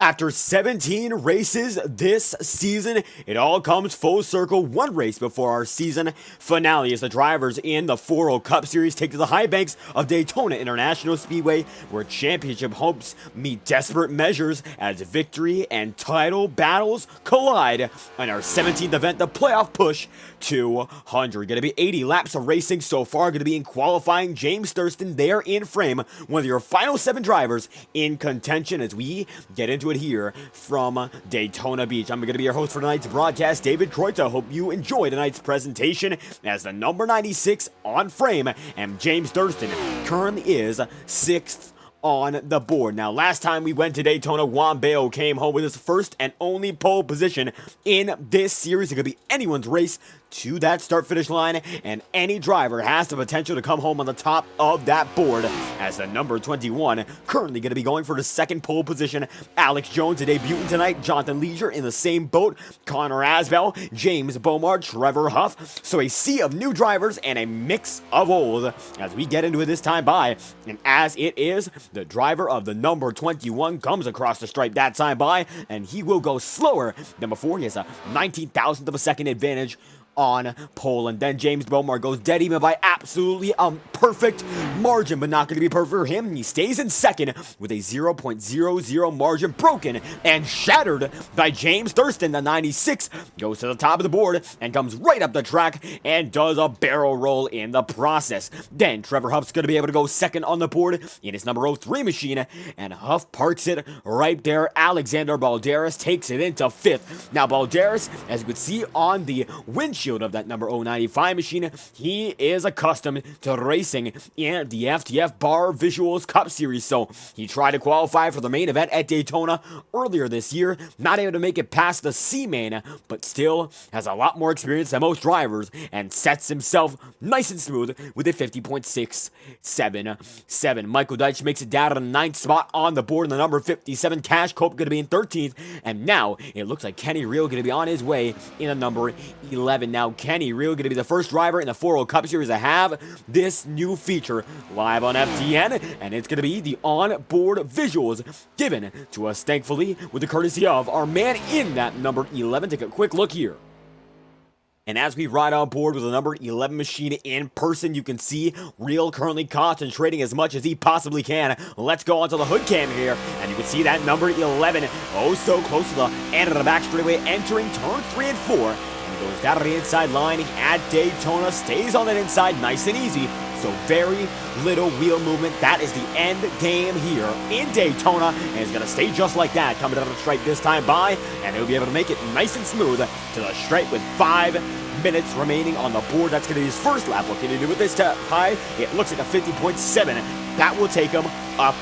After 17 races this season, it all comes full circle. One race before our season finale as the drivers in the FORL Cup Series take to the high banks of Daytona International Speedway, where championship hopes meet desperate measures as victory and title battles collide on our 17th event, the playoff push to 100. Going to be 80 laps of racing so far. Going to be in qualifying. James Thurston there in frame, one of your final 7 drivers in contention as we get into it here from Daytona Beach. I'm going to be your host for tonight's broadcast, David Kreuter. Hope you enjoy tonight's presentation as the number 96 on frame, and James Thurston currently is 6th on the board. Now, last time we went to Daytona, Juan Bayo came home with his first and only pole position in this series. It could be anyone's race to that start-finish line, and any driver has the potential to come home on the top of that board as the number 21 currently going to be going for the second pole position. Alex Jones, a debutant tonight. Jonathan Leisure in the same boat. Connor Asbell, James Beaumar, Trevor Huff. So a sea of new drivers and a mix of old as we get into it this time by. And as it is, the driver of the number 21 comes across the stripe that time by, and he will go slower than before. He has a 19,000th of a second advantage on pole, and then James Beaumar goes dead even by absolutely perfect margin, but not going to be perfect for him. He stays in second with a 0.00 margin, broken and shattered by James Thurston. The 96 goes to the top of the board and comes right up the track and does a barrel roll in the process. Then Trevor Huff's going to be able to go second on the board in his number 03 machine, and Huff parks it right there. Alexander Balderas takes it into 5th. Now Balderas, as you can see on the windshield of that number 095 machine, he is accustomed to racing in the FTF Bar Visuals Cup Series, so he tried to qualify for the main event at Daytona earlier this year, not able to make it past the C-Main, but still has a lot more experience than most drivers and sets himself nice and smooth with a 50.677. Michael Deitch makes it down to the 9th spot on the board in the number 57. Cash Cope going to be in 13th, and now it looks like Kenny Reel going to be on his way in the number 11. Now, Kenny Reel going to be the first driver in the FORL Cup Series to have this new feature live on FTN, and it's going to be the on-board visuals given to us, thankfully, with the courtesy of our man in that number 11. Take a quick look here. And as we ride on board with the number 11 machine in person, you can see Reel currently concentrating as much as he possibly can. Let's go onto the hood cam here, and you can see that number 11 oh so close to the end of the back straightaway, entering turn 3 and 4. Goes down to the inside line at Daytona, stays on that inside nice and easy, so very little wheel movement. That is the end game here in Daytona, and it's going to stay just like that, coming down the stripe this time by, and he'll be able to make it nice and smooth to the stripe with 5 minutes remaining on the board. That's going to be his first lap. What can he do with this high? It looks like a 50.7. That will take him up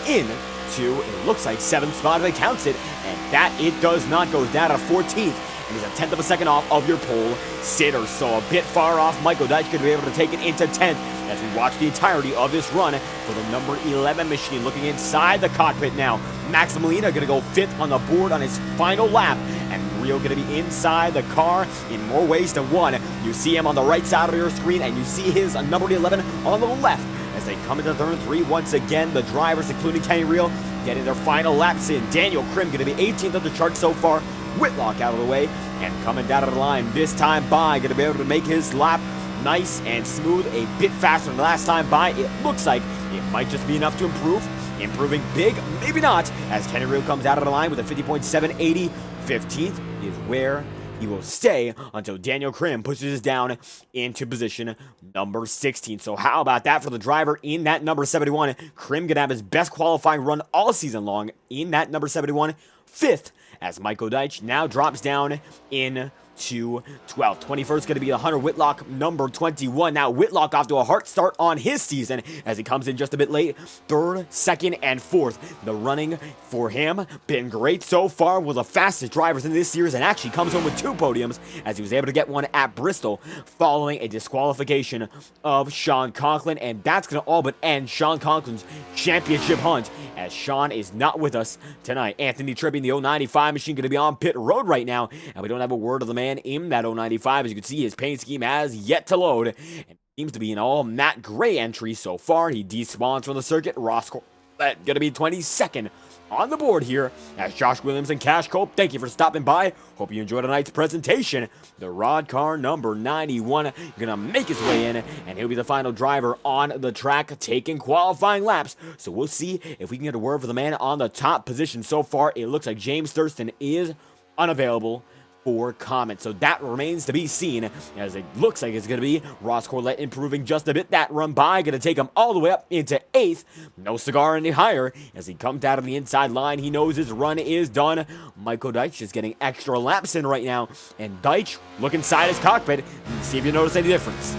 into, it looks like 7th spot if it counts it, and that it does not. Goes down to 14th. And he's a 10th of a second off of your pole sitter, so a bit far off. Michael Deitch could be able to take it into 10th as we watch the entirety of this run for the number 11 machine. Looking inside the cockpit now, Max Molina going to go 5th on the board on his final lap, and Reel going to be inside the car in more ways than one. You see him on the right side of your screen, and you see his number 11 on the left as they come into turn 3 once again. The drivers, including Kenny Reel, getting their final laps in. Daniel Krim going to be 18th of the chart so far. Whitlock out of the way, and coming down to the line this time by, going to be able to make his lap nice and smooth, a bit faster than the last time by. It looks like it might just be enough to improve. Improving big, maybe not, as Kenny Reel comes out of the line with a 50.780. 15th is where he will stay until Daniel Krim pushes us down into position number 16. So how about that for the driver in that number 71? Krim gonna have his best qualifying run all season long in that number 71. 5th as Michael Deitch now drops down in to 12th. 21st going to be the Hunter Whitlock, number 21. Now Whitlock off to a hard start on his season as he comes in just a bit late. 3rd, 2nd, and 4th. The running for him been great so far. One of the fastest drivers in this series, and actually comes home with 2 podiums as he was able to get one at Bristol following a disqualification of Sean Conklin, and that's going to all but end Sean Conklin's championship hunt as Sean is not with us tonight. Anthony Tribbian, the 095 machine, going to be on pit road right now, and we don't have a word of the man in that 095. As you can see, his paint scheme has yet to load, and seems to be an all matte gray entry so far. He despawns from the circuit. Ross Corvette going to be 22nd on the board here as Josh Williams and Cash Cope. Thank you for stopping by. Hope you enjoyed tonight's presentation. The rod car number 91 gonna make his way in, and he'll be the final driver on the track, taking qualifying laps. So we'll see if we can get a word for the man on the top position. So far, it looks like James Thurston is unavailable for comment, so that remains to be seen, as it looks like it's going to be Ross Corlett improving just a bit. That run by going to take him all the way up into 8th. No cigar any higher as he comes out of the inside line. He knows his run is done. Michael Deitch is getting extra laps in right now, and Deitch, look inside his cockpit and see if you notice any difference.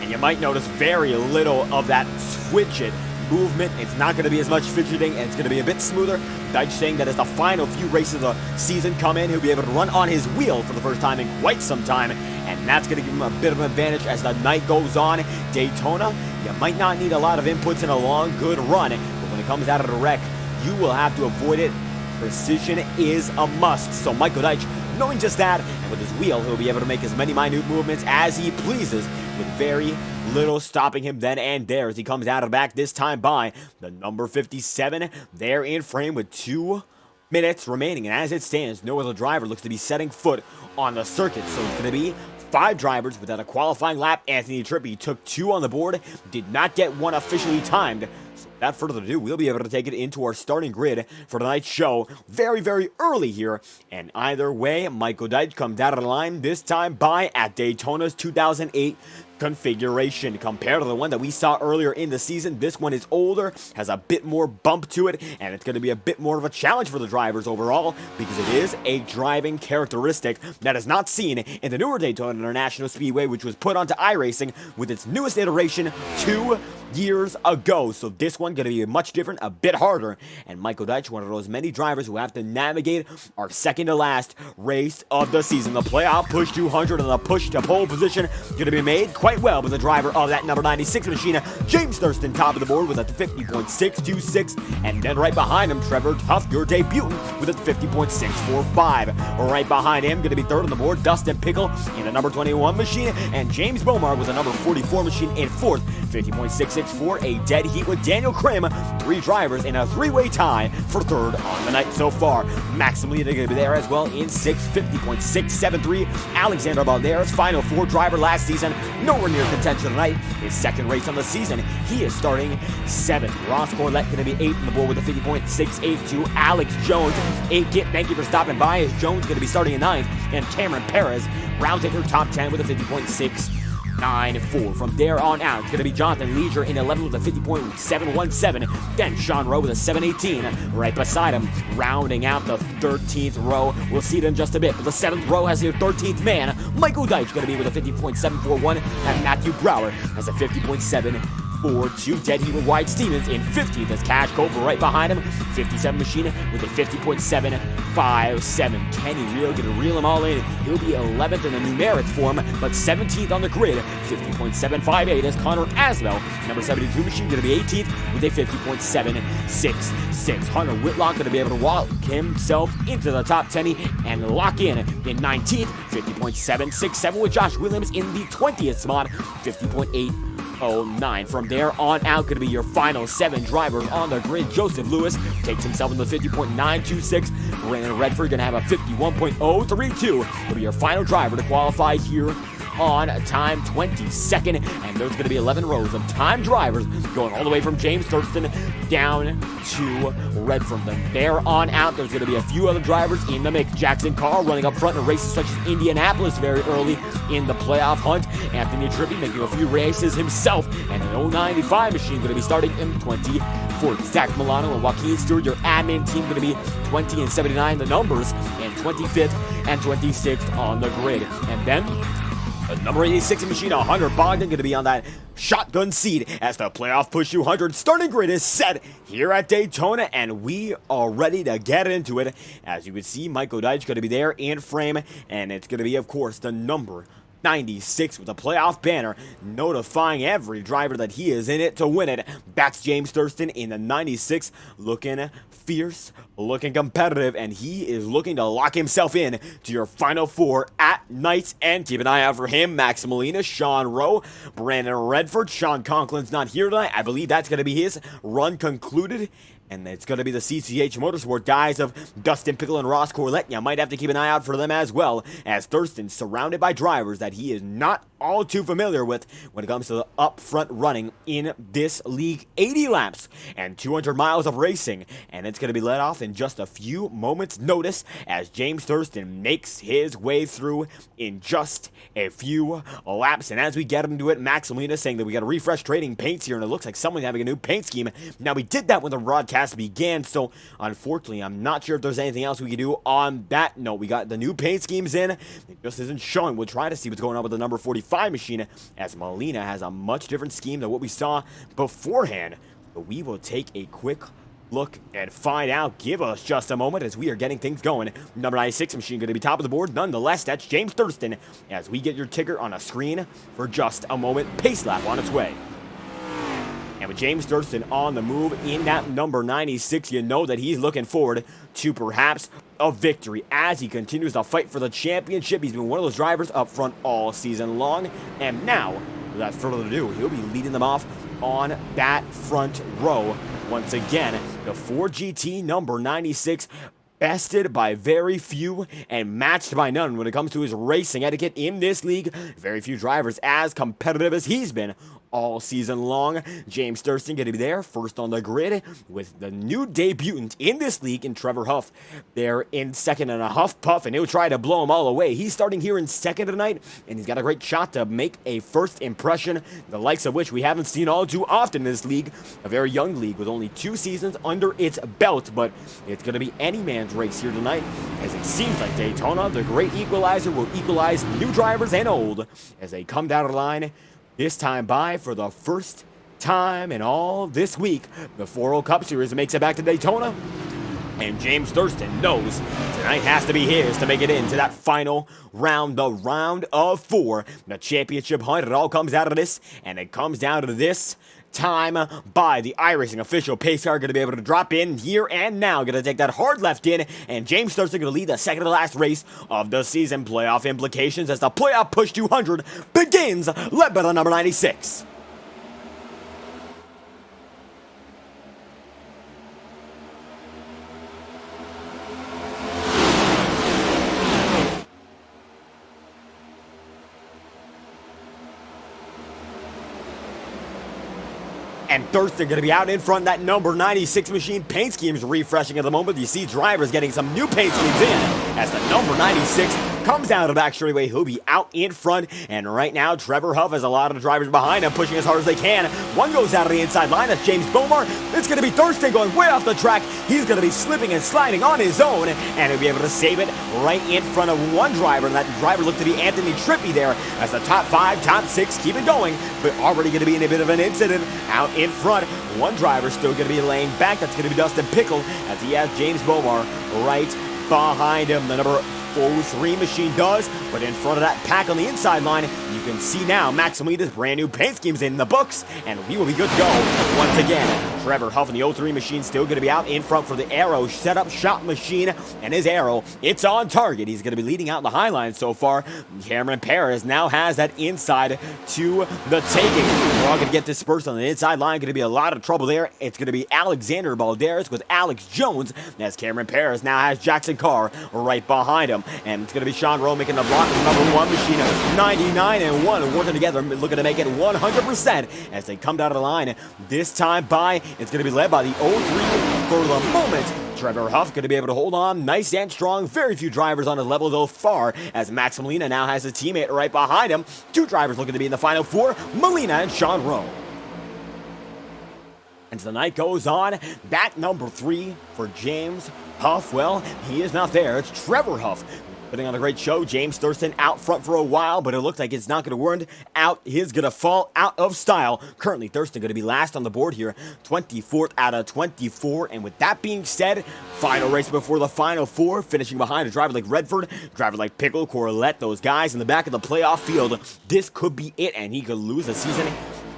And you might notice very little of that switch it movement. It's not going to be as much fidgeting, and it's going to be a bit smoother. Deitch saying that as the final few races of the season come in, he'll be able to run on his wheel for the first time in quite some time, and that's going to give him a bit of an advantage as the night goes on. Daytona, you might not need a lot of inputs in a long, good run, but when it comes out of the wreck, you will have to avoid it. Precision is a must. So Michael Deitch, knowing just that, and with his wheel, he'll be able to make as many minute movements as he pleases, with very little stopping him then and there as he comes out of the back, this time by the number 57 there in frame with 2 minutes remaining. And as it stands, no other driver looks to be setting foot on the circuit. So it's going to be 5 drivers without a qualifying lap. Anthony Trippi took 2 on the board, did not get 1 officially timed. So without further ado, we'll be able to take it into our starting grid for tonight's show very, very early here. And either way, Michael Deitch comes out of the line, this time by at Daytona's 2008 configuration. Compared to the one that we saw earlier in the season, this one is older, has a bit more bump to it, and it's going to be a bit more of a challenge for the drivers overall, because it is a driving characteristic that is not seen in the newer Daytona International Speedway, which was put onto iRacing with its newest iteration 2 years ago. So this one going to be much different, a bit harder, and Michael Deitch, one of those many drivers who have to navigate our second to last race of the season. The playoff push 200 and the push to pole position going to be made quite well by the driver of that number 96 machine, James Thurston, top of the board with a 50.626, and then right behind him, Trevor Tuff, your debutant, with a 50.645. Right behind him, going to be third on the board, Dustin Pickle in the number 21 machine, and James Bomar with a number 44 machine in fourth, 50.664, a dead heat with Daniel Krim. 3 drivers in a 3-way tie for third on the night so far. Maximally, they're going to be there as well in 6th, 50.673. Alexander Balderas, final 4 driver last season, nowhere near contention tonight. His second race on the season, he is starting 7th. Ross Corlett going to be 8th on the board with a 50.682. Alex Jones, 8th. Thank you for stopping by, as Jones going to be starting in 9th. And Cameron Perez rounds her top 10 with a 50.694. From there on out, it's going to be Jonathan Leisure in 11th with a 50.717. Then Sean Rowe with a 718. Right beside him, rounding out the 13th row. We'll see it in just a bit, but the 7th row has their 13th man. Michael Deitch going to be with a 50.741. And Matthew Brower has a 50.742. Dead heat with Wyatt Stevens in 15th as Cash Coper right behind him. 57 machine with a 50.757. Kenny Reel going to reel them all in. He'll be 11th in the numeric form, but 17th on the grid. 50.758 as Connor Asbell, number 72 machine, going to be 18th with a 50.766. Hunter Whitlock going to be able to walk himself into the top 10 and lock in 19th. 50.767 with Josh Williams in the 20th spot. 50.809. From there on out, going to be your final 7 drivers on the grid. Joseph Lewis takes himself in the 50.926. Brandon Redford going to have a 51.032. He'll be your final driver to qualify here on time 22nd, and there's going to be 11 rows of time drivers going all the way from James Thurston down to Redford. From there on out, there's going to be a few other drivers in the mix. Jackson Carr running up front in races such as Indianapolis very early in the playoff hunt. Anthony Trippi making a few races himself, and an 095 machine going to be starting in 24th. Zach Milano and Joaquin Stewart, your admin team, going to be 20 and 79 the numbers, and 25th and 26th on the grid. And then the number 86 machine, Hunter Bogdan, going to be on that shotgun seat as the playoff push 200 starting grid is set here at Daytona, and we are ready to get into it. As you can see, Michael Deitch going to be there in frame, and it's going to be, of course, the number 96 with a playoff banner, notifying every driver that he is in it to win it. That's James Thurston in the 96, looking fierce, looking competitive, and he is looking to lock himself in to your final four at night. And keep an eye out for him: Max Molina, Sean Rowe, Brandon Redford. Sean Conklin's not here tonight. I believe that's going to be his run concluded. And it's going to be the CCH Motorsport guys of Dustin Pickle and Ross Corlett. You might have to keep an eye out for them as well, as Thurston's surrounded by drivers that he is not all too familiar with when it comes to the upfront running in this league. 80 laps and 200 miles of racing, and it's going to be let off in just a few moments' notice as James Thurston makes his way through in just a few laps. And as we get into it, Max Molina saying that we got to refresh trading paints here, and it looks like someone's having a new paint scheme. Now, we did that when the broadcast began, so unfortunately, I'm not sure if there's anything else we can do on that note. We got the new paint schemes in. It just isn't showing. We'll try to see what's going on with the number 45 machine, as Molina has a much different scheme than what we saw beforehand. But we will take a quick look and find out. Give us just a moment as we are getting things going. Number 96 machine going to be top of the board. Nonetheless, that's James Thurston as we get your ticker on a screen for just a moment. Pace lap on its way. And with James Thurston on the move in that number 96, you know that he's looking forward to perhaps a victory as he continues to fight for the championship. He's been one of those drivers up front all season long. And now, without further ado, he'll be leading them off on that front row. Once again, the Ford GT number 96, bested by very few and matched by none when it comes to his racing etiquette in this league. Very few drivers as competitive as he's been all season long. James Thurston going to be there first on the grid with the new debutant in this league in Trevor Huff. They're in second and a huff puff, and he'll try to blow them all away. He's starting here in second tonight, and he's got a great shot to make a first impression, the likes of which we haven't seen all too often in this league. A very young league with only 2 seasons under its belt, but it's going to be any man's race here tonight, as it seems like Daytona, the great equalizer, will equalize new drivers and old as they come down the line. This time by, for the first time in all this week, the FORL Cup Series makes it back to Daytona. And James Thurston knows tonight has to be his to make it into that final round, the round of 4. The championship hunt, it all comes out of this, and it comes down to this time by the iRacing official pace car. Going to be able to drop in here and now. Going to take that hard left in, and James Thurston going to lead the second to last race of the season. Playoff implications as the playoff push 200 begins, led by the number 96. And Thurston going to be out in front. That number 96 machine paint schemes refreshing at the moment. You see drivers getting some new paint schemes in as the number 96 comes down to the back straightaway. He'll be out in front. And right now, Trevor Huff has a lot of drivers behind him pushing as hard as they can. One goes out of the inside line. That's James Bomar. It's going to be Thurston going way off the track. He's going to be slipping and sliding on his own, and he'll be able to save it right in front of one driver. And that driver looked to be Anthony Trippi there as the top 5, top 6 keep it going, but already going to be in a bit of an incident out in front. One driver still going to be laying back. That's going to be Dustin Pickle as he has James Bomar right behind him. The number 03 machine does, but in front of that pack on the inside line, you can see now Max Molina's brand new paint schemes in the books, and we will be good to go once again. Trevor Huff and the 03 machine still going to be out in front for the Arrow setup shot machine, and his Arrow, it's on target. He's going to be leading out in the high line so far. Cameron Perez now has that inside to the taking. We're all going to get dispersed on the inside line. Going to be a lot of trouble there. It's going to be Alexander Balderas with Alex Jones, as Cameron Perez now has Jackson Carr right behind him. And it's going to be Sean Rowe making the block with number 1 machine of 99 and 1, working together, looking to make it 100% as they come down to the line. This time by, it's going to be led by the 03 for the moment. Trevor Huff going to be able to hold on nice and strong. Very few drivers on his level though far, as Max Molina now has a teammate right behind him. 2 drivers looking to be in the final 4, Molina and Sean Rowe. As the night goes on, that number 3 for James Huff, well, he is not there. It's Trevor Huff Putting on a great show. James Thurston out front for a while, but it looks like it's not going to work out. He's going to fall out of style. Currently, Thurston going to be last on the board here, 24th out of 24. And with that being said, final race before the final four, finishing behind a driver like Redford, driver like Pickle, Corlett, those guys in the back of the playoff field. This could be it, and he could lose the season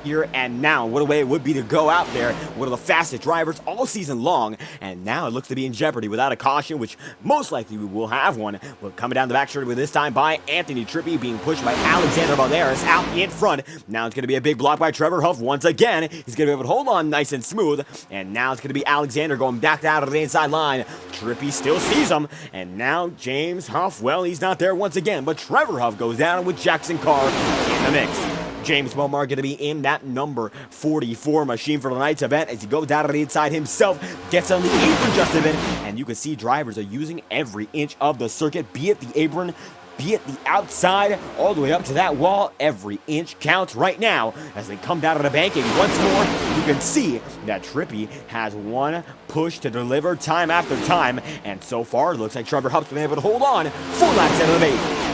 here and now. What a way it would be to go out there, one of the fastest drivers all season long, and now it looks to be in jeopardy without a caution, which most likely we will have one. But coming down the back straight with this time by Anthony Trippi, being pushed by Alexander Valderas out in front. Now it's going to be a big block by Trevor Huff once again. He's going to be able to hold on nice and smooth, and now it's going to be Alexander going back out of the inside line. Trippi still sees him, and now James Huff, well, he's not there once again, but Trevor Huff goes down with Jackson Carr in the mix. James Bomar going to be in that number 44 machine for tonight's event as he goes down to the inside himself, gets on the apron just a bit, and you can see drivers are using every inch of the circuit, be it the apron, be it the outside, all the way up to that wall. Every inch counts right now as they come down to the banking once more. You can see that Trippi has one push to deliver time after time, and so far it looks like Trevor Huff's been able to hold on 4 laps out of the 8.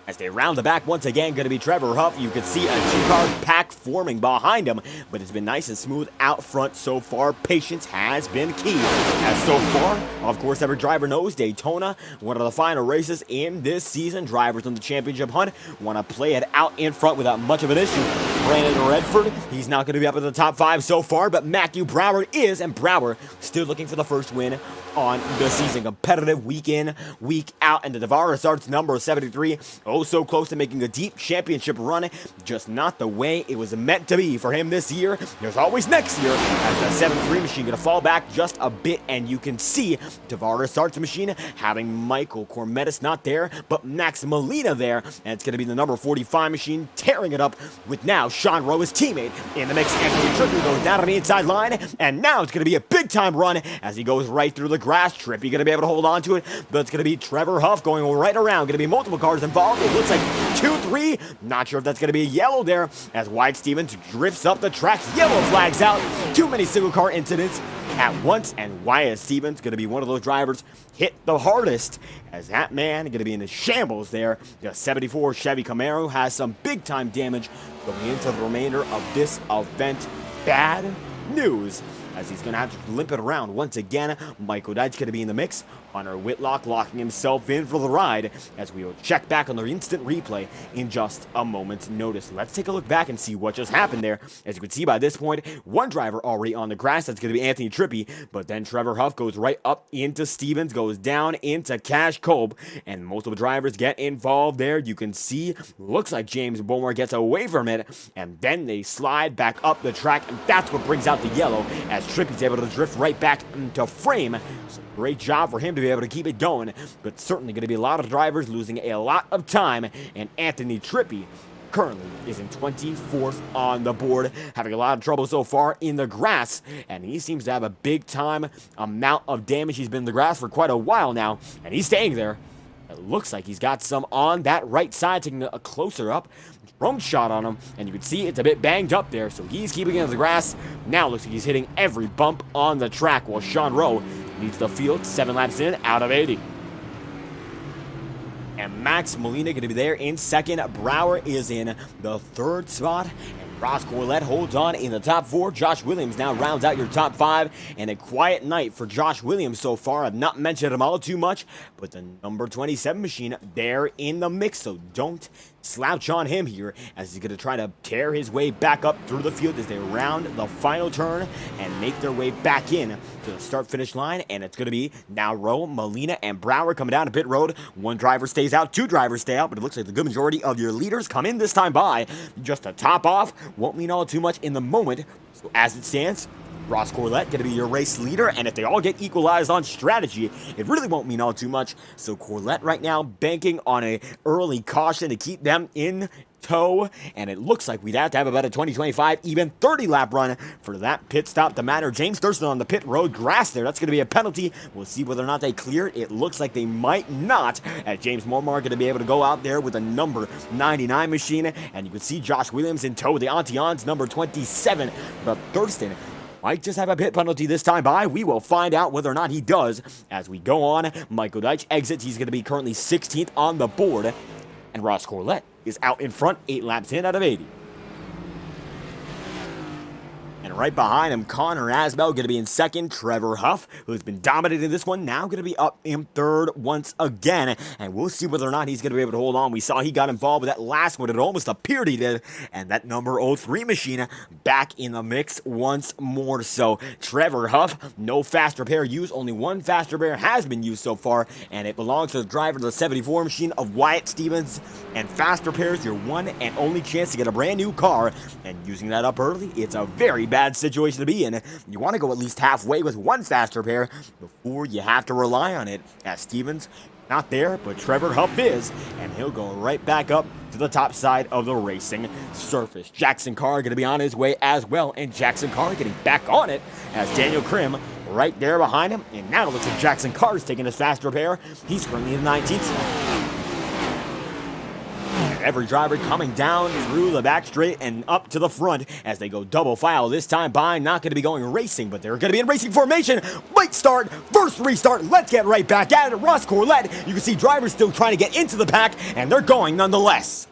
As they round the back once again, going to be Trevor Huff. You can see a 2-car pack forming behind him, but it's been nice and smooth out front so far. Patience has been key. As so far, of course, every driver knows Daytona, one of the final races in this season. Drivers on the championship hunt want to play it out in front without much of an issue. Brandon Redford, he's not going to be up in the top 5 so far, but Matthew Brower is, and Brower still looking for the first win on the season. Competitive week in, week out, and the Tavares starts number 73. Oh, so close to making a deep championship run, just not the way it was meant to be for him this year. There's always next year, as the 7-3 machine going to fall back just a bit, and you can see Tavares starts machine having Michael Cormetis not there, but Max Molina there, and it's going to be the number 45 machine tearing it up with now Sean Rowe, his teammate, in the mix. Anthony Trippi goes down on the inside line, and now it's going to be a big-time run as he goes right through the grass. Trippi going to be able to hold on to it, but it's going to be Trevor Huff going right around. Going to be multiple cars involved. It looks like 2-3. Not sure if that's going to be a yellow there as Wyatt Stevens drifts up the track. Yellow flags out. Too many single-car incidents at once, and Wyatt Stevens going to be one of those drivers hit the hardest as that man going to be in the shambles there. The 74 Chevy Camaro has some big-time damage going into the remainder of this event. Bad news, as he's going to have to limp it around once again. Michael Dyke's going to be in the mix. Hunter Whitlock locking himself in for the ride as we will check back on the instant replay in just a moment's notice. Let's take a look back and see what just happened there. As you can see by this point, one driver already on the grass. That's going to be Anthony Trippi, but then Trevor Huff goes right up into Stevens, goes down into Cash Kolb, and multiple drivers get involved there. You can see, looks like James Bowmore gets away from it, and then they slide back up the track, and that's what brings out the yellow as Trippi's able to drift right back into frame. So great job for him to be able to keep it going, but certainly going to be a lot of drivers losing a lot of time, and Anthony Trippi currently is in 24th on the board, having a lot of trouble so far in the grass, and he seems to have a big time amount of damage. He's been in the grass for quite a while now, and he's staying there. It looks like he's got some on that right side, taking a closer up drone shot on him, and you can see it's a bit banged up there, so he's keeping it in the grass. Now looks like he's hitting every bump on the track, while Sean Rowe leads the field 7 laps in out of 80. And Max Molina going to be there in second. Brower is in the 3rd spot. And Ross Corlett holds on in the top 4. Josh Williams now rounds out your top 5. And a quiet night for Josh Williams so far. I've not mentioned him all too much, but the number 27 machine there in the mix, so don't slouch on him here as he's going to try to tear his way back up through the field as they round the final turn and make their way back in to the start-finish line. And it's going to be now Rowe, Molina, and Brower coming down to pit road. One driver stays out, 2 drivers stay out, but it looks like the good majority of your leaders come in this time by. Just to top off, won't mean all too much in the moment. So as it stands, Ross Corlett going to be your race leader, and if they all get equalized on strategy, it really won't mean all too much. So Corlett right now banking on a early caution to keep them in tow, and it looks like we'd have to have about a 20-25, even 30-lap run for that pit stop to matter. James Thurston on the pit road grass there. That's going to be a penalty. We'll see whether or not they clear it. It looks like they might not, as James Mormar going to be able to go out there with a number 99 machine, and you can see Josh Williams in tow with the Antians number 27, but Thurston might just have a pit penalty this time by. We will find out whether or not he does as we go on. Michael Deitch exits. He's going to be currently 16th on the board. And Ross Corlett is out in front, 8 laps in out of 80. And right behind him, Connor Asbell going to be in second. Trevor Huff, who's been dominating this one, now going to be up in third once again. And we'll see whether or not he's going to be able to hold on. We saw he got involved with that last one. It almost appeared he did. And that number 03 machine back in the mix once more. So Trevor Huff, no fast repair used. Only one fast repair has been used so far. And it belongs to the driver of the 74 machine of Wyatt Stevens. And fast repairs, your one and only chance to get a brand new car. And using that up early, it's a very bad situation to be in. You want to go at least halfway with one fast repair before you have to rely on it. As Stevens, not there, but Trevor Huff is, and he'll go right back up to the top side of the racing surface. Jackson Carr going to be on his way as well, and Jackson Carr getting back on it as Daniel Krim right there behind him. And now it looks like Jackson Carr is taking his fast repair. He's currently in the 19th spot. Every driver coming down through the back straight and up to the front as they go double file. This time by not going to be going racing, but they're going to be in racing formation. Late start, first restart. Let's get right back at it. Ross Corlett, you can see drivers still trying to get into the pack, and they're going nonetheless.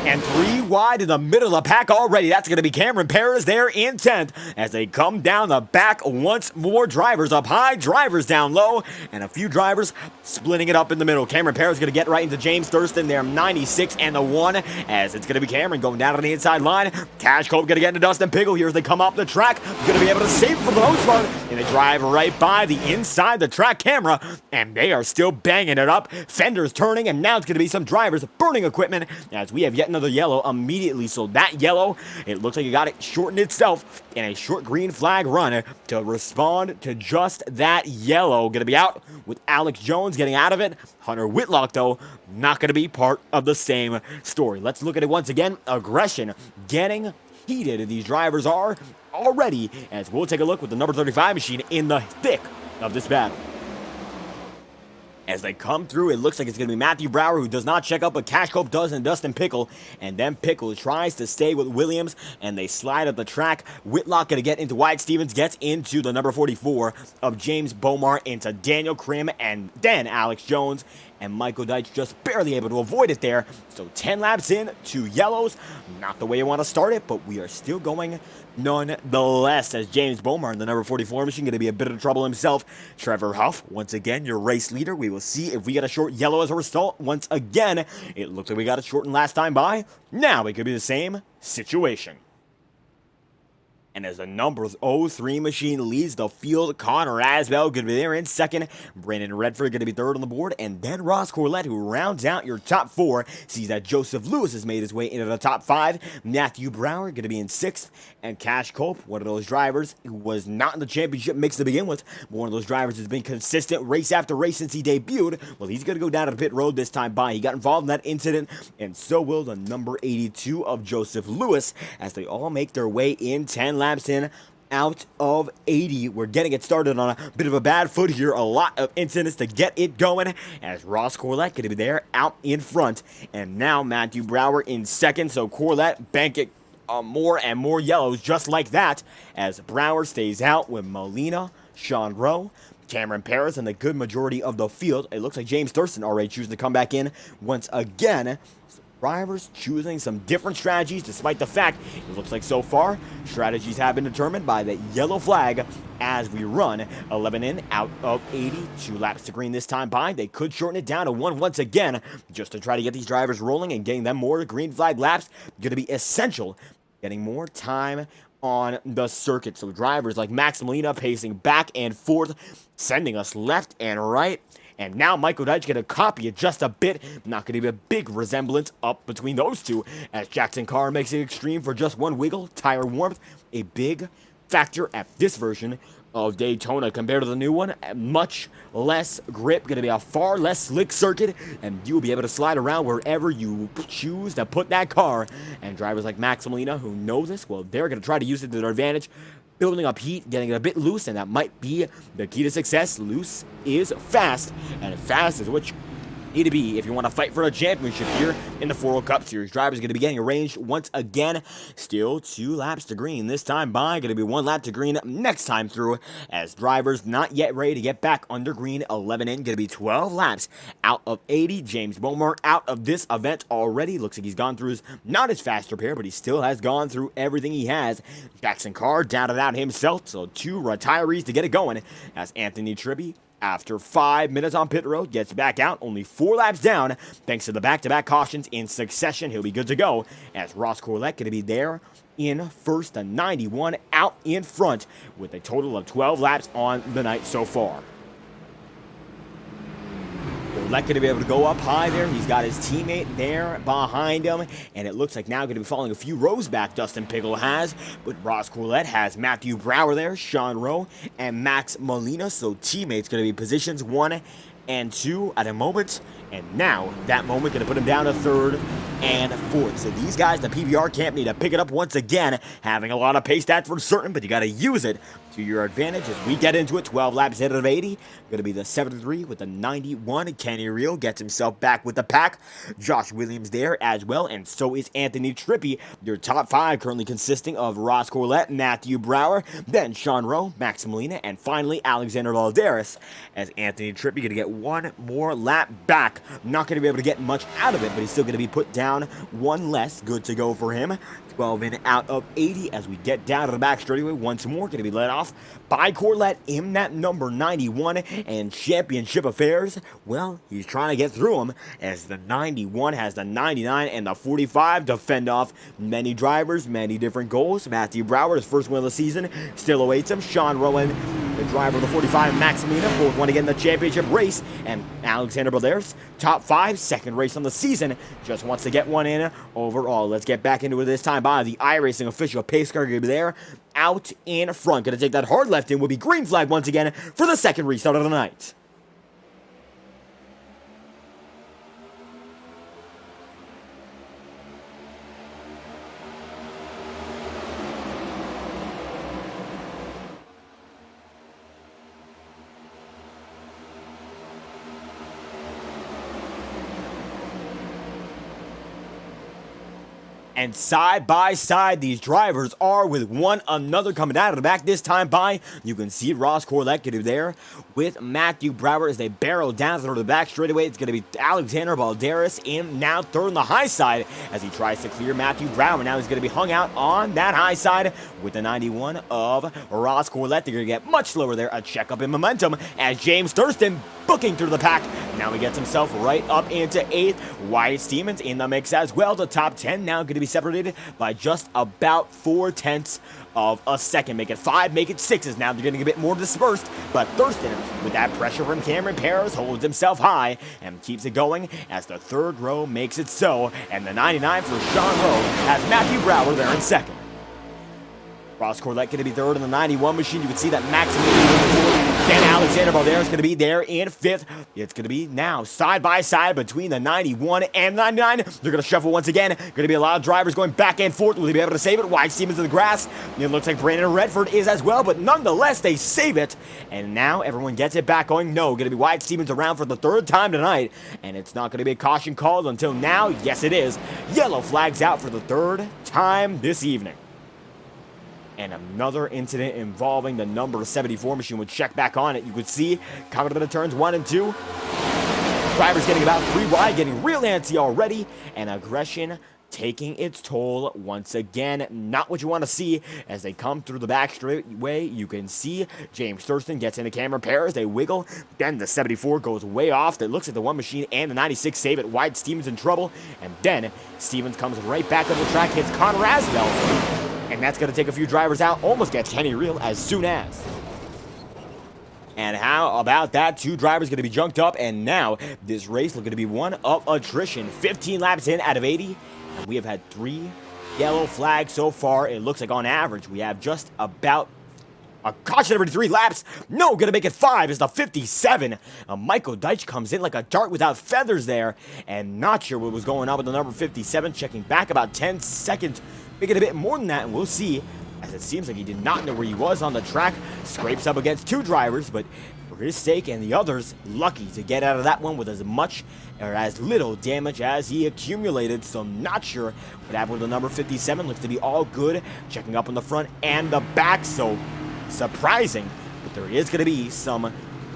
And 3 wide in the middle of the pack already. That's going to be Cameron Perez there in 10th as they come down the back once more. Drivers up high, drivers down low, and a few drivers splitting it up in the middle. Cameron Perez is going to get right into James Thurston there, 96 and the 1, as it's going to be Cameron going down on the inside line. Cash Cope going to get into Dustin Pickle here as they come up the track. Going to be able to save for the most part, and they drive right by the inside the track camera, and they are still banging it up. Fenders turning, and now it's going to be some drivers burning equipment as we have yet another yellow immediately. So that yellow, it looks like it got it shortened itself in a short green flag run to respond to just that yellow. Going to be out with Alex Jones getting out of it. Hunter Whitlock, though, not going to be part of the same story. Let's look at it once again. Aggression getting heated. These drivers are already, as we'll take a look with the number 35 machine in the thick of this battle. As they come through, it looks like it's going to be Matthew Brower, who does not check up, but Cash Cope does, and Dustin Pickle. And then Pickle tries to stay with Williams, and they slide up the track. Whitlock going to get into Wyatt Stevens, gets into the number 44 of James Bomar, into Daniel Krim, and then Alex Jones. And Michael Deitch just barely able to avoid it there. So 10 laps in, 2 yellows. Not the way you want to start it, but we are still going nonetheless, as James Bomar in the number 44 machine going to be a bit of trouble himself. Trevor Huff, once again, your race leader. We will see if we get a short yellow as a result. Once again, it looks like we got it shortened last time by. Now it could be the same situation. And as the number 03 machine leads the field, Connor Asbell going to be there in second. Brandon Redford going to be third on the board. And then Ross Corlett, who rounds out your top 4, sees that Joseph Lewis has made his way into the top 5. Matthew Brower going to be in 6th. And Cash Cope, one of those drivers who was not in the championship mix to begin with, but one of those drivers who's been consistent race after race since he debuted. Well, he's going to go down to the pit road this time by. He got involved in that incident, and so will the number 82 of Joseph Lewis as they all make their way in 10 laps in out of 80. We're getting it started on a bit of a bad foot here. A lot of incidents to get it going as Ross Corlett going to be there out in front. And now Matthew Brower in second. So Corlett bank it more and more yellows just like that as Brower stays out with Molina, Sean Rowe, Cameron Perez, and the good majority of the field. It looks like James Thurston already choosing to come back in once again. Drivers choosing some different strategies, despite the fact it looks like so far strategies have been determined by the yellow flag as we run 11 in out of 80. 2 laps to green this time by. They could shorten it down to 1 once again just to try to get these drivers rolling and getting them more green flag laps. Going to be essential, getting more time on the circuit. So drivers like Max Molina pacing back and forth, sending us left and right. And now Michael Deitch going to copy it just a bit. Not going to be a big resemblance up between those two as Jackson Carr makes it extreme for just 1 wiggle. Tire warmth, a big factor at this version of Daytona compared to the new one. Much less grip, going to be a far less slick circuit, and you'll be able to slide around wherever you choose to put that car. And drivers like Max Molina who know this, well, they're going to try to use it to their advantage. building up heat, getting it a bit loose, and that might be the key to success. Loose is fast, and fast is what you need to be if you want to fight for a championship here in the FORL Cup Series. Drivers going to be getting arranged once again. Still 2 laps to green. This time by, going to be 1 lap to green next time through, as drivers not yet ready to get back under green. 11 in, going to be 12 laps out of 80. James Beaumont out of this event already. Looks like he's gone through his, not his fast repair, but he still has gone through everything he has. Jackson Carr down and out himself, so 2 retirees to get it going, as Anthony Tribby, after 5 minutes on pit road, gets back out, only 4 laps down, thanks to the back-to-back cautions in succession. He'll be good to go, as Ross Corlett going to be there in first, the 91 out in front, with a total of 12 laps on the night so far. Corlett going to be able to go up high there. He's got his teammate there behind him, and it looks like now going to be falling a few rows back, Dustin Pickle has, but Ross Corlett has Matthew Brower there, Sean Rowe, and Max Molina, so teammates going to be positions 1 and 2 at a moment, and now that moment going to put him down to 3rd and 4th. So these guys, the PBR camp, need to pick it up once again, having a lot of pace stats for certain, but you got to use it to your advantage as we get into it. 12 laps ahead of 80. Going to be the 73 with the 91. Kenny Reel gets himself back with the pack. Josh Williams there as well, and so is Anthony Trippi. Your top 5 currently consisting of Ross Corlett, Matthew Brower, then Sean Rowe, Max Molina, and finally Alexander Valderas, as Anthony Trippi going to get 1 more lap back. Not going to be able to get much out of it, but he's still going to be put down 1 less. Good to go for him. 12 in out of 80 as we get down to the back straightaway once more. Going to be led off by Corlett in that number 91, and championship affairs, well, he's trying to get through them as the 91 has the 99 and the 45 to fend off many drivers, many different goals. Matthew Brower, his first win of the season, still awaits him. Sean Rowan, the driver of the 45, Max Molina, both won again the championship race, and Alexander Balderas, top 5, second race on the season, just wants to get one in overall. Let's get back into it this time by the iRacing official pace car. Going to be there out in front. Going to take that hard left in, will be green flag once again for the second restart of the night. And side by side, these drivers are with one another coming out of the back this time by. You can see Ross Corlett get there with Matthew Brower as they barrel down through the back straightaway. It's going to be Alexander Balderas in now 3rd on the high side as he tries to clear Matthew Brower. Now he's going to be hung out on that high side with the 91 of Ross Corlett. They're going to get much slower there. A check up in momentum as James Thurston booking through the pack. Now he gets himself right up into 8th. Wyatt Stevens in the mix as well. The top 10 now going to be separated by just about 4/10 of a second. Make it 5, make it 6s. Now they're getting a bit more dispersed, but Thurston, with that pressure from Cameron Paris, holds himself high and keeps it going as the 3rd row makes it so, and the 99 for Sean Rowe has Matthew Brower there in 2nd. Ross Corlett going to be 3rd in the 91 machine. You can see that Maximilian then Alexander Balderas going to be there in 5th. It's going to be now side by side between the 91 and 99. They're going to shuffle once again. Going to be a lot of drivers going back and forth. Will they be able to save it? Wyatt Stevens in the grass. It looks like Brandon Redford is as well, but nonetheless, they save it. And now everyone gets it back going. No, going to be Wyatt Stevens around for the 3rd time tonight. And it's not going to be a caution called until now. Yes, it is. Yellow flags out for the 3rd time this evening. And another incident involving the number 74 machine would check back on it. You could see coming to the turns 1 and 2. Drivers getting about 3 wide, getting real antsy already. And aggression taking its toll once again. Not what you want to see as they come through the back straightaway. You can see James Thurston gets into Cameron Paris. They wiggle. Then the 74 goes way off. It looks like the 1 machine and the 96 save it. Wyatt Stevens in trouble. And then Stevens comes right back up the track, hits Connor Asbell. And that's going to take a few drivers out. Almost gets Kenny Reel as soon as. And how about that? 2 drivers going to be junked up. And now this race is going to be one of attrition. 15 laps in out of 80. And we have had 3 yellow flags so far. It looks like on average we have just about a caution every 3 laps. No, going to make it 5 is the 57. Michael Deitch comes in like a dart without feathers there. And not sure what was going on with the number 57. Checking back about 10 seconds. Make it a bit more than that, and we'll see as it seems like he did not know where he was on the track. Scrapes up against two drivers, but for his sake and the others, lucky to get out of that one with as much or as little damage as he accumulated. So not sure what happened with the number 57. Looks to be all good. Checking up on the front and the back, so surprising, but there is going to be some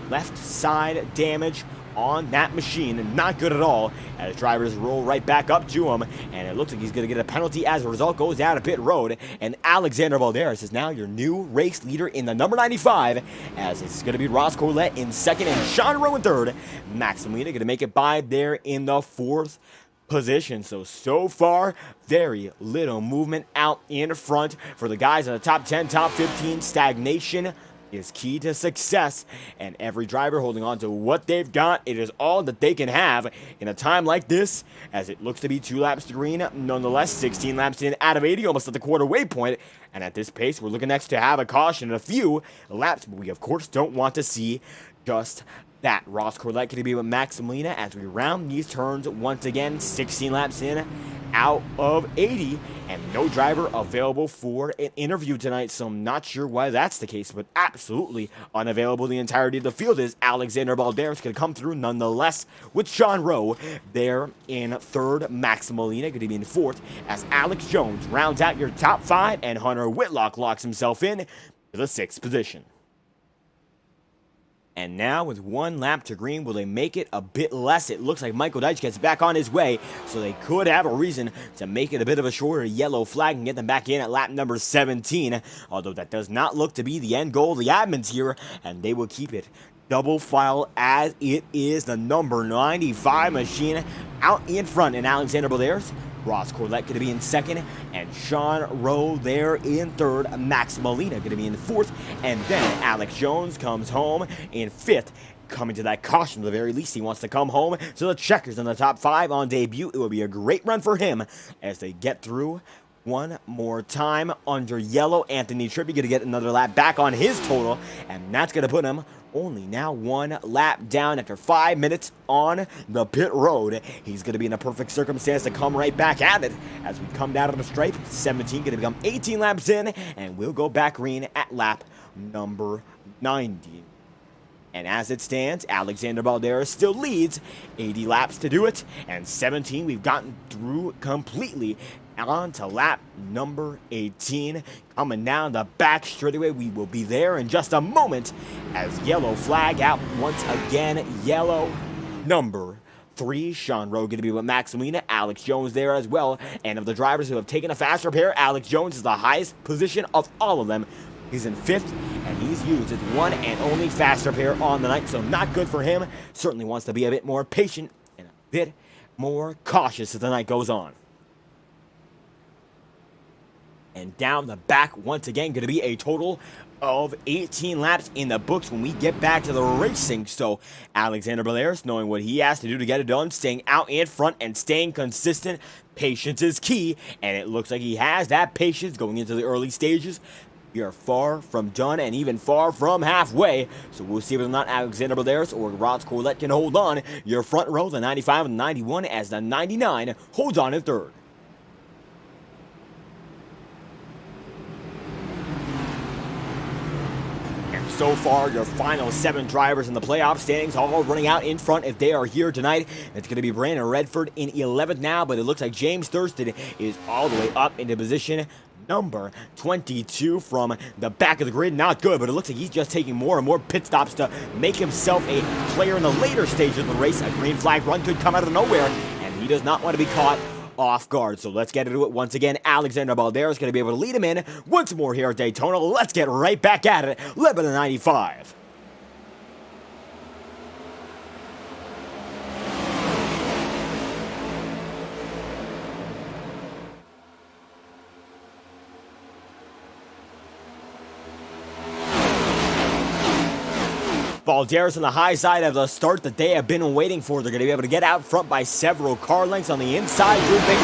left side damage on that machine. Not good at all, as drivers roll right back up to him, and it looks like he's going to get a penalty as a result. Goes down to pit road, and Alexander Valderas is now your new race leader in the number 95, as it's going to be Ross Corlett in second and Sean Rowe in third. Max Molina going to make it by there in the fourth position. So far, very little movement out in front for the guys in the top 10, top 15. Stagnation is key to success, and every driver holding on to what they've got. It is all that they can have in a time like this, as it looks to be 2 laps to green. Nonetheless, 16 laps in out of 80, almost at the quarter waypoint, and at this pace, we're looking next to have a caution in a few laps, but we of course don't want to see just that. Ross Corlett going to be with Max Molina as we round these turns once again. 16 laps in out of 80, and no driver available for an interview tonight, so I'm not sure why that's the case, but absolutely unavailable the entirety of the field is Alexander Valderas. Going to come through nonetheless with Sean Rowe there in third. Max Molina going to be in fourth, as Alex Jones rounds out your top 5, and Hunter Whitlock locks himself in to the 6th position. And now with 1 lap to green, will they make it a bit less? It looks like Michael Deitch gets back on his way, so they could have a reason to make it a bit of a shorter yellow flag and get them back in at lap number 17, although that does not look to be the end goal of the admins here, and they will keep it double file as it is. The number 95 machine out in front, and Alexander Valderas. Ross Corlett going to be in second, and Sean Rowe there in third. Max Molina going to be in fourth, and then Alex Jones comes home in fifth. Coming to that caution, at the very least, he wants to come home. So the checkers in the top 5 on debut. It will be a great run for him as they get through one more time under yellow. Anthony Trippi going to get another lap back on his total, and that's going to put him only now 1 lap down after 5 minutes on the pit road. He's going to be in a perfect circumstance to come right back at it as we come down to the stripe. 17 going to become 18 laps in, and we'll go back green at lap number 90. And as it stands, Alexander Valderas still leads, 80 laps to do it, and 17 we've gotten through completely. On to lap number 18. Coming down the back straightaway, we will be there in just a moment as yellow flag out once again. Yellow number 3. Sean Rowe going to be with Max Molina. Alex Jones there as well. And of the drivers who have taken a fast repair, Alex Jones is the highest position of all of them. He's in 5th, and he's used his one and only fast repair on the night, so not good for him. Certainly wants to be a bit more patient and a bit more cautious as the night goes on. And down the back, once again, going to be a total of 18 laps in the books when we get back to the racing. So Alexander Valderas, knowing what he has to do to get it done, staying out in front and staying consistent. Patience is key, and it looks like he has that patience going into the early stages. We are far from done and even far from halfway, so we'll see whether or not Alexander Valderas or Ross Corlett can hold on. Your front row, the 95 and the 91, as the 99 holds on in third. So far, your final 7 drivers in the playoff standings all running out in front if they are here tonight. It's going to be Brandon Redford in 11th now, but it looks like James Thurston is all the way up into position number 22 from the back of the grid. Not good, but it looks like he's just taking more and more pit stops to make himself a player in the later stage of the race. A green flag run could come out of nowhere, and he does not want to be caught off guard. So let's get into it once again. Alexander Valderas is going to be able to lead him in once more here at Daytona. Let's get right back at it. Led by the 95. Balderas on the high side of the start that they have been waiting for. They're going to be able to get out front by several car lengths on the inside grouping.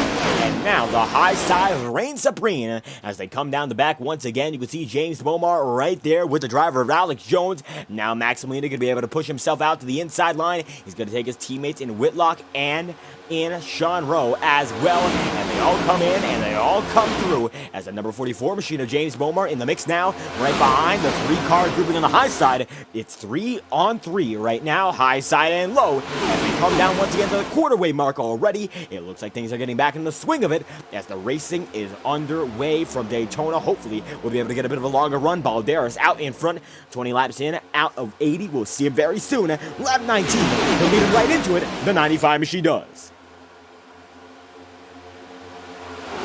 And now the high side reigns supreme as they come down the back once again. You can see James Bomar right there with the driver of Alex Jones. Now Max Molina going to be able to push himself out to the inside line. He's going to take his teammates in Whitlock and in Sean Rowe as well, and they all come in and they all come through as the number 44 machine of James Bomar in the mix now, right behind the 3-car grouping on the high side. It's 3-on-3 right now, high side and low, as they come down once again to the quarterway mark already. It looks like things are getting back in the swing of it as the racing is underway from Daytona. Hopefully we'll be able to get a bit of a longer run. Balderas out in front, 20 laps in, out of 80. We'll see him very soon. Lap 19, he'll lead him right into it. The 95 machine does.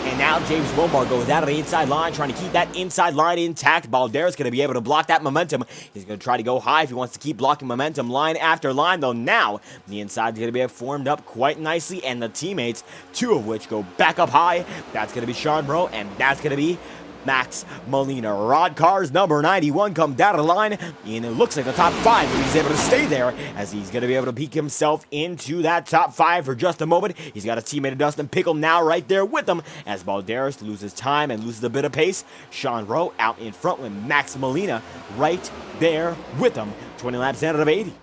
And now James Bomar goes out of the inside line, trying to keep that inside line intact. Balderas going to be able to block that momentum. He's going to try to go high if he wants to keep blocking momentum line after line, though now the inside is going to be formed up quite nicely, and the teammates, 2 of which go back up high. That's going to be Sean Rowe, and that's going to be Max Molina. Rod Carr's number 91 come down the line, and it looks like the top 5, but he's able to stay there as he's going to be able to peek himself into that top 5 for just a moment. He's got a teammate Dustin Pickle now right there with him as Balderas loses time and loses a bit of pace. Sean Rowe out in front with Max Molina right there with him. 20 laps out of 80.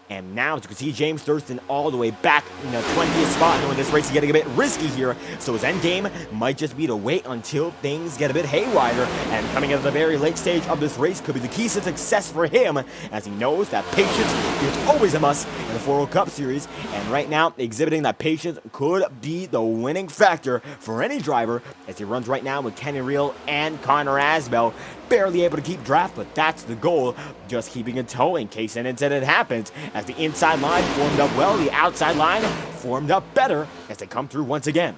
And now, as you can see, James Thurston all the way back in the 20th spot, knowing this race is getting a bit risky here. So his end game might just be to wait until things get a bit haywire. And coming at the very late stage of this race could be the key to success for him, as he knows that patience is always a must in the FORL Cup Series. And right now, exhibiting that patience could be the winning factor for any driver, as he runs right now with Kenny Real and Connor Asbell. Barely able to keep draft, but that's the goal, just keeping a toe in case an incident happens, as the inside line formed up well, the outside line formed up better as they come through once again.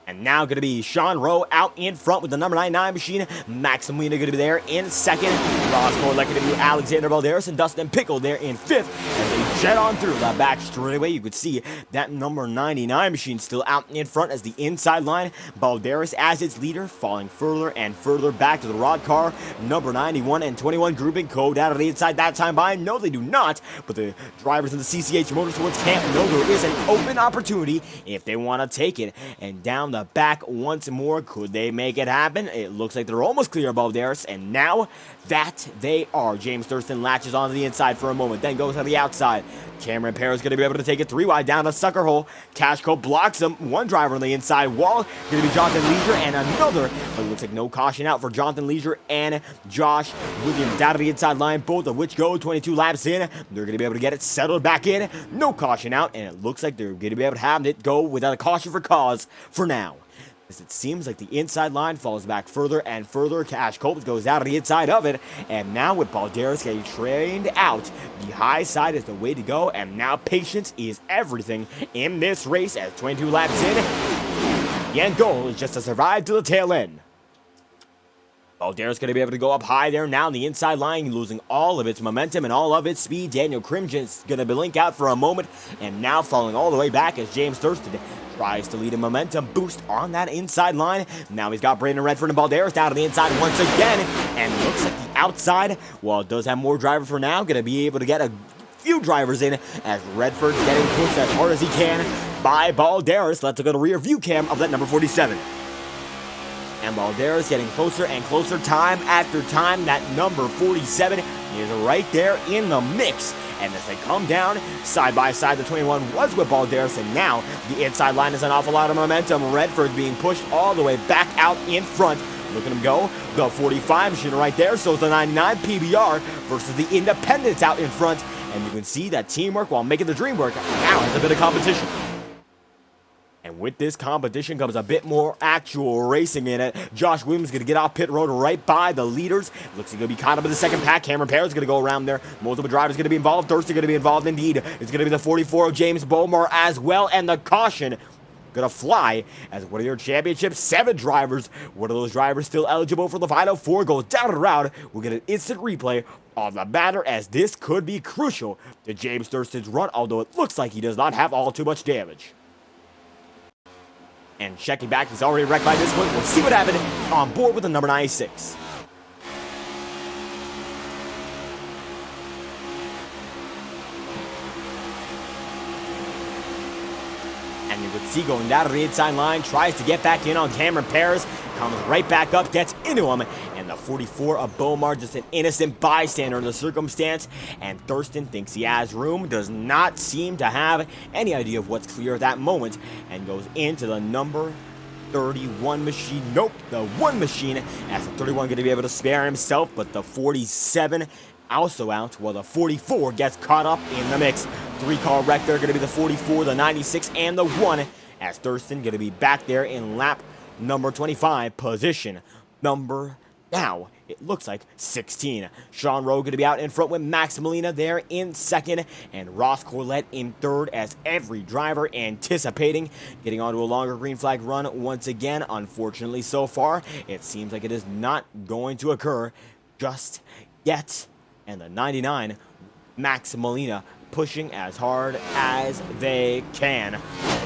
And now going to be Sean Rowe out in front with the number 99 machine. Max Molina going to be there in second. Ross Corlett going to be Alexander Balderas and Dustin Pickle there in fifth as they jet on through that back straightaway. You could see that number 99 machine still out in front as the inside line. Balderas as its leader, falling further and further back to the Rod Car. Number 91 and 21 grouping code out of the inside that time by. No, they do not, but the drivers in the CCH Motorsports camp know there is an open opportunity if they want to take it. And down the back once more, could they make it happen? It looks like they're almost clear of Balderas, and now that they are. James Thurston latches onto the inside for a moment, then goes to the outside. Cameron Perez going to be able to take it 3 wide down the sucker hole. Cashco blocks him. One driver on the inside wall. Going to be Jonathan Leisure and another. But it looks like no caution out for Jonathan Leisure and Josh Williams down to the inside line, both of which go 22 laps in. They're going to be able to get it settled back in. No caution out, and it looks like they're going to be able to have it go without a caution for cause for now, as it seems like the inside line falls back further and further. Cash Colts goes out of the inside of it, and now with Balderas getting trained out, the high side is the way to go, and now patience is everything in this race as 22 laps in. The end goal is just to survive to the tail end. Balderas going to be able to go up high there now on the inside line, losing all of its momentum and all of its speed. Daniel Crimson's going to blink out for a moment, and now falling all the way back as James Thurston tries to lead a momentum boost on that inside line. Now he's got Brandon Redford and Balderas down to the inside once again, and looks like the outside, while it does have more drivers for now, going to be able to get a few drivers in as Redford getting pushed as hard as he can by Balderas. Let's look at a rear view cam of that number 47. And Balderas getting closer and closer time after time. That number 47 is right there in the mix. And as they come down side by side, the 21 was with Balderas, and now the inside line is an awful lot of momentum. Redford being pushed all the way back out in front. Look at him go. The 45 machine right there. So it's the 99 PBR versus the Independents out in front. And you can see that teamwork while making the dream work now has a bit of competition. And with this competition comes a bit more actual racing in it. Josh Williams is going to get off pit road right by the leaders. Looks like he'll be caught up in the second pack. Cameron Perez is going to go around there. Multiple drivers going to be involved. Thurston going to be involved indeed. It's going to be the 44 of James Bomar as well. And the caution going to fly as one of your championship 7 drivers. One of those drivers still eligible for the final 4 goes down the route. We'll get an instant replay on the matter, as this could be crucial to James Thurston's run, although it looks like he does not have all too much damage. And checking back, he's already wrecked by this one. We'll see what happened on board with the number 96. you can see going down to the inside line, tries to get back in on Cameron Paris, comes right back up, gets into him, and the 44 of Beaumar, just an innocent bystander in the circumstance, and Thurston thinks he has room, does not seem to have any idea of what's clear at that moment, and goes into the number 31 machine. Nope, the 1 machine, as the 31 going to be able to spare himself, but the 47 also out, while the 44 gets caught up in the mix. 3-car wreck there, going to be the 44, the 96, and the 1, as Thurston going to be back there in lap number 25, position number, now it looks like 16. Sean Rowe going to be out in front with Max Molina there in second, and Ross Corlett in third, as every driver anticipating getting onto a longer green flag run once again. Unfortunately, so far, it seems like it is not going to occur just yet. And the 99, Max Molina, pushing as hard as they can.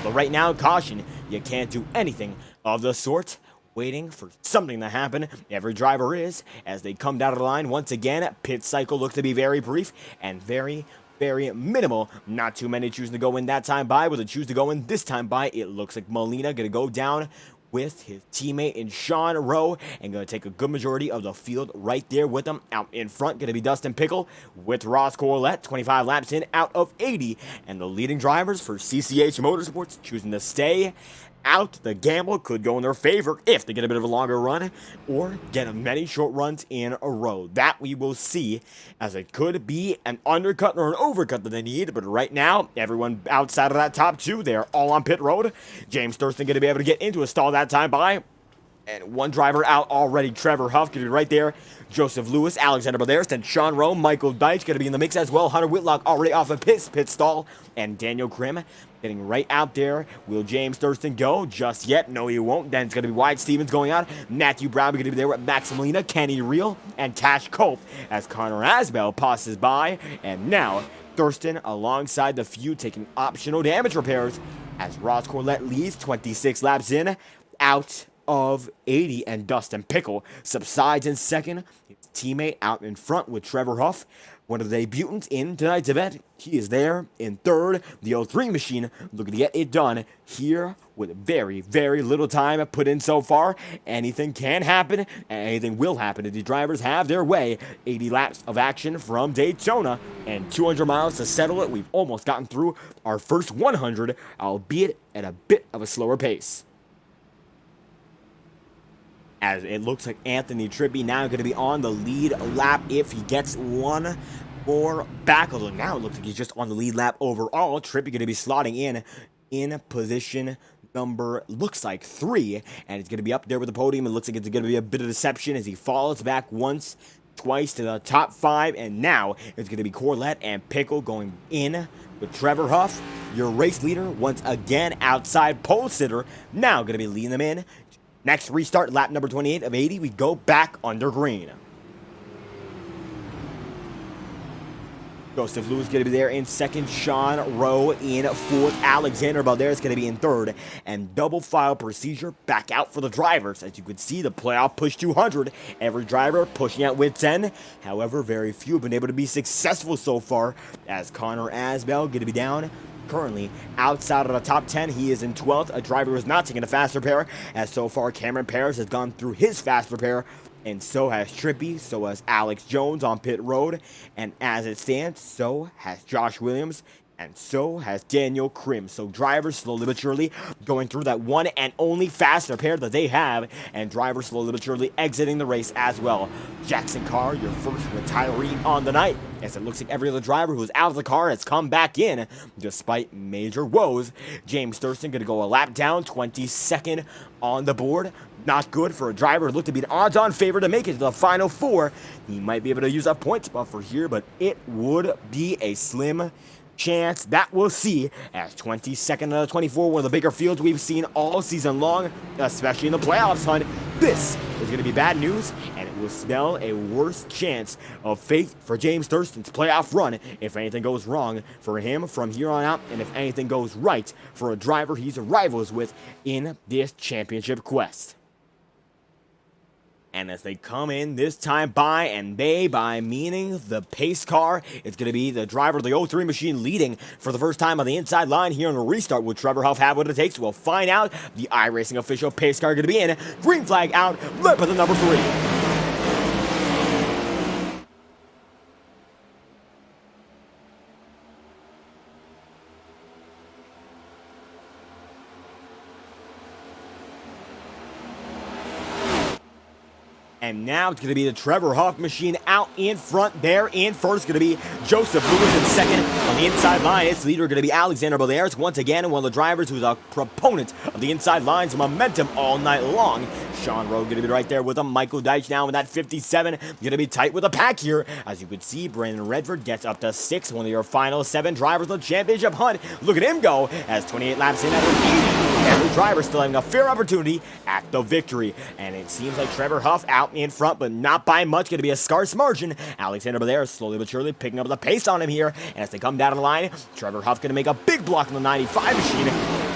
But right now, caution, you can't do anything of the sort. Waiting for something to happen. Every driver is, as they come down the line once again. Pit cycle looks to be very brief and very minimal. Not too many choosing to go in that time by. Will they choose to go in this time by? It looks like Molina going to go down with his teammate in Sean Rowe, and going to take a good majority of the field right there with him. Out in front, going to be Dustin Pickle with Ross Corlett, 25 laps in out of 80. And the leading drivers for CCH Motorsports choosing to stay out. The gamble could go in their favor if they get a bit of a longer run or get many short runs in a row. That we will see, as it could be an undercut or an overcut that they need. But right now, everyone outside of that top 2, they're all on pit road. James Thurston going to be able to get into a stall that time by. And 1 driver out already, Trevor Huff, going to be right there. Joseph Lewis, Alexander Badaris, then Sean Rowe, Michael Deitch going to be in the mix as well. Hunter Whitlock already off a pit stall. And Daniel Krim getting right out there. Will James Thurston go just yet? No, he won't. Then it's going to be Wyatt Stevens going out. Matthew Brown going to be there with Max Molina, Kenny Reel, and Cash Culp as Connor Asbell passes by. And now Thurston alongside the few taking optional damage repairs as Ross Corlett leads 26 laps in out of 80, and Dustin Pickle subsides in second. His teammate out in front with Trevor Huff, one of the debutants in tonight's event. He is there in third. The 03 machine looking to get it done here with very little time put in so far. Anything can happen, and anything will happen if the drivers have their way. 80 laps of action from Daytona and 200 miles to settle it. We've almost gotten through our first 100, albeit at a bit of a slower pace. As it looks like Anthony Trippi now going to be on the lead lap if he gets one more back. Although now it looks like he's just on the lead lap overall. Trippi going to be slotting in position number, looks like 3. And he's going to be up there with the podium. It looks like it's going to be a bit of deception as he falls back once, twice to the top 5. And now it's going to be Corlett and Pickle going in with Trevor Huff, your race leader, once again outside pole sitter. Now going to be leading them in. Next restart, lap number 28 of 80, we go back under green. Joseph Lewis going to be there in second. Sean Rowe in fourth. Alexander Balderas going to be in third. And double file procedure back out for the drivers. As you can see, the playoff push 200. Every driver pushing out with 10. However, very few have been able to be successful so far. As Connor Asbell going to be down. Currently outside of the top 10, he is in 12th. A driver who is not taking a fast repair, as so far Cameron Paris has gone through his fast repair, and so has Trippi, so has Alex Jones on pit road, and as it stands, so has Josh Williams, and so has Daniel Krim. So drivers slowly but surely going through that one and only fast repair that they have, and drivers slowly but surely exiting the race as well. Jackson Carr, your first retiree on the night, as it looks like every other driver who's out of the car has come back in despite major woes. James Thurston going to go a lap down, 22nd on the board. Not good for a driver who looked to be an odds-on favorite to make it to the final 4. He might be able to use a points buffer here, but it would be a slim chance. That we'll see, as 22nd out of 24, one of the bigger fields we've seen all season long, especially in the playoffs hunt. This is going to be bad news, and it will spell a worse chance of fate for James Thurston's playoff run if anything goes wrong for him from here on out, and if anything goes right for a driver he's rivals with in this championship quest. And as they come in this time by, and they by meaning the pace car, it's going to be the driver of the 03 machine leading for the first time on the inside line here on the restart. Will Trevor Huff have what it takes? We'll find out. The iRacing official pace car going to be in. Green flag out, led by the number 3. And now it's going to be the Trevor Huff machine out in front there. In first going to be Joseph Lewis in second. On the inside line, its leader going to be Alexander Baleares. Once again, one of the drivers who's a proponent of the inside line's momentum all night long. Sean Rowe going to be right there with him. Michael Deitch now in that 57. Going to be tight with a pack here. As you can see, Brandon Redford gets up to 6. One of your final 7 drivers in the championship hunt. Look at him go as 28 laps in at 80. Every driver still having a fair opportunity at the victory. And it seems like Trevor Huff out in front, but not by much. Going to be a scarce margin. Alexander Baleares slowly but surely picking up the pace on him here. And as they come down the line, Trevor Huff going to make a big block on the 95 machine.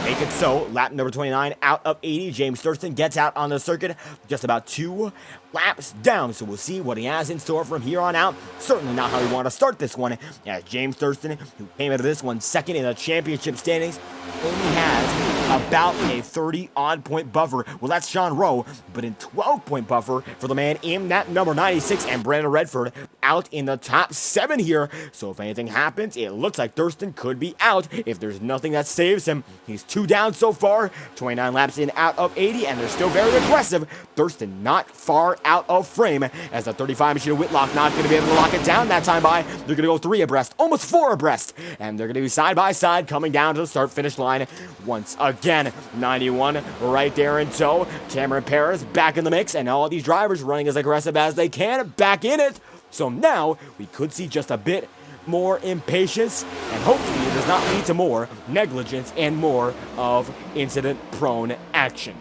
Make it so. Lap number 29 out of 80. James Thurston gets out on the circuit just about 2 laps down. So we'll see what he has in store from here on out. Certainly not how we want to start this one, as James Thurston, who came out of this one second in the championship standings, only has about a 30-odd point buffer. Well, that's Sean Rowe, but a 12-point buffer for the man in that number 96, and Brandon Redford out in the top 7 here. So if anything happens, it looks like Thurston could be out if there's nothing that saves him. He's 2 down so far, 29 laps in out of 80, and they're still very aggressive. Thurston not far out of frame, as the 35 machine of Whitlock not going to be able to lock it down that time by. They're going to go 3 abreast, almost 4 abreast, and they're going to be side by side coming down to the start-finish line once again. 91 right there in tow. Cameron Paris back in the mix, and all these drivers running as aggressive as they can back in it. So now we could see just a bit more impatience, and hopefully it does not lead to more negligence and more of incident-prone action.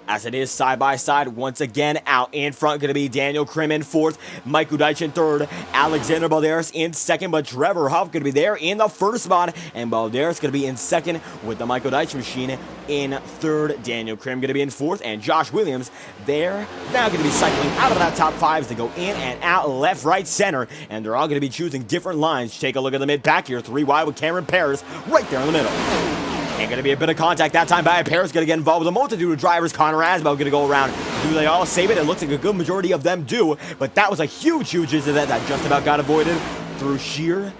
As it is side by side, once again, out in front, going to be Daniel Krim in 4th, Michael Deitch in 3rd, Alexander Baleares in 2nd, but Trevor Huff going to be there in the 1st spot, and Baleares going to be in 2nd with the Michael Deitch machine in 3rd. Daniel Krim going to be in 4th, and Josh Williams there now going to be cycling out of that top 5 as they go in and out, left, right, center, and they're all going to be choosing different lines. Take a look at the mid-pack here, 3 wide with Cameron Paris right there in the middle. And going to be a bit of contact that time by Paris. Going to get involved with a multitude of drivers. Connor Asbell going to go around. Do they all save it? It looks like a good majority of them do. But that was a huge incident that just about got avoided through sheer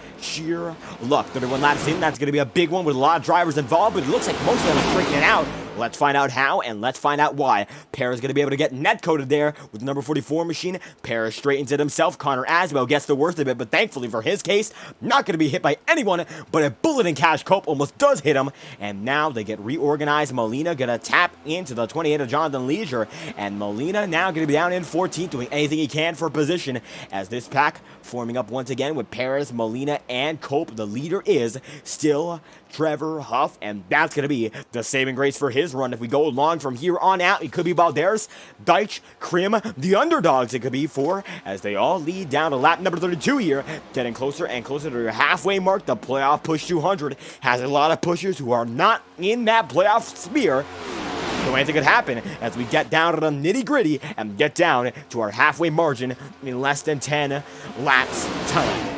luck. 31 laps in. That's going to be a big one with a lot of drivers involved. But it looks like most of them are straightening it out. Let's find out how, and let's find out why. Paris going to be able to get net-coded there with the number 44 machine. Paris straightens it himself. Connor Asbell gets the worst of it, but thankfully for his case, not going to be hit by anyone, but a bullet in Cash Cope almost does hit him. And now they get reorganized. Molina going to tap into the 28 of Jonathan Leisure, and Molina now going to be down in 14th, doing anything he can for position, as this pack forming up once again with Paris, Molina, and Cope. The leader is still Trevor Huff, and that's going to be the saving grace for his run. If we go along from here on out, it could be Baleares, Deitch, Krim, the underdogs it could be for, as they all lead down to lap number 32 here, getting closer and closer to your halfway mark. The playoff push 200 has a lot of pushers who are not in that playoff sphere. So anything could happen as we get down to the nitty-gritty and get down to our halfway margin in less than 10 laps time.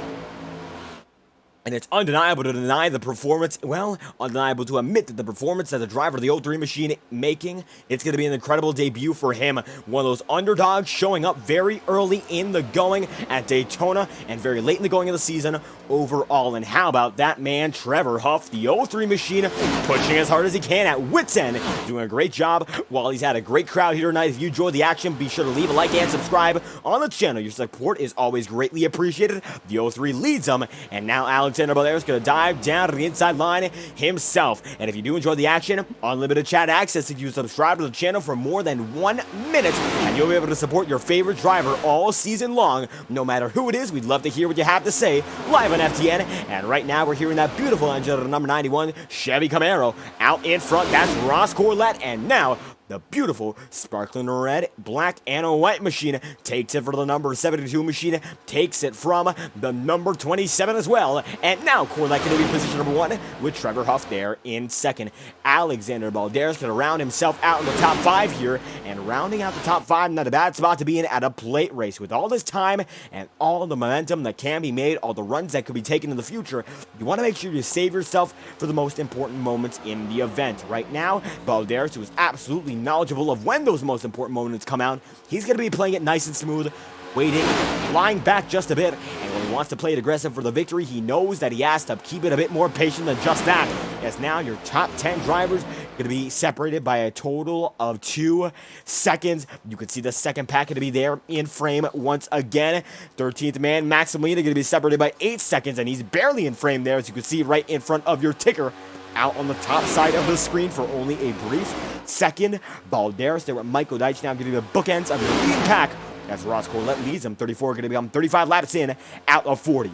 And it's undeniable to deny the performance, well, undeniable to admit that the performance that the driver of the 03 machine making, it's going to be an incredible debut for him. One of those underdogs showing up very early in the going at Daytona and very late in the going of the season overall. And how about that man, Trevor Huff, the 03 machine, pushing as hard as he can at wit's end, doing a great job while he's had a great crowd here tonight. If you enjoyed the action, be sure to leave a like and subscribe on the channel. Your support is always greatly appreciated. The 03 leads them, and now Alexander Baleares is going to dive down to the inside line himself. And if you do enjoy the action, unlimited chat access if you subscribe to the channel for more than 1 minute, and you'll be able to support your favorite driver all season long. No matter who it is, we'd love to hear what you have to say live on FTN. And right now we're hearing that beautiful engine of the number 91 Chevy Camaro out in front. That's Ross Corlett, and now the beautiful sparkling red, black, and a white machine takes it for the number 72 machine, takes it from the number 27 as well. And now Corlett going to be position number 1 with Trevor Huff there in second. Alexander Balderas going to round himself out in the top 5 here, and rounding out the top 5, not a bad spot to be in at a plate race. With all this time and all the momentum that can be made, all the runs that could be taken in the future, you want to make sure you save yourself for the most important moments in the event. Right now, Balderas, who is absolutely knowledgeable of when those most important moments come out, he's going to be playing it nice and smooth, waiting, lying back just a bit, and when he wants to play it aggressive for the victory, he knows that he has to keep it a bit more patient than just that, as now your top 10 drivers going to be separated by a total of 2 seconds. You can see the second pack going to be there in frame once again. 13th man, Max Molina, going to be separated by 8 seconds, and he's barely in frame there, as you can see right in front of your ticker, out on the top side of the screen for only a brief second. Balderas there with Michael Deitch now going to be the bookends of your lead pack, as Ross Corlett leads him 34, going to become 35 laps in out of 40.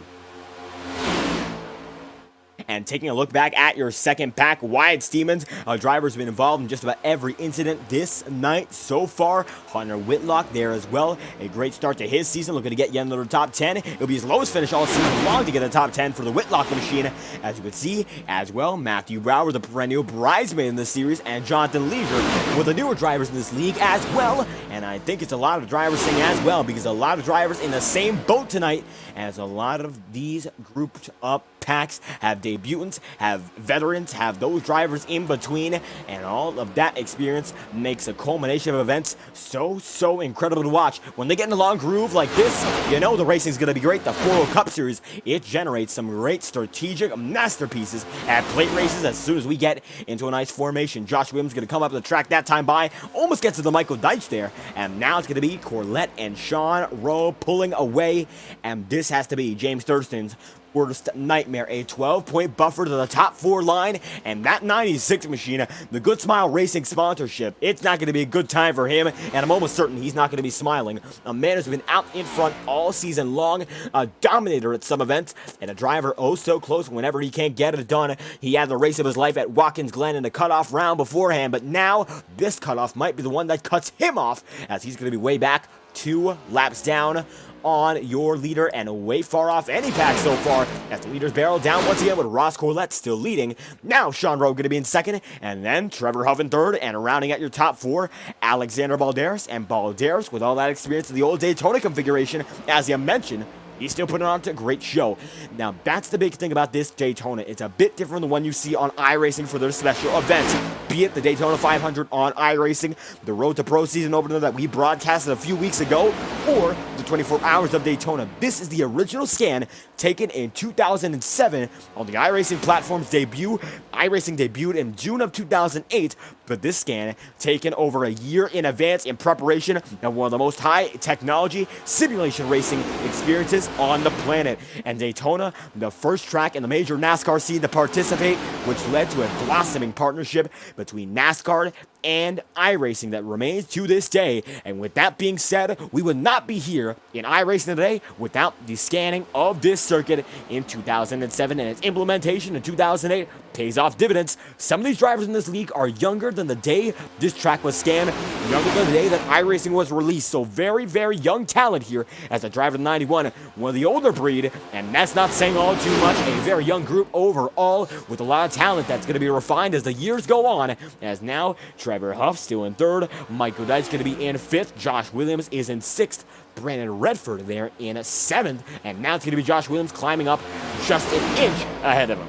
And taking a look back at your second pack, Wyatt Stephens, drivers have been involved in just about every incident this night so far. Hunter Whitlock there as well. A great start to his season, looking to get yet another top 10. It'll be his lowest finish all season long to get a top 10 for the Whitlock machine. As you can see as well, Matthew Brower, the perennial bridesmaid in this series, and Jonathan Leisure with the newer drivers in this league as well. And I think it's a lot of drivers saying as well, because a lot of drivers in the same boat tonight, as a lot of these grouped up packs have debutants, have veterans, have those drivers in between, and all of that experience makes a culmination of events so incredible to watch. When they get in a long groove like this, you know the racing's going to be great. The FORL Cup Series, it generates some great strategic masterpieces at plate races as soon as we get into a nice formation. Josh Williams going to come up the track that time by, almost gets to the Michael Deitch there, and now it's going to be Corlett and Sean Rowe pulling away, and this has to be James Thurston's worst nightmare. A 12-point buffer to the top 4 line, and that 96 machine, the Good Smile Racing sponsorship, it's not going to be a good time for him, and I'm almost certain he's not going to be smiling. A man who's been out in front all season long, a dominator at some events, and a driver oh so close whenever he can't get it done. He had the race of his life at Watkins Glen in the cutoff round beforehand, but now this cutoff might be the one that cuts him off, as he's going to be way back 2 laps down on your leader and way far off any pack so far, as the leaders barrel down once again with Ross Corlett still leading. Now Sean Rowe going to be in second, and then Trevor Huff in third, and rounding out your top 4, Alexander Balderas, and Balderas with all that experience in the old Daytona configuration, as you mentioned, he's still putting on a great show. Now, that's the big thing about this Daytona. It's a bit different than the one you see on iRacing for their special events. Be it the Daytona 500 on iRacing, the Road to Pro season opener that we broadcasted a few weeks ago, or the 24 Hours of Daytona. This is the original scan taken in 2007 on the iRacing platform's debut. iRacing debuted in June of 2008, but this scan taken over a year in advance in preparation of one of the most high technology simulation racing experiences on the planet. And Daytona, the first track in the major NASCAR scene to participate, which led to a blossoming partnership between NASCAR and iRacing that remains to this day. And with that being said, we would not be here in iRacing today without the scanning of this circuit in 2007, and its implementation in 2008 pays off dividends. Some of these drivers in this league are younger than the day this track was scanned, younger than the day that iRacing was released. So very young talent here as a driver of 91, one of the older breed, and that's not saying all too much. A very young group overall with a lot of talent that's going to be refined as the years go on, as now Trevor Huff still in third, Michael Deitch going to be in 5th, Josh Williams is in 6th, Brandon Redford there in 7th, and now it's going to be Josh Williams climbing up just an inch ahead of him.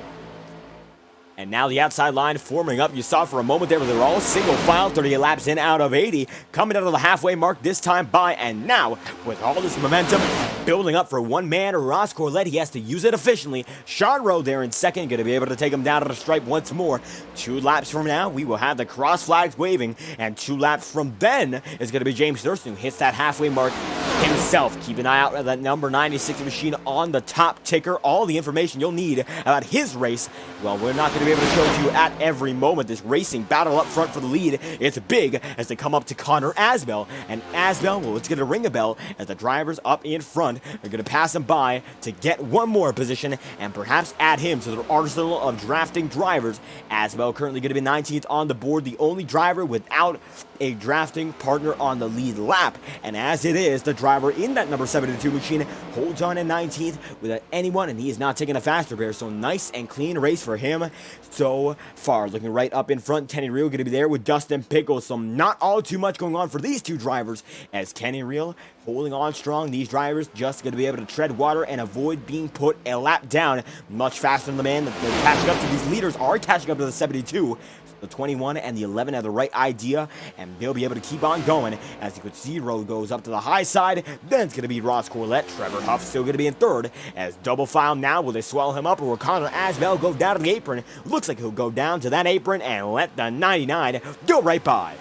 And now the outside line forming up. You saw for a moment there where they were all single file, 38 laps in out of 80, coming out of the halfway mark this time by, and now with all this momentum building up for one man, Ross Corlett, he has to use it efficiently. Sean Rowe there in second, going to be able to take him down to the stripe once more. 2 laps from now, we will have the cross flags waving, and 2 laps from then is going to be James Thurston, who hits that halfway mark himself. Keep an eye out for that number 96 machine on the top ticker. All the information you'll need about his race. Well, we're not going to be able to show it to you at every moment. This racing battle up front for the lead, it's big as they come up to Connor Asbell. And Asbell, well, it's going to ring a bell as the drivers up in front are going to pass him by to get one more position and perhaps add him to their arsenal of drafting drivers. Asbell currently going to be 19th on the board, the only driver without a drafting partner on the lead lap. And as it is, the driver in that number 72 machine holds on in 19th without anyone, and he is not taking a fast repair. So nice and clean race for him so far. Looking right up in front, Kenny Reel going to be there with Dustin Pickles. So not all too much going on for these two drivers, as Kenny Reel holding on strong. These drivers just going to be able to tread water and avoid being put a lap down much faster than the man. They're catching up to these leaders, are catching up to the 72. The 21 and the 11 have the right idea, and they'll be able to keep on going. As you could see, Rowe goes up to the high side. Then it's going to be Ross Corlett. Trevor Huff still going to be in third. As double file now, will they swallow him up, or will Connor Asbell go down to the apron? Looks like he'll go down to that apron and let the 99 go right by.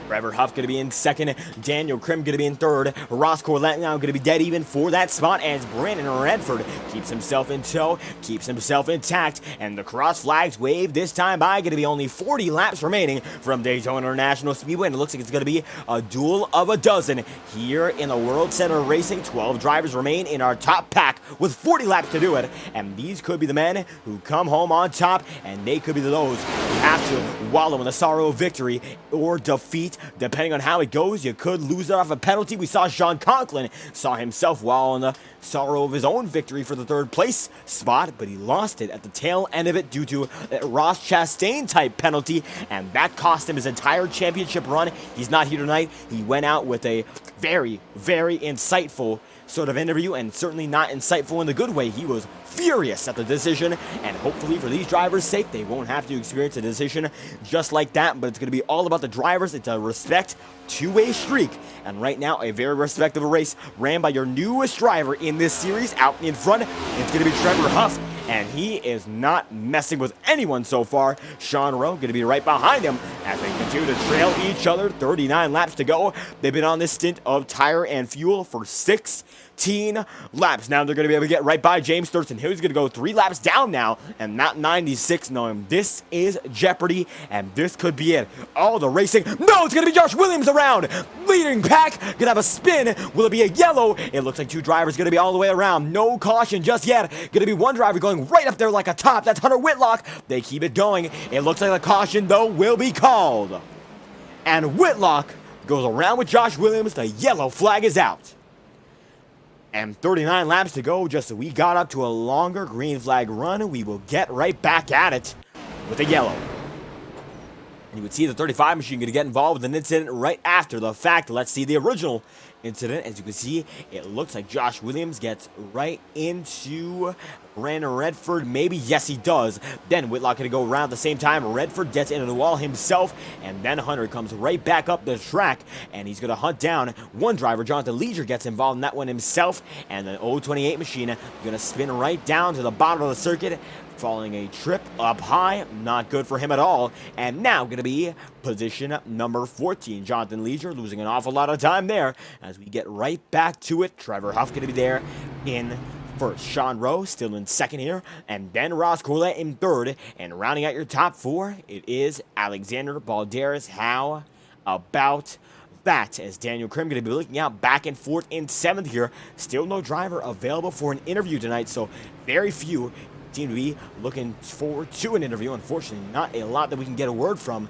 Trevor Huff going to be in second. Daniel Krim going to be in third. Ross Corlett now going to be dead even for that spot, as Brandon Redford keeps himself in tow, keeps himself intact, and the cross flags wave this time by. Going to be only 40 laps remaining from Daytona International Speedway, and it looks like it's going to be a duel of a dozen here in the World Center Racing. 12 drivers remain in our top pack with 40 laps to do it, and these could be the men who come home on top, and they could be those who have to wallow in the sorrow of victory or defeat. Depending on how it goes, you could lose it off a penalty. We saw Sean Conklin saw himself wallow in the sorrow of his own victory for the third place spot, but he lost it at the tail end of it due to a Ross Chastain type penalty, and that cost him his entire championship run. He's not here tonight. He went out with a very, very insightful sort of interview, and certainly not insightful in the good way. He was furious at the decision, and hopefully for these drivers' sake, they won't have to experience a decision just like that, but it's going to be all about the drivers. It's a respect two-way streak, and right now a very respectable race ran by your newest driver in this series. Out in front, it's going to be Trevor Huff, and he is not messing with anyone so far. Sean Rowe going to be right behind him as they continue to trail each other. 39 laps to go. They've been on this stint of tire and fuel for 16 laps. Now they're going to be able to get right by James Thurston. He's going to go 3 laps down now, and not 96, knowing this is jeopardy, and this could be it. All the racing. No, it's going to be Josh Williams around. Leading pack. Going to have a spin. Will it be a yellow? It looks like 2 drivers going to be all the way around. No caution just yet. Going to be 1 driver going right up there like a top. That's Hunter Whitlock. They keep it going. It looks like the caution, though, will be called. And Whitlock goes around with Josh Williams. The yellow flag is out. And 39 laps to go, just so we got up to a longer green flag run. We will get right back at it with a yellow. And you would see the 35 machine going to get involved with an incident right after the fact. Let's see the original incident. As you can see, it looks like Josh Williams gets right into Brandon Redford. Maybe, yes, he does. Then Whitlock going to go around at the same time. Redford gets into the wall himself, and then Hunter comes right back up the track, and he's going to hunt down 1 driver. Jonathan Leisure gets involved in that one himself, and the 028 machine going to spin right down to the bottom of the circuit, following a trip up high. Not good for him at all. And now going to be position number 14. Jonathan Leisure losing an awful lot of time there as we get right back to it. Trevor Huff going to be there in first. Sean Rowe still in second here, and then Ross Corlett in third. And rounding out your top 4, it is Alexander Balderas. How about that, as Daniel Krim going to be looking out back and forth in 7th here. Still no driver available for an interview tonight, so very few seem to be looking forward to an interview. Unfortunately, not a lot that we can get a word from.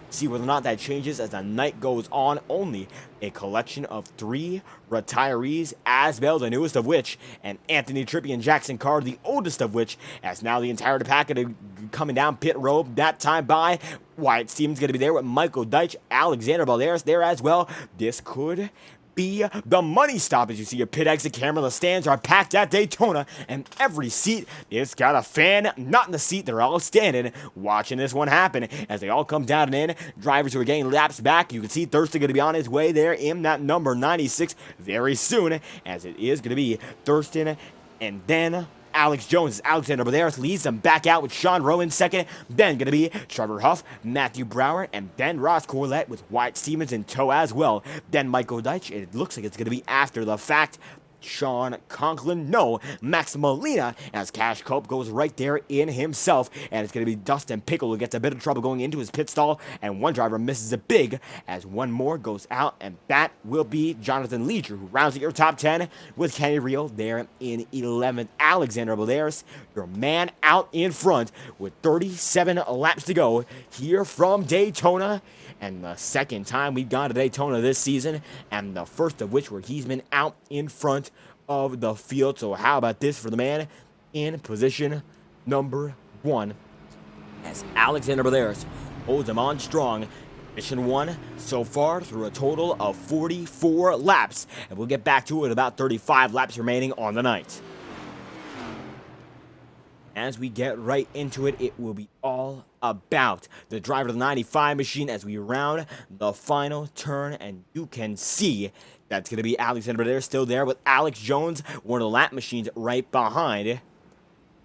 See whether or not that changes as the night goes on. Only a collection of 3 retirees, Asbell, the newest of which, and Anthony Trippi and Jackson Carr, the oldest of which, as now the entire packet coming down pit road. That time by Wyatt Stevens going to be there with Michael Deitch, Alexander Balderas there as well. This could be the money stop. As you see your pit exit camera, the stands are packed at Daytona, and every seat is got a fan not in the seat. They're all standing watching this one happen as they all come down and in. Drivers who are getting laps back. You can see Thurston going to be on his way there in that number 96 very soon, as it is going to be Thurston and then Alex Jones. Alexander Balderas leads them back out with Sean Rowe in second. Then going to be Trevor Huff, Matthew Brower, and then Ross Corlett with Wyatt Stevens in tow as well. Then Michael Deitch. It looks like it's going to be after the fact Sean Conklin, no, Max Molina, as Cash Cope goes right there in himself, and it's going to be Dustin Pickle who gets a bit of trouble going into his pit stall, and one driver misses it big as one more goes out, and that will be Jonathan Leger, who rounds out your top 10 with Kenny Real there in 11th. Alexander Balderas, your man out in front with 37 laps to go here from Daytona, and the second time we've gone to Daytona this season, and the first of which where he's been out in front of the field. So how about this for the man in position number 1, as Alexander Balderas holds him on strong. Position 1 so far through a total of 44 laps, and we'll get back to it about 35 laps remaining on the night. As we get right into it, it will be all about the driver of the 95 machine as we round the final turn, and you can see that's going to be Alexander Balderas still there with Alex Jones, one of the lap machines right behind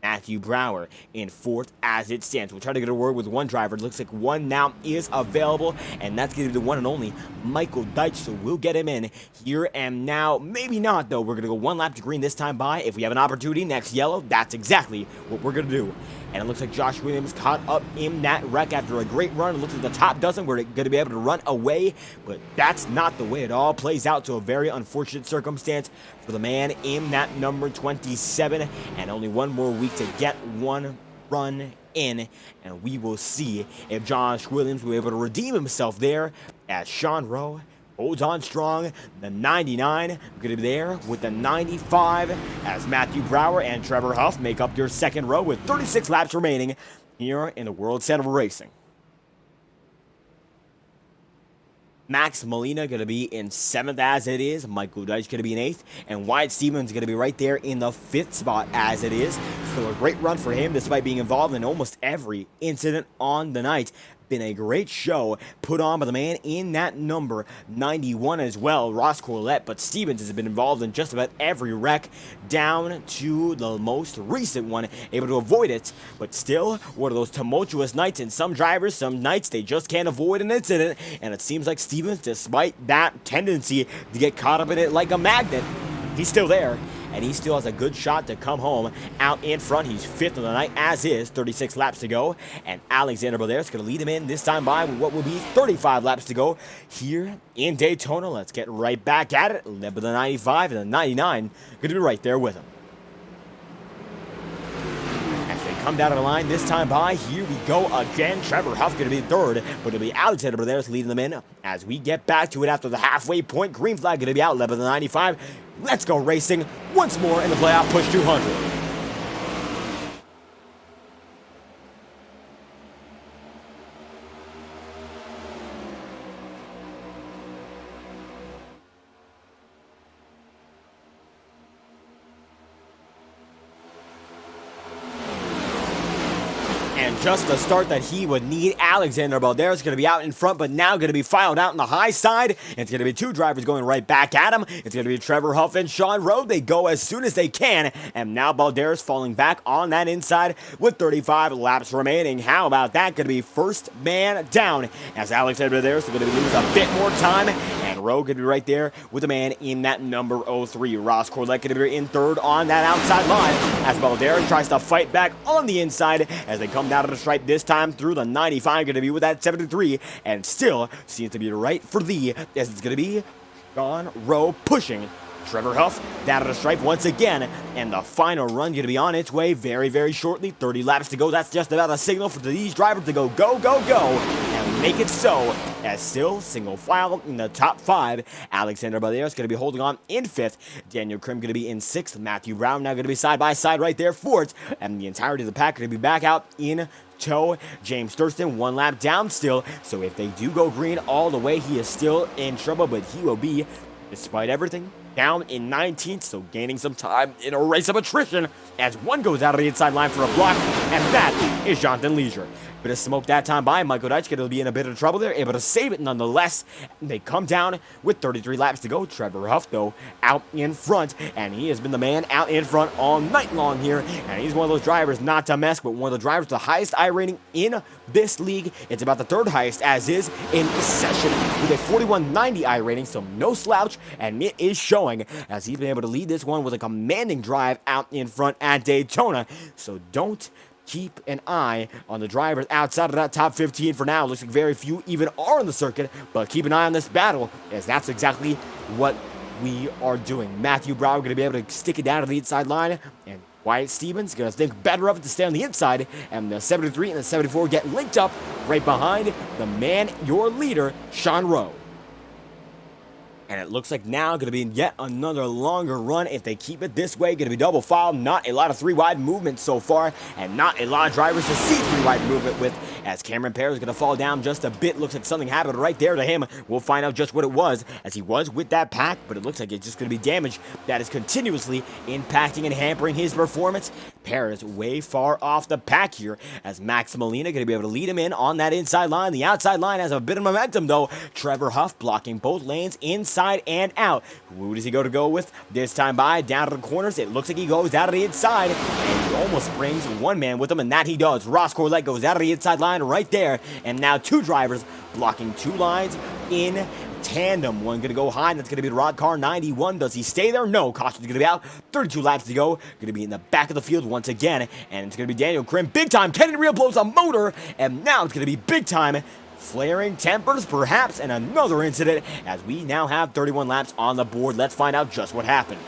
Matthew Brower in 4th as it stands. We'll try to get a word with one driver. It looks like one now is available, and that's going to be the one and only Michael Deitch, so we'll get him in here and now. Maybe not, though. We're going to go one lap to green this time by. If we have an opportunity next yellow, that's exactly what we're going to do. And it looks like Josh Williams caught up in that wreck after a great run. It looks like the top dozen were going to be able to run away, but that's not the way it all plays out, to a very unfortunate circumstance for the man in that number 27, and only one more week to get one run in, and we will see if Josh Williams will be able to redeem himself there, as Sean Rowe holds on strong. The 99 going to be there with the 95, as Matthew Brower and Trevor Huff make up your second row with 36 laps remaining here in the World Center of Racing. Max Molina going to be in 7th as it is. Michael Deitch going to be in 8th. And Wyatt Stevens going to be right there in the 5th spot as it is. So a great run for him despite being involved in almost every incident on the night. Been a great show put on by the man in that number 91 as well, Ross Corlett, but Stevens has been involved in just about every wreck down to the most recent one, able to avoid it, but still one of those tumultuous nights, and some drivers, some nights, they just can't avoid an incident, and it seems like Stevens, despite that tendency to get caught up in it like a magnet, he's still there. And he still has a good shot to come home out in front. He's 5th of the night as is, 36 laps to go. And Alexander Balderas going to lead him in this time by what will be 35 laps to go here in Daytona. Let's get right back at it. Led by the 95 and the 99 going to be right there with him. As they come down to the line this time by, here we go again. Trevor Huff going to be 3rd, but it'll be Alexander Balderas leading them in as we get back to it after the halfway point. Green flag going to be out, led by the 95. Let's go racing once more in the playoff push 200. And just the start that he would need, Alexander Balderas going to be out in front, but now going to be filed out on the high side. It's going to be 2 drivers going right back at him. It's going to be Trevor Huff and Sean Rowe. They go as soon as they can, and now Balderas falling back on that inside with 35 laps remaining. How about that? Going to be first man down, as Alexander Balderas is going to be losing a bit more time, and Rowe going to be right there with the man in that number 03. Ross Corlett going to be in 3rd on that outside line, as Balderas tries to fight back on the inside as they come down to the stripe this time through the 95, going to be with that 73, and still seems to be right for thee, as it's going to be Sean Rowe pushing Trevor Huff down to the stripe once again, and the final run going to be on its way very, very shortly. 30 laps to go. That's just about a signal for these drivers to go, go, go, go, and make it so, as still single file in the top 5. Alexander Balderas going to be holding on in 5th. Daniel Krim going to be in 6th. Matthew Brown now going to be side by side right there 4th, and the entirety of the pack going to be back out in tow. James Thurston 1 lap down still, so if they do go green all the way, he is still in trouble, but he will be, despite everything, down in 19th, so gaining some time in a race of attrition as one goes out of the inside line for a block, and that is Jonathan Leger. Bit of smoke that time by Michael Deitch, going to be in a bit of trouble there, able to save it nonetheless. They come down with 33 laps to go. Trevor Huff, though, out in front, and he has been the man out in front all night long here, and he's one of those drivers not to mess, but one of the drivers with the highest I rating in this league. It's about the third highest as is in session with a 4190 I rating, so no slouch, and it is showing as he's been able to lead this one with a commanding drive out in front at Daytona. So don't keep an eye on the drivers outside of that top 15 for now. Looks like very few even are on the circuit, but keep an eye on this battle, as that's exactly what we are doing. Matthew Brower going to be able to stick it down to the inside line, and Wyatt Stevens going to think better of it to stay on the inside, and the 73 and the 74 get linked up right behind the man, your leader, Sean Rowe. And it looks like now going to be yet another longer run if they keep it this way. Going to be double file. Not a lot of three-wide movement so far, and not a lot of drivers to see three-wide movement with, as Cameron Perez is going to fall down just a bit. Looks like something happened right there to him. We'll find out just what it was, as he was with that pack, but it looks like it's just going to be damage that is continuously impacting and hampering his performance. Perez way far off the pack here, as Max Molina going to be able to lead him in on that inside line. The outside line has a bit of momentum, though. Trevor Huff blocking both lanes inside and out. Who does he go with this time by? Down to the corners. It looks like he goes out of the inside, and he almost brings one man with him, and that he does. Ross Corlett goes out of the inside line right there, and now two drivers blocking two lines in tandem. One going to go high, and that's going to be Rod Car 91. Does he stay there? No. Caution's going to be out. 32 laps to go. Going to be in the back of the field once again, and it's going to be Daniel Krim. Big time. Kenny Reel blows a motor, and now it's going to be big time. Flaring tempers, perhaps, and another incident, as we now have 31 laps on the board. Let's find out just what happened.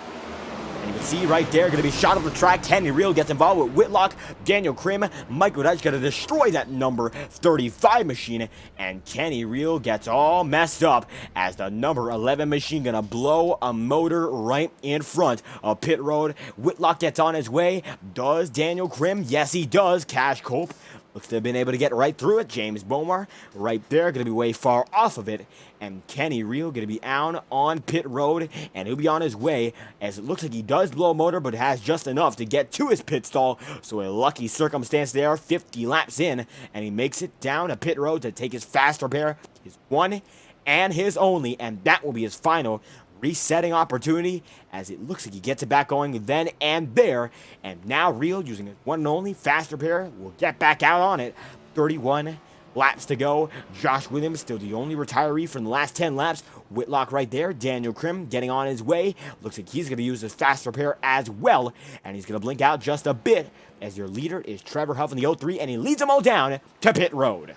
And you can see right there, going to be shot off the track. Kenny Reel gets involved with Whitlock. Daniel Krim, Michael Deitch going to destroy that number 35 machine, and Kenny Reel gets all messed up as the number 11 machine going to blow a motor right in front of pit road. Whitlock gets on his way. Does Daniel Krim? Yes, he does. Cash Cope looks to have been able to get right through it. James Bomar right there, going to be way far off of it. And Kenny Reel going to be out on pit road, and he'll be on his way, as it looks like he does blow a motor, but has just enough to get to his pit stall. So a lucky circumstance there, 50 laps in, and he makes it down to pit road to take his fast repair, his one and his only, and that will be his final resetting opportunity, as it looks like he gets it back going then and there. And now Reel, using his one and only fast repair, will get back out on it. 31 laps to go. Josh Williams still the only retiree from the last 10 laps. Whitlock right there. Daniel Krim getting on his way. Looks like he's going to use his fast repair as well, and he's going to blink out just a bit, as your leader is Trevor Huff in the 03, and he leads them all down to pit road.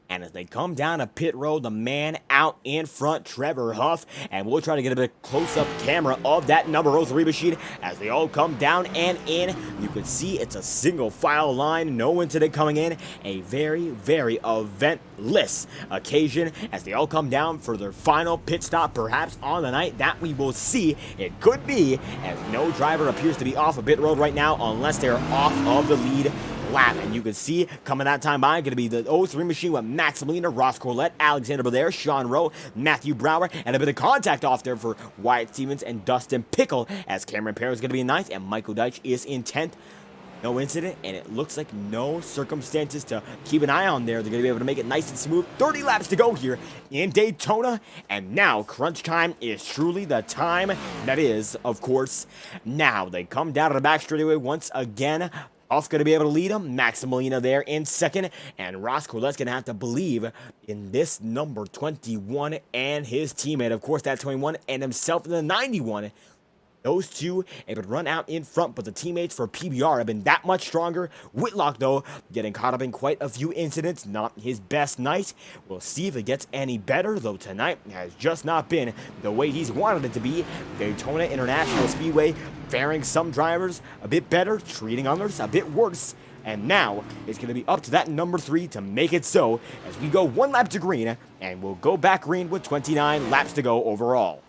And as they come down a pit road, the man out in front, Trevor Huff, and we'll try to get a bit of close-up camera of that number 03 machine as they all come down and in. You can see it's a single file line, no incident coming in. A very, very eventless occasion as they all come down for their final pit stop, perhaps on the night. That we will see. It could be, as no driver appears to be off a pit road right now unless they're off of the lead lap. And you can see coming that time by, going to be the 03 machine with Max Molina, Ross Corlett, Alexander Belair, Sean Rowe, Matthew Brower, and a bit of contact off there for Wyatt Stevens and Dustin Pickle, as Cameron Perez is going to be in 9th and Michael Deitch is in 10th. No incident, and it looks like no circumstances to keep an eye on there. They're going to be able to make it nice and smooth. 30 laps to go here in Daytona, and now crunch time is truly the time that is, of course, now. They come down to the back straightaway once again. Huff going to be able to lead him. Max Molina there in second. And Ross Corlett's going to have to believe in this number 21 and his teammate. Of course, that 21 and himself in the 91. Those two able to run out in front, but the teammates for PBR have been that much stronger. Whitlock, though, getting caught up in quite a few incidents. Not his best night. We'll see if it gets any better, though tonight has just not been the way he's wanted it to be. Daytona International Speedway faring some drivers a bit better, treating others a bit worse. And now it's going to be up to that number 3 to make it so, as we go one lap to green, and we'll go back green with 29 laps to go overall.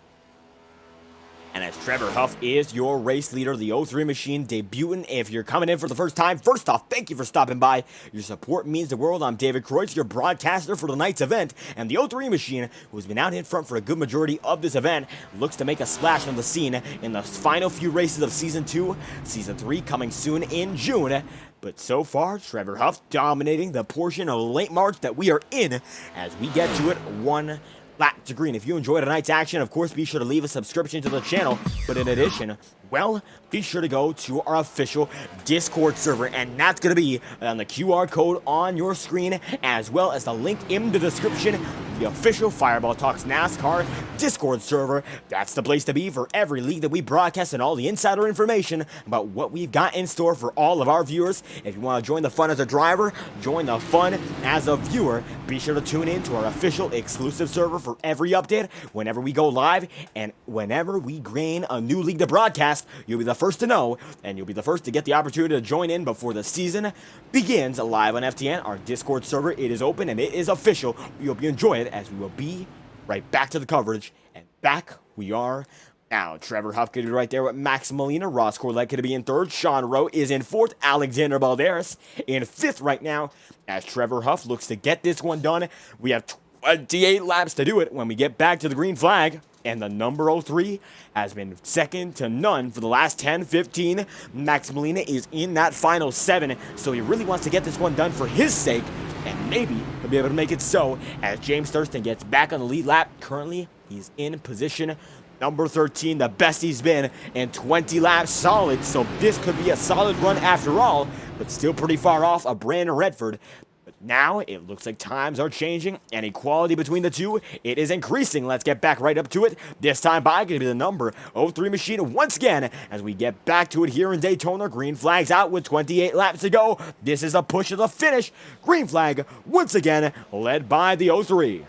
And as Trevor Huff is your race leader, the 03 machine debuting. If you're coming in for the first time, first off, thank you for stopping by. Your support means the world. I'm David Kreutz, your broadcaster for tonight's event. And the 03 machine, who's been out in front for a good majority of this event, looks to make a splash on the scene in the final few races of Season 2. Season 3 coming soon in June. But so far, Trevor Huff dominating the portion of late March that we are in as we get to it one lap to green. If you enjoyed tonight's action, of course, be sure to leave a subscription to the channel. But in addition, well, be sure to go to our official Discord server, and that's going to be on the QR code on your screen, as well as the link in the description, the official Fireball Talks NASCAR Discord server. That's the place to be for every league that we broadcast and all the insider information about what we've got in store for all of our viewers. If you want to join the fun as a driver, join the fun as a viewer, be sure to tune in to our official exclusive server for every update whenever we go live, and whenever we gain a new league to broadcast, you'll be the first to know, and you'll be the first to get the opportunity to join in before the season begins live on FTN. Our Discord server, it is open and it is official. We hope you enjoy it, as we will be right back to the coverage, and back we are now. Trevor Huff could be right there with Max Molina. Ross Corlett could be in third. Sean Rowe is in fourth. Alexander Balderas in fifth right now, as Trevor Huff looks to get this one done. We have 28 laps to do it when we get back to the green flag. And the number 03 has been second to none for the last 10, 15. Max Molina is in that final 7, so he really wants to get this one done for his sake, and maybe he'll be able to make it so as James Thurston gets back on the lead lap. Currently, he's in position number 13, the best he's been in 20 laps solid, so this could be a solid run after all, but still pretty far off of Brandon Redford. Now, it looks like times are changing, and equality between the two, it is increasing. Let's get back right up to it. This time by going to be the number 03 machine once again as we get back to it here in Daytona. Green flag's out with 28 laps to go. This is a push to the finish. Green flag once again led by the 03.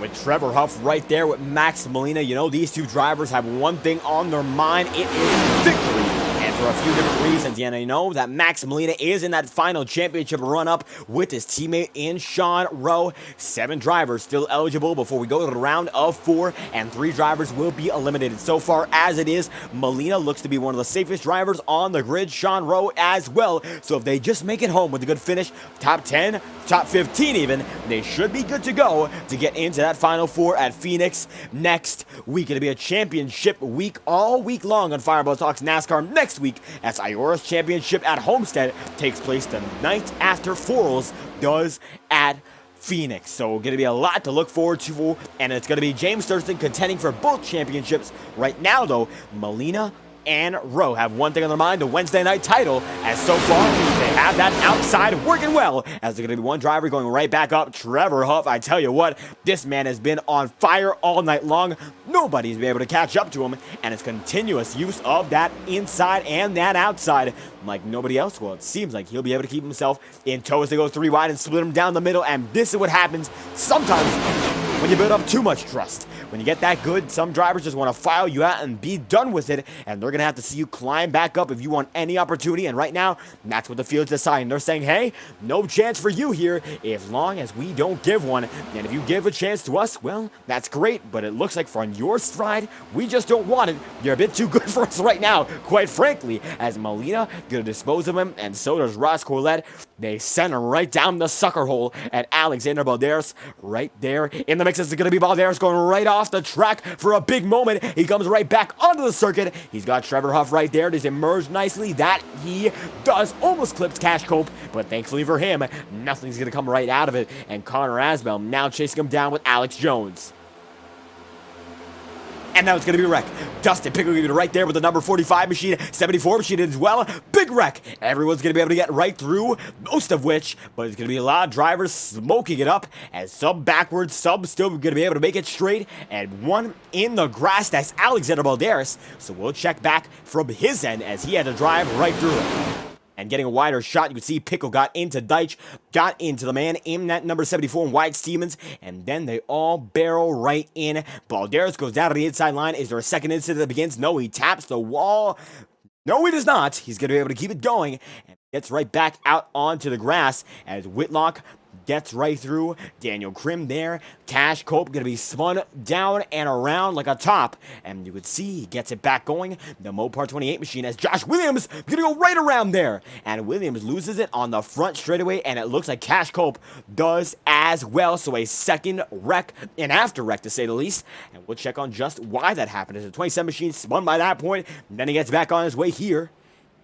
With Trevor Huff right there with Max Molina, you know, these two drivers have one thing on their mind. It is victory. And for a few different reasons, you know that Max Molina is in that final championship run-up with his teammate in Sean Rowe. 7 drivers still eligible before we go to the round of 4, and 3 drivers will be eliminated. So far as it is, Molina looks to be one of the safest drivers on the grid, Sean Rowe as well. So if they just make it home with a good finish, top 10, top 15 even, they should be good to go to get into that final 4 at Phoenix next week. It'll be a championship week all week long on Fireball Talks NASCAR next week, as IORA's championship at Homestead takes place the night after FORL's does at Phoenix. So going to be a lot to look forward to, and it's going to be James Thurston contending for both championships. Right now though, Molina and Rowe have one thing on their mind, the Wednesday night title, as so far they have that outside working well, as there's going to be one driver going right back up. Trevor Huff, I tell you what, this man has been on fire all night long. Nobody's been able to catch up to him, and his continuous use of that inside and that outside like nobody else. Well, it seems like he'll be able to keep himself in tow as they go 3 wide and split him down the middle, and this is what happens sometimes when you build up too much trust. When you get that good, some drivers just want to file you out and be done with it, and they're going to have to see you climb back up if you want any opportunity, and right now, that's what the field's deciding. They're saying, hey, no chance for you here as long as we don't give one, and if you give a chance to us, well, that's great, but it looks like from your side, we just don't want it. You're a bit too good for us right now, quite frankly, as Molina going to dispose of him, and so does Ross Corlett. They send him right down the sucker hole at Alexander Balderas right there in the mix. It's going to be Balderas going right off the track for a big moment. He comes right back onto the circuit. He's got Trevor Huff right there. Just emerged nicely. That he does. Almost clips Cash Cope, but thankfully for him, nothing's going to come right out of it. And Connor Asbell now chasing him down with Alex Jones. And now it's going to be a wreck. Dustin Pickle right there with the number 45 machine, 74 machine as well. Big wreck. Everyone's going to be able to get right through, most of which, but it's going to be a lot of drivers smoking it up, as some backwards, some still going to be able to make it straight, and one in the grass. That's Alexander Balderas. So we'll check back from his end as he had to drive right through it. And getting a wider shot, you can see Pickle got into Deitch, got into the man in that number 74 in White Stevens, and then they all barrel right in. Balderas goes down to the inside line. Is there a second incident that begins? No, he taps the wall. No, he does not. He's going to be able to keep it going and gets right back out onto the grass as Whitlock gets right through. Daniel Krim there. Cash Cope going to be spun down and around like a top. And you could see he gets it back going. The Mopar 28 machine as Josh Williams going to go right around there. And Williams loses it on the front straightaway. And it looks like Cash Cope does as well. So a second wreck, an after wreck to say the least. And we'll check on just why that happened. As the 27 machine spun by that point. And then he gets back on his way here.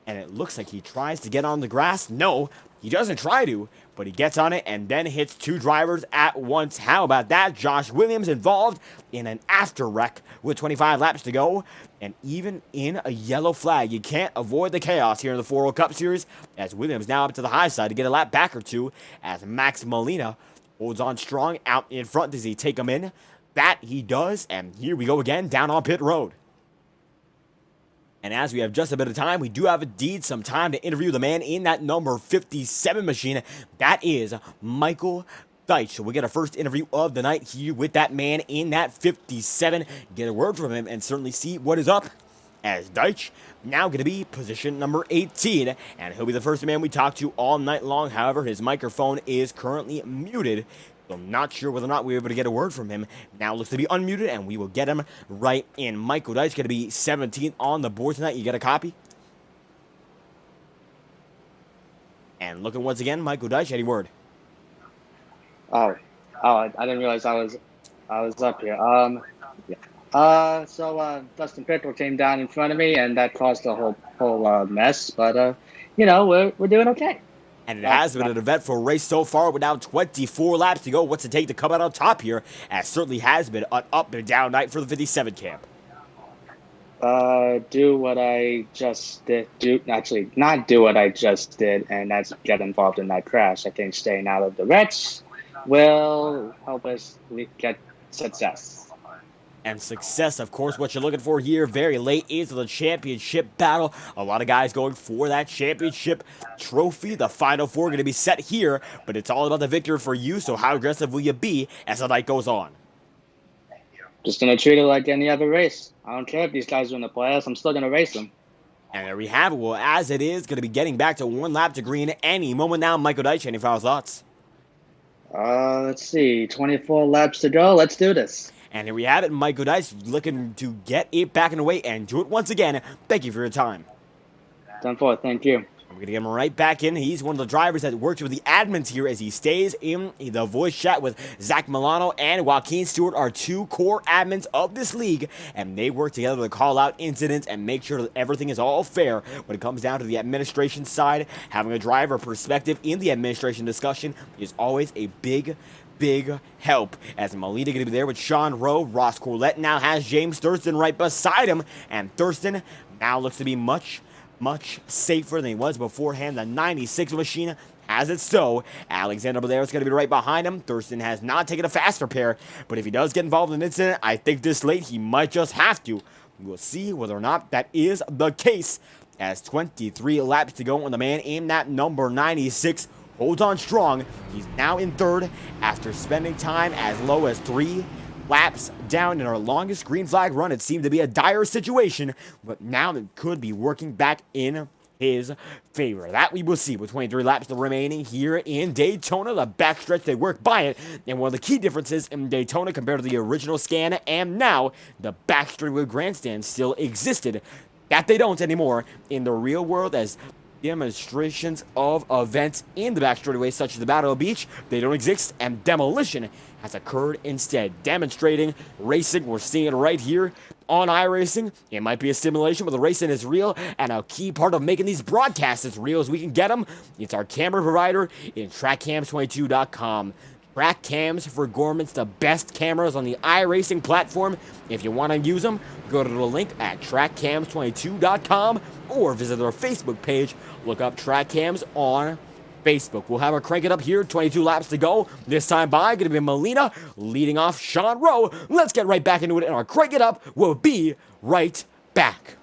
And it looks like he tries to get on the grass. No, he doesn't try to, but he gets on it and then hits two drivers at once. How about that? Josh Williams involved in an after wreck with 25 laps to go. And even in a yellow flag, you can't avoid the chaos here in the FORL Cup Series, as Williams now up to the high side to get a lap back or two, as Max Molina holds on strong out in front. Does he take him in? That he does, and here we go again down on pit road. And as we have just a bit of time, we do have indeed some time to interview the man in that number 57 machine. That is Michael Deitch. So we'll get our first interview of the night here with that man in that 57. Get a word from him and certainly see what is up, as Deitch now going to be position number 18. And he'll be the first man we talk to all night long. However, his microphone is currently muted. So I'm not sure whether or not we were able to get a word from him. Now looks to be unmuted, and we will get him right in. Michael Deitch going to be 17th on the board tonight. You get a copy? And looking once again, Michael Deitch, any word? Oh, I didn't realize I was up here. So Dustin Pickle came down in front of me, and that caused a whole mess. But you know, we're doing okay. And it has been an eventful race so far with now 24 laps to go. What's it take to come out on top here? As certainly has been an up and down night for the 57 camp. Do what I just did. Actually, not do what I just did, and that's get involved in that crash. I think staying out of the wrecks will help us get success. And success, of course, what you're looking for here very late into the championship battle. A lot of guys going for that championship trophy. The final four going to be set here, but it's all about the victory for you. So how aggressive will you be as the night goes on? Just going to treat it like any other race. I don't care if these guys are in the playoffs. I'm still going to race them. And there we have it. Well, as it is, going to be getting back to one lap to green any moment now. Michael Deitch, any final thoughts? Let's see. 24 laps to go. Let's do this. And here we have it, Michael Deitch looking to get it back in the way and do it once again. Thank you for your time. 10-4, thank you. We're going to get him right back in. He's one of the drivers that works with the admins here as he stays in the voice chat with Zach Milano and Joaquin Stewart, are two core admins of this league, and they work together to call out incidents and make sure that everything is all fair when it comes down to the administration side. Having a driver perspective in the administration discussion is always a big help, as Molina going to be there with Sean Rowe. Ross Corlett now has James Thurston right beside him, and Thurston now looks to be much safer than he was beforehand. The 96 machine has it so. Alexander Blair is going to be right behind him. Thurston has not taken a fast repair, but if he does get involved in an incident, I think this late he might just have to. We'll see whether or not that is the case, as 23 laps to go on the man in that number 96 holds on strong. He's now in third after spending time as low as 3 laps down in our longest green flag run. It seemed to be a dire situation, but now it could be working back in his favor. That we will see with 23 laps remaining here in Daytona. The backstretch, they work by it, and one of the key differences in Daytona compared to the original scan and now, the backstretch grandstand still existed. That they don't anymore in the real world, as demonstrations of events in the back straightaway, such as the Battle of the Beach, they don't exist, and demolition has occurred instead. Demonstrating racing, we're seeing it right here on iRacing. It might be a simulation, but the racing is real, and a key part of making these broadcasts as real as we can get them, it's our camera provider in TrackCams22.com. Track Cams for Gorman's, the best cameras on the iRacing platform. If you want to use them, go to the link at TrackCams22.com or visit our Facebook page. Look up Track Cams on Facebook. We'll have our crank it up here. 22 laps to go. This time by, going to be Molina leading off Sean Rowe. Let's get right back into it, and our crank it up will be right back.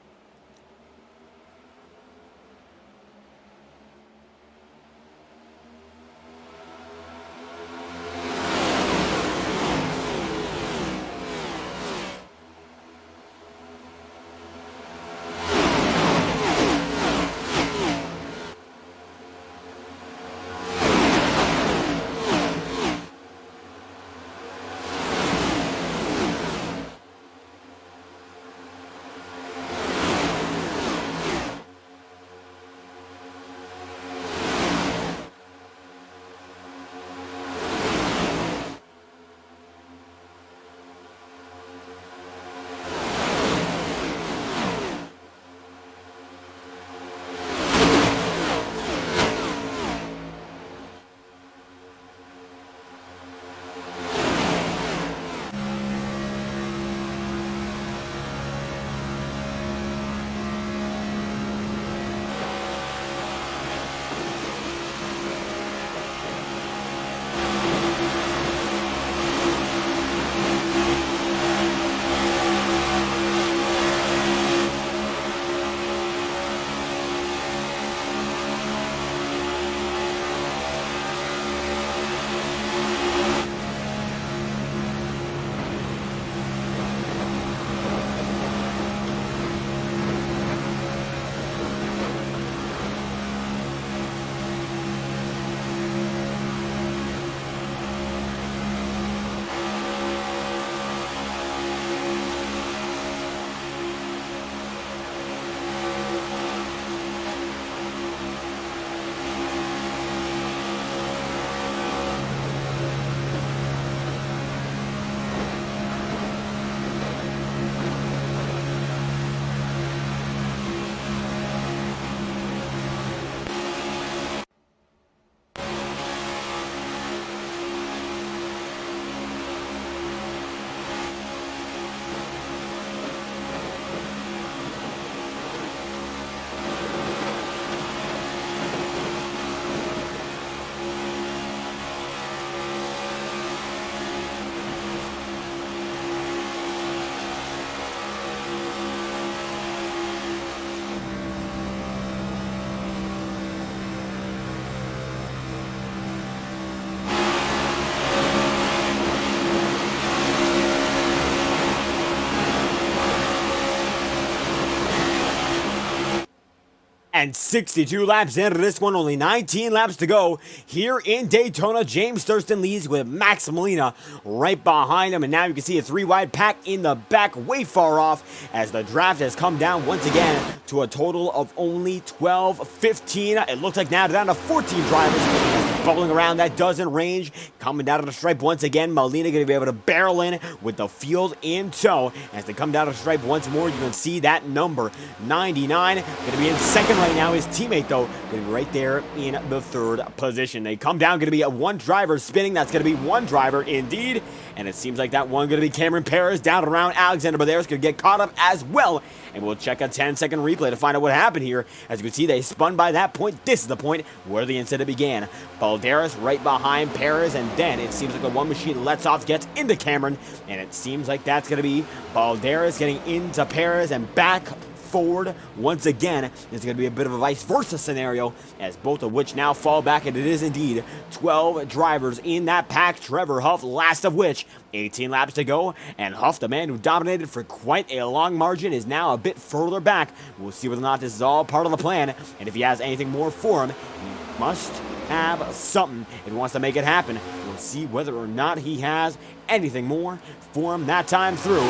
And 62 laps into this one, only 19 laps to go here in Daytona. James Thurston leads with Max Molina right behind him, and now you can see a 3-wide pack in the back, way far off, as the draft has come down once again to a total of only 12, 15. It looks like now down to 14 drivers. Bubbling around that dozen range, coming down to the stripe once again. Molina going to be able to barrel in with the field in tow. As they come down to the stripe once more, you can see that number 99 going to be in second right now. His teammate, though, going to be right there in the third position. They come down, going to be a one driver spinning. That's going to be one driver indeed. And it seems like that one going to be Cameron Perez down around Alexander Balderas going to get caught up as well. And we'll check a 10-second replay to find out what happened here. As you can see, they spun by that point. This is the point where the incident began. Balderas right behind Perez, and then it seems like the one machine lets off, gets into Cameron, and it seems like that's going to be Balderas getting into Perez and back forward once again. It's going to be a bit of a vice versa scenario, as both of which now fall back, and it is indeed 12 drivers in that pack. Trevor Huff, last of which, 18 laps to go, and Huff, the man who dominated for quite a long margin, is now a bit further back. We'll see whether or not this is all part of the plan, and if he has anything more for him, he must have something if he wants to make it happen. We'll see whether or not he has anything more for him that time through.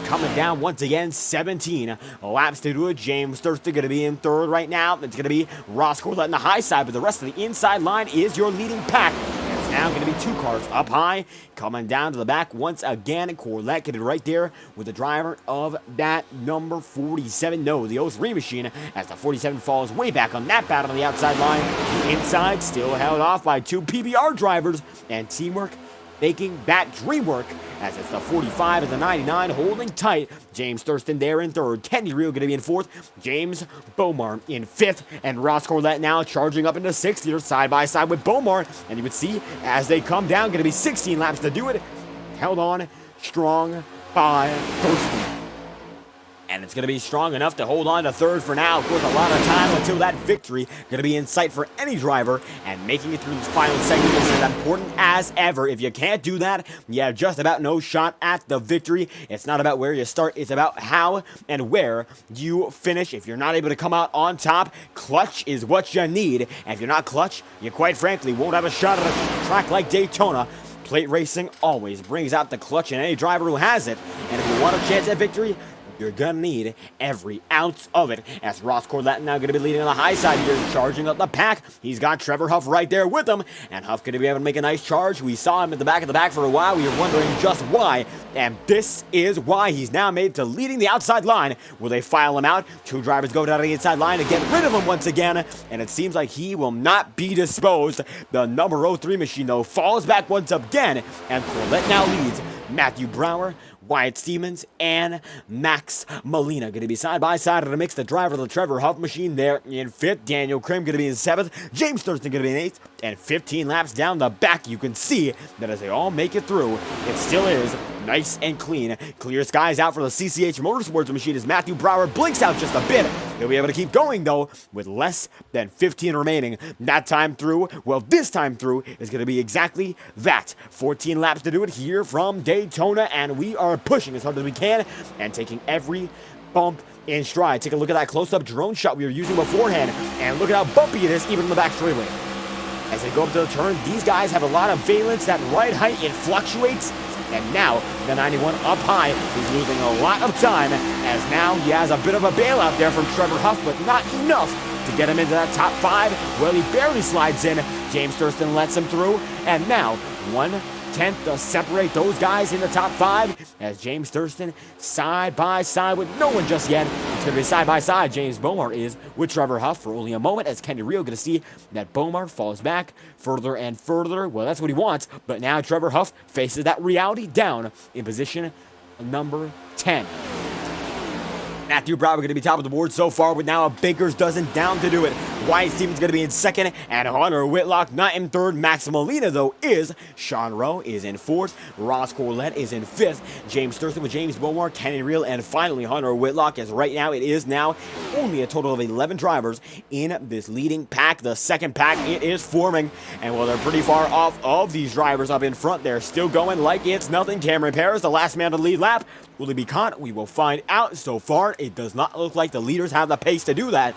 Coming down once again, 17 laps to do it. James Thurston going to be in third right now. It's going to be Ross Corlett on the high side, but the rest of the inside line is your leading pack. And it's now going to be two cars up high, coming down to the back once again. Corlett getting right there with the driver of that number 47. No, the 03 machine, as the 47 falls way back on that battle on the outside line. The inside still held off by two PBR drivers, and teamwork making that dream work, as it's the 45 and the 99 holding tight. James Thurston there in third. Kenny Reel going to be in fourth. James Bomar in fifth. And Ross Corlett now charging up into sixth here, side by side with Bomar. And you would see as they come down, going to be 16 laps to do it. Held on strong by Thurston. And it's going to be strong enough to hold on to third for now. Of course, a lot of time until that victory going to be in sight for any driver. And making it through this final segment is as important as ever. If you can't do that, you have just about no shot at the victory. It's not about where you start. It's about how and where you finish. If you're not able to come out on top, clutch is what you need. And if you're not clutch, you quite frankly won't have a shot at a track like Daytona. Plate racing always brings out the clutch in any driver who has it. And if you want a chance at victory, you're going to need every ounce of it. As Ross Corlett now going to be leading on the high side here, charging up the pack. He's got Trevor Huff right there with him. And Huff going to be able to make a nice charge. We saw him at the back of the back for a while. We were wondering just why. And this is why he's now made to leading the outside line. Will they file him out? Two drivers go down to the inside line to get rid of him once again. And it seems like he will not be disposed. The number 03 machine, though, falls back once again. And Corlett now leads Matthew Brower, Wyatt Stevens, and Max Molina going to be side by side in the mix. The driver of the Trevor Huff machine there in fifth. Daniel Krim going to be in seventh. James Thurston going to be in eighth. And 15 laps down the back, you can see that as they all make it through, it still is nice and clean. Clear skies out for the CCH Motorsports machine as Matthew Brower blinks out just a bit. He'll be able to keep going, though, with less than 15 remaining. That time through, well, this time through is going to be exactly that. 14 laps to do it here from Daytona, and we are pushing as hard as we can and taking every bump in stride. Take a look at that close-up drone shot we were using beforehand, and look at how bumpy it is even in the back straightaway. As they go up to the turn, these guys have a lot of valence. That right height, it fluctuates. And now, the 91 up high, he's losing a lot of time, as now he has a bit of a bailout there from Trevor Huff, but not enough to get him into that top five. Well, he barely slides in. James Thurston lets him through, and now 1/10 to separate those guys in the top five, as James Thurston side by side with no one just yet. It's going to be side by side. James Bomar is with Trevor Huff for only a moment, as Kenny Reel going to see that Bomar falls back further and further. Well, that's what he wants, but now Trevor Huff faces that reality down in position number 10. Matthew Brower going to be top of the board so far with now a baker's dozen down to do it. Wyatt Stevens going to be in second, and Hunter Whitlock not in third. Max Molina, though, is. Sean Rowe is in fourth. Ross Corlett is in fifth. James Thurston with James Beaumont, Kenny Reel, and finally Hunter Whitlock, as right now it is now only a total of 11 drivers in this leading pack. The second pack, it is forming, and while they're pretty far off of these drivers up in front, they're still going like it's nothing. Cameron Paris, the last man to lead lap. Will he be caught? We will find out. So far, it does not look like the leaders have the pace to do that,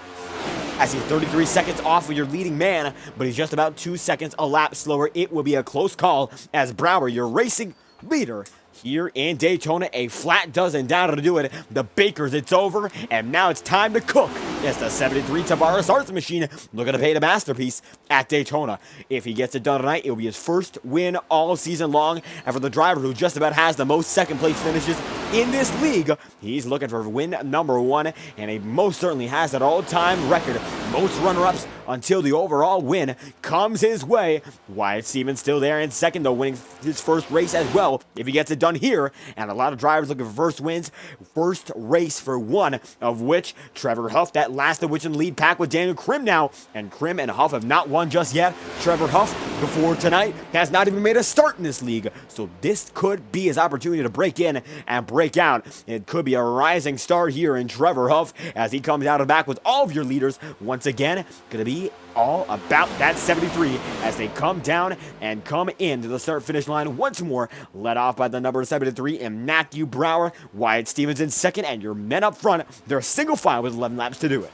as he's 33 seconds off of your leading man, but he's just about 2 seconds a lap slower. It will be a close call, as Brower, your racing leader here in Daytona, a flat dozen down to do it. The Bakers, it's over, and now it's time to cook. It's the 73 Tavares Arts Machine looking to pay the masterpiece at Daytona. If he gets it done tonight, it'll be his first win all season long, and for the driver who just about has the most second place finishes in this league, he's looking for win number 1, and he most certainly has that all-time record. Most runner-ups until the overall win comes his way. Wyatt Stevens still there in second, though, winning his first race as well if he gets it done here. And a lot of drivers looking for first wins, first race for one of which Trevor Huff, that last of which in the lead pack with Daniel Krim now. And Krim and Huff have not won just yet. Trevor Huff, before tonight, has not even made a start in this league. So this could be his opportunity to break in and break out. It could be a rising star here in Trevor Huff as he comes out of the back with all of your leaders. Once again, going to be all about that 73 as they come down and come into the start-finish line once more, led off by the number 73 and Matthew Brower. Wyatt Stevens in second, and your men up front, they're a single file with 11 laps to do it.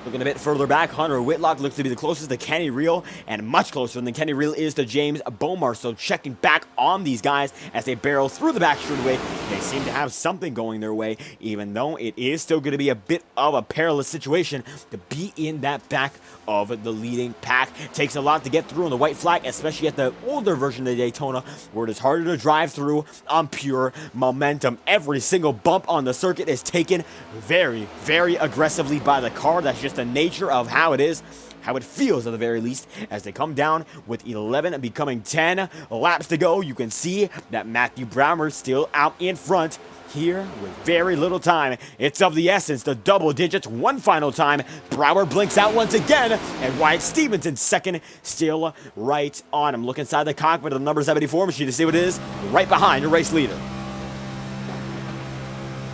Looking a bit further back, Hunter Whitlock looks to be the closest to Kenny Reel, and much closer than Kenny Reel is to James Beaumont. So checking back on these guys as they barrel through the back straightaway, they seem to have something going their way, even though it is still going to be a bit of a perilous situation to be in that back of the leading pack. It takes a lot to get through on the white flag, especially at the older version of Daytona, where it is harder to drive through on pure momentum. Every single bump on the circuit is taken very, very aggressively by the car. That's just the nature of how it is, how it feels at the very least, as they come down with 11 and becoming 10 laps to go. You can see that Matthew Brower still out in front here with very little time. It's of the essence, the double digits one final time. Brower blinks out once again, and Wyatt Stevens in second, still right on him. Look inside the cockpit of the number 74 machine to see what it is right behind your race leader.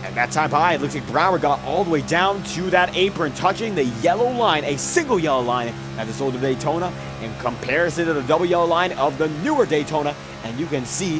And that time by, it looks like Brower got all the way down to that apron, touching the yellow line, a single yellow line at this older Daytona, in comparison to the double yellow line of the newer Daytona. And you can see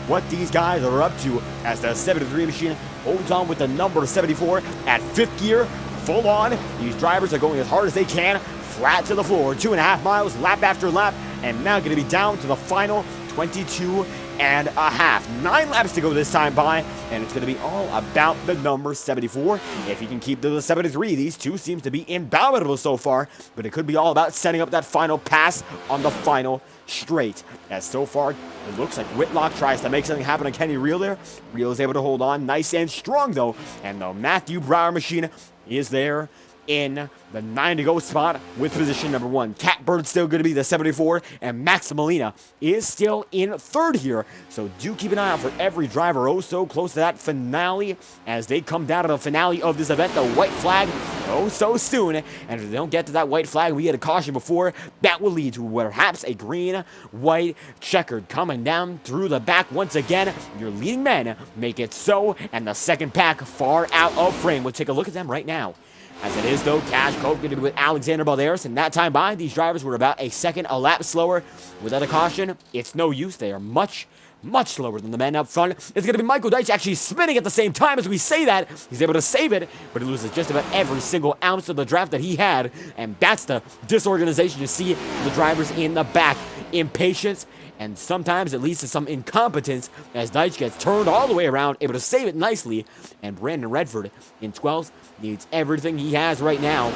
what these guys are up to as the 73 machine holds on with the number 74 at fifth gear, full on. These drivers are going as hard as they can, flat to the floor, 2.5 miles, lap after lap, and now going to be down to the final 22 and a half. 9 laps to go this time by, and it's going to be all about the number 74. If he can keep to the 73, these two seems to be indomitable so far, but it could be all about setting up that final pass on the final straight. As so far, it looks like Whitlock tries to make something happen to Kenny Reel there. Reel is able to hold on nice and strong though, and the Matthew Brower machine is there in the 9 to go spot with position number 1. Catbird still going to be the 74, and Max Molina is still in third here. So do keep an eye out for every driver oh so close to that finale as they come down to the finale of this event. The white flag oh so soon, and if they don't get to that white flag, we had a caution before, that will lead to perhaps a green, white, checkered coming down through the back once again. Your leading men make it so, and the second pack far out of frame. We'll take a look at them right now. As it is, though, Cash Cope going to be with Alexander Balderas, and that time by, these drivers were about a second a lap slower. Without a caution, it's no use. They are much slower than the men up front. It's going to be Michael Deitch actually spinning at the same time as we say that. He's able to save it, but he loses just about every single ounce of the draft that he had, and that's the disorganization you see the drivers in the back. Impatience, and sometimes it leads to some incompetence as Deitch gets turned all the way around, able to save it nicely, and Brandon Redford in 12th needs everything he has right now.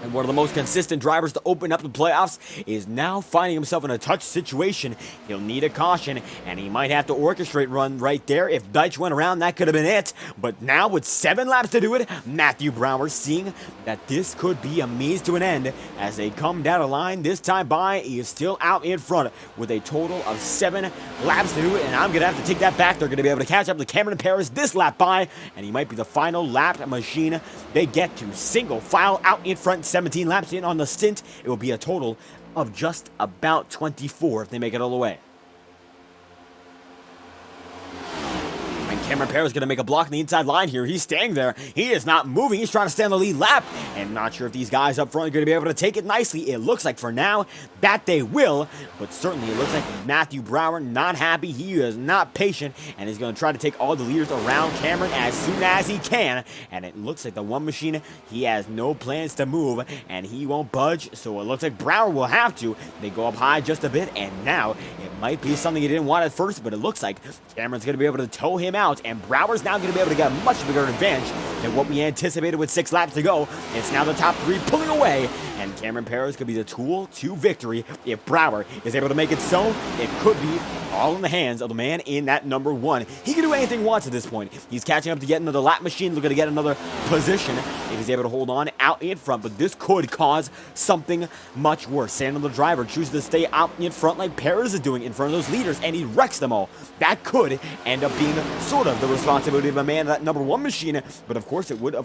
And one of the most consistent drivers to open up the playoffs is now finding himself in a touch situation. He'll need a caution, and he might have to orchestrate run right there. If Deitch went around, that could have been it. But now with 7 laps to do it, Matthew Brower seeing that this could be a means to an end as they come down the line. This time by, he is still out in front with a total of 7 laps to do it, and I'm going to have to take that back. They're going to be able to catch up to Cameron Paris this lap by, and he might be the final lap machine they get to. Single file out in front, 17 laps in on the stint. It will be a total of just about 24 if they make it all the way. Cameron Perez is going to make a block on the inside line here. He's staying there. He is not moving. He's trying to stay on the lead lap. And not sure if these guys up front are going to be able to take it nicely. It looks like for now that they will. But certainly it looks like Matthew Brower not happy. He is not patient. And he's going to try to take all the leaders around Cameron as soon as he can. And it looks like the one machine, he has no plans to move. And he won't budge. So it looks like Brower will have to. They go up high just a bit. And now it might be something he didn't want at first. But it looks like Cameron's going to be able to tow him out. And Brower's now going to be able to get a much bigger advantage than what we anticipated with 6 laps to go. It's now the top 3 pulling away, and Cameron Perez could be the tool to victory. If Brower is able to make it so, it could be all in the hands of the man in that number 1. He can do anything he wants at this point. He's catching up to get another lap machine, looking to get another position if he's able to hold on out in front, but this could cause something much worse. Sandal, the driver, chooses to stay out in front like Perez is doing in front of those leaders, and he wrecks them all. That could end up being sort of the responsibility of a man in that number 1 machine, but of course it would,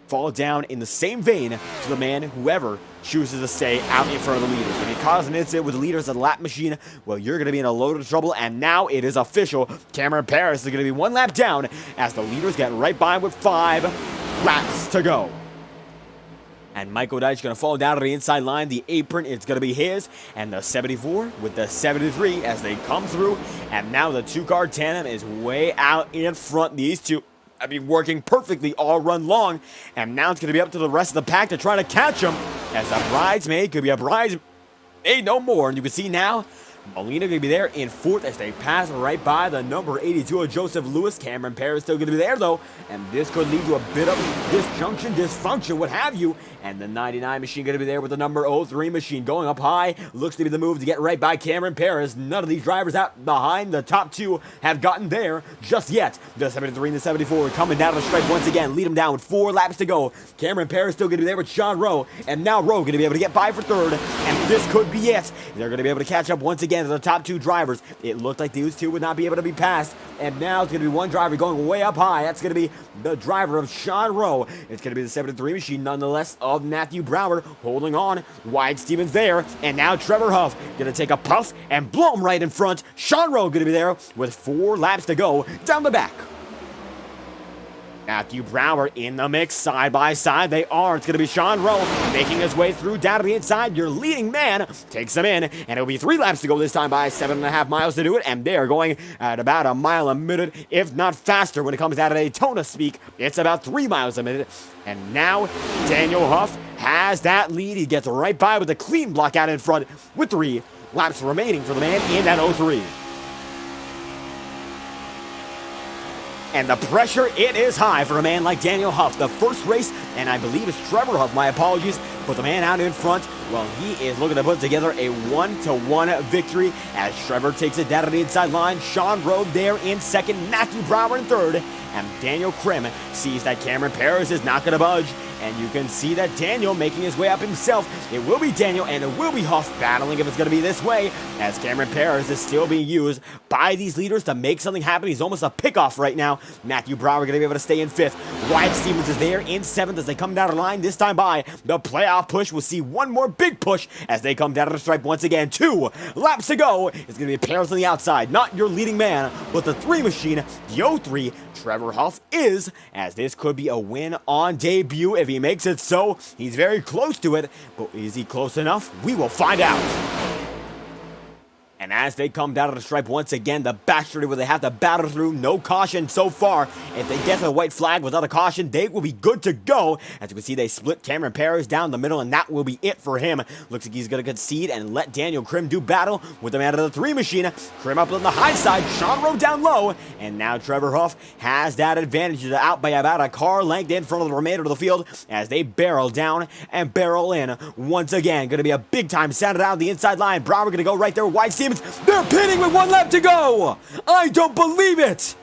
fall down in the same vein to the man whoever chooses to stay out in front of the leaders. If you cause an incident with the leaders of the lap machine, well, you're going to be in a load of trouble, and now it is official. Cameron Perez is going to be 1 lap down as the leaders get right by him with 5 laps to go. And Michael Dyche going to fall down to the inside line. The apron, it's going to be his. And the 74 with the 73 as they come through. And now the 2-car tandem is way out in front. These two have been working perfectly all run long. And now it's going to be up to the rest of the pack to try to catch them. As a bridesmaid could be a bridesmaid no more. And you can see now Molina going to be there in 4th as they pass right by the number 82 of Joseph Lewis. Cameron Perez still going to be there, though, and this could lead to a bit of disjunction, dysfunction, what have you. And the 99 machine going to be there with the number 03 machine going up high. Looks to be the move to get right by Cameron Perez. None of these drivers out behind the top 2 have gotten there just yet. The 73 and the 74 coming down to the stripe once again. Lead them down with 4 laps to go. Cameron Perez still going to be there with Sean Rowe, and now Rowe going to be able to get by for 3rd, and this could be it. They're going to be able to catch up once again to the top 2 drivers. It looked like these 2 would not be able to be passed, and now it's going to be 1 driver going way up high. That's going to be the driver of Sean Rowe. It's going to be the 73 machine, nonetheless, of Matthew Brower holding on. Wyatt Stevens there, and now Trevor Huff going to take a puff and blow him right in front. Sean Rowe going to be there with 4 laps to go down the back. Matthew Brower in the mix, side by side they are. It's going to be Sean Rowe making his way through down to the inside. Your leading man takes them in, and it'll be 3 laps to go this time by 7.5 miles to do it, and they're going at about 1 mile a minute, if not faster when it comes out of Daytona speak. It's about 3 miles a minute, and now Daniel Huff has that lead. He gets right by with a clean block out in front with 3 laps remaining for the man in that 03. And the pressure, it is high for a man like Daniel Huff. The first race, and I believe it's Trevor Huff, my apologies, but the man out in front, well, he is looking to put together a 1-1 victory as Trevor takes it down to the inside line. Sean Rowe there in 2nd, Matthew Brower in 3rd, and Daniel Krim sees that Cameron Perez is not going to budge. And you can see that Daniel making his way up himself. It will be Daniel and it will be Huff battling if it's going to be this way, as Cameron Perez is still being used by these leaders to make something happen. He's almost a pickoff right now. Matthew Brower going to be able to stay in 5th. Wyatt Stevens is there in 7th as they come down the line. This time by the playoff push. We'll see one more big push as they come down to the stripe once again. 2 laps to go. It's going to be Perez on the outside. Not your leading man, but the 3 machine, the 03, Trevor Huff is, as this could be a win on debut if he makes it so. He's very close to it, but is he close enough? We will find out. And as they come down to the stripe once again, the backstreet where they have to battle through, no caution so far. If they get the white flag without a caution, they will be good to go. As you can see, they split Cameron Perez down the middle, and that will be it for him. Looks like he's going to concede and let Daniel Krim do battle with the man of the 3 machine. Krim up on the high side, Sean Rowe down low, and now Trevor Huff has that advantage. He's out by about a car length in front of the remainder of the field as they barrel down and barrel in once again. Going to be a big-time sound down the inside line. Brower going to go right there with Wyatt Stevens. They're pitting with 1 lap to go. I don't believe it.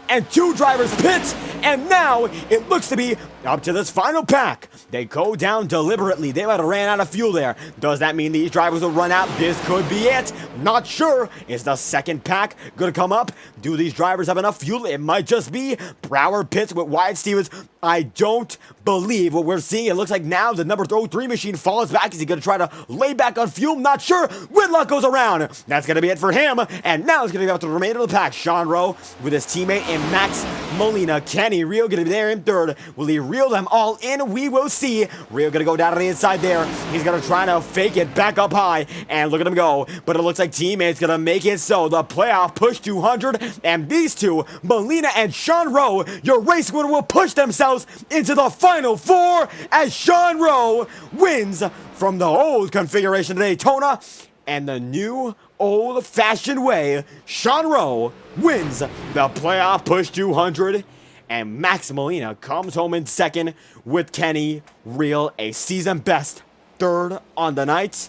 And 2 drivers pit, and now it looks to be up to this final pack. They go down deliberately. They might have ran out of fuel there. Does that mean these drivers will run out? This could be it. Not sure. Is the second pack going to come up? Do these drivers have enough fuel? It might just be Brower pits with Wyatt Stevens. I don't believe what we're seeing. It looks like now the number 03 machine falls back. Is he going to try to lay back on fuel? Not sure. Whitlock goes around. That's going to be it for him. And now it's going to be up to the remainder of the pack. Sean Rowe with his teammate and Max Molina. Kenny Real going to be there in third. Will he reel them all in? We will see. Real going to go down to the inside there. He's going to try to fake it back up high. And look at him go. But it looks like teammates going to make it so. The playoff push 200. And these two, Molina and Sean Rowe, your race winner, will push themselves into the final four as Sean Rowe wins from the old configuration of Daytona and the new old-fashioned way. Sean Rowe wins the playoff push 200, and Max Molina comes home in second with Kenny Real, a season best third on the night.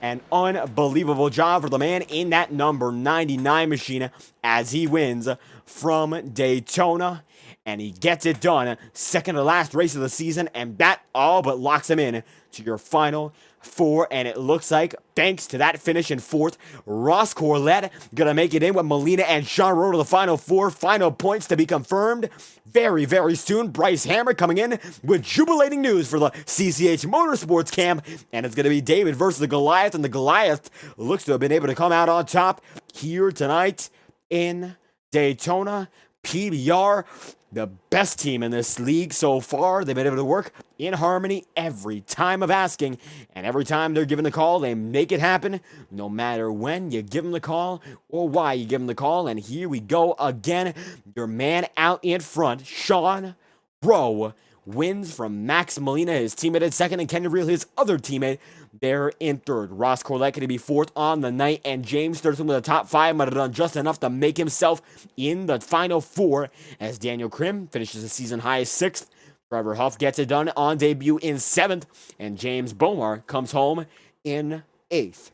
An unbelievable job for the man in that number 99 machine as he wins from Daytona. And he gets it done, second to last race of the season, and that all but locks him in to your final four. And it looks like, thanks to that finish in fourth, Ross Corlett gonna make it in with Molina and Sean Rowe to the final four. Final points to be confirmed very, very soon. Bryce Hammer coming in with jubilating news for the CCH Motorsports camp, and it's gonna be David versus the Goliath, and the Goliath looks to have been able to come out on top here tonight in Daytona. PBR, the best team in this league so far. They've been able to work in harmony every time of asking, and every time they're given the call, they make it happen, no matter when you give them the call or why you give them the call. And here we go again. Your man out in front, Sean Rowe, wins from Max Molina, his teammate in second, and Kenny Real, his other teammate, there in third. Ross Corlett going to be fourth on the night, and James Thurston with the top five might have done just enough to make himself in the final four as Daniel Krim finishes the season high sixth. Trevor Huff gets it done on debut in seventh, and James Bomar comes home in eighth.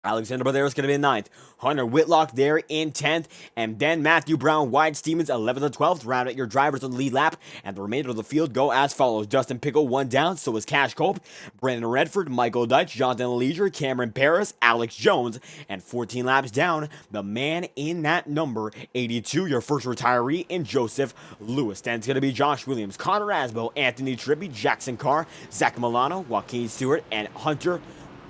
Alexander Badero's going to be in ninth. Hunter Whitlock there in 10th. And then Matthew Brown, Wyatt Stevens, 11th and 12th. Round out your drivers on the lead lap. And the remainder of the field go as follows. Justin Pickle, one down. So is Cash Cope. Brandon Redford, Michael Dutch, Jonathan Leisure, Cameron Paris, Alex Jones. And 14 laps down, the man in that number, 82, your first retiree, in Joseph Lewis. Then it's going to be Josh Williams, Connor Asbo, Anthony Trippi, Jackson Carr, Zach Milano, Joaquin Stewart, and Hunter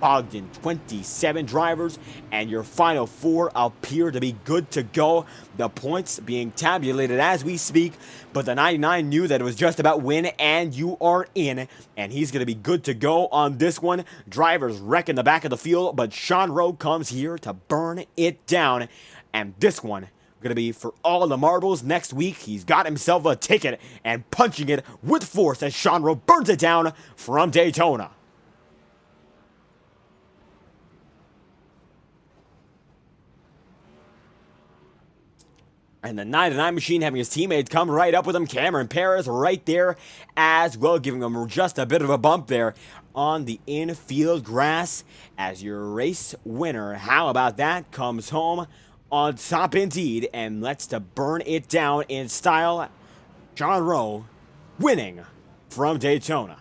Ogden. 27 drivers, and your final four appear to be good to go. The points being tabulated as we speak, but the 99 knew that it was just about win and you are in, and he's going to be good to go on this one. Drivers wreck in the back of the field, but Sean Rowe comes here to burn it down, and this one going to be for all the marbles next week. He's got himself a ticket and punching it with force as Sean Rowe burns it down from Daytona. And the 99 machine having his teammates come right up with him. Cameron Paris right there as well, giving him just a bit of a bump there on the infield grass as your race winner. How about that? Comes home on top indeed, and let's to burn it down in style. Sean Rowe winning from Daytona.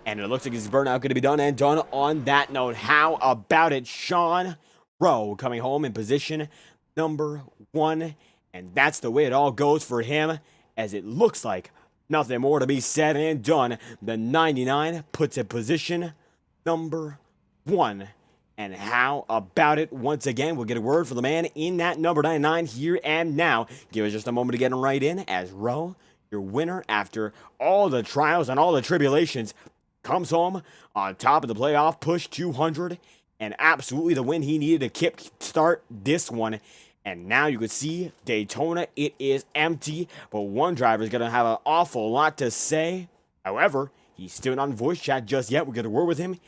And it looks like his burnout going to be done and done on that note. How about it? Sean Rowe coming home in position number one. And that's the way it all goes for him, as it looks like nothing more to be said and done. The 99 puts in position number one. And how about it? Once again, we'll get a word from the man in that number 99 here and now. Give us just a moment to get him right in, as Rowe, your winner after all the trials and all the tribulations, comes home on top of the playoff push 200, and absolutely the win he needed to kick start this one. And now you can see Daytona, it is empty, but one driver is going to have an awful lot to say. However, he's still not in voice chat just yet. We'll get a word with him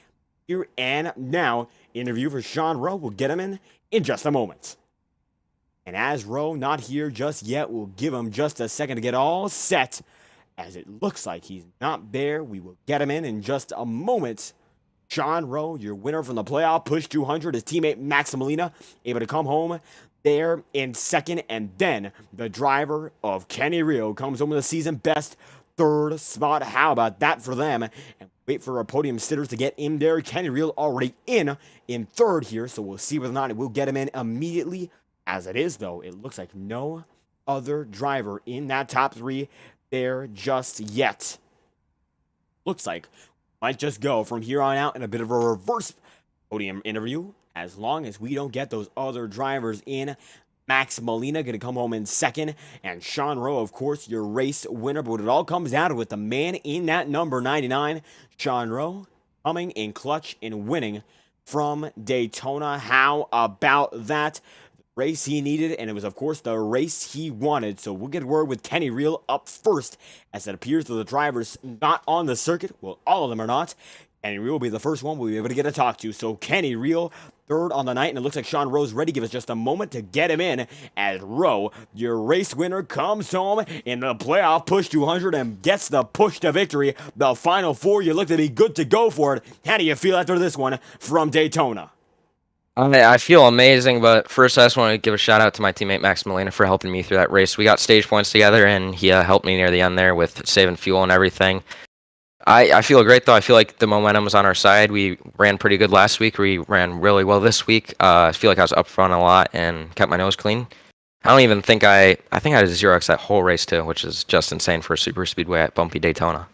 here and now. Interview for Sean Rowe. We'll get him in just a moment. And as Rowe not here just yet, we'll give him just a second to get all set, as it looks like he's not there. We will get him in just a moment Sean Rowe, your winner from the playoff push 200, his teammate Max Molina able to come home there in second, and then the driver of Kenny Rio comes home with a season best third spot. How about that for them? And wait for our podium sitters to get in there. Kenny Rio already in third here, so we'll see whether or not it will get him in immediately. As it is, though, it looks like no other driver in that top three there just yet. Looks like might just go from here on out in a bit of a reverse podium interview as long as we don't get those other drivers in. Max Molina going to come home in second, and Sean Rowe, of course, your race winner. But what it all comes down to with the man in that number 99, Sean Rowe, coming in clutch and winning from Daytona. How about that? Race he needed, and it was, of course, the race he wanted. So we'll get a word with Kenny Reel up first, as it appears that the drivers not on the circuit, well, all of them are not. Kenny Reel will be the first one we'll be able to get to talk to. So Kenny Reel, third on the night, and it looks like Sean Rowe's ready. Give us just a moment to get him in, as Rowe, your race winner, comes home in the playoff push 200 and gets the push to victory. The final four, you look to be good to go for it. How do you feel after this one from Daytona? I feel amazing, but first I just want to give a shout out to my teammate Max Molina for helping me through that race. We got stage points together, and he helped me near the end there with saving fuel and everything. I feel great, though. I feel like the momentum was on our side. We ran pretty good last week. We ran really well this week. I feel like I was up front a lot and kept my nose clean. I don't even think I think I had a 0x that whole race, too, which is just insane for a super speedway at bumpy Daytona.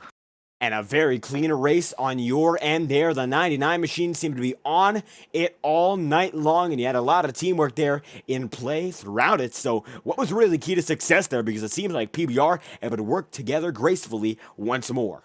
And a very clean race on your end there. The 99 machine seemed to be on it all night long, and you had a lot of teamwork there in play throughout it. So what was really the key to success there? Because it seems like PBR able to work together gracefully once more.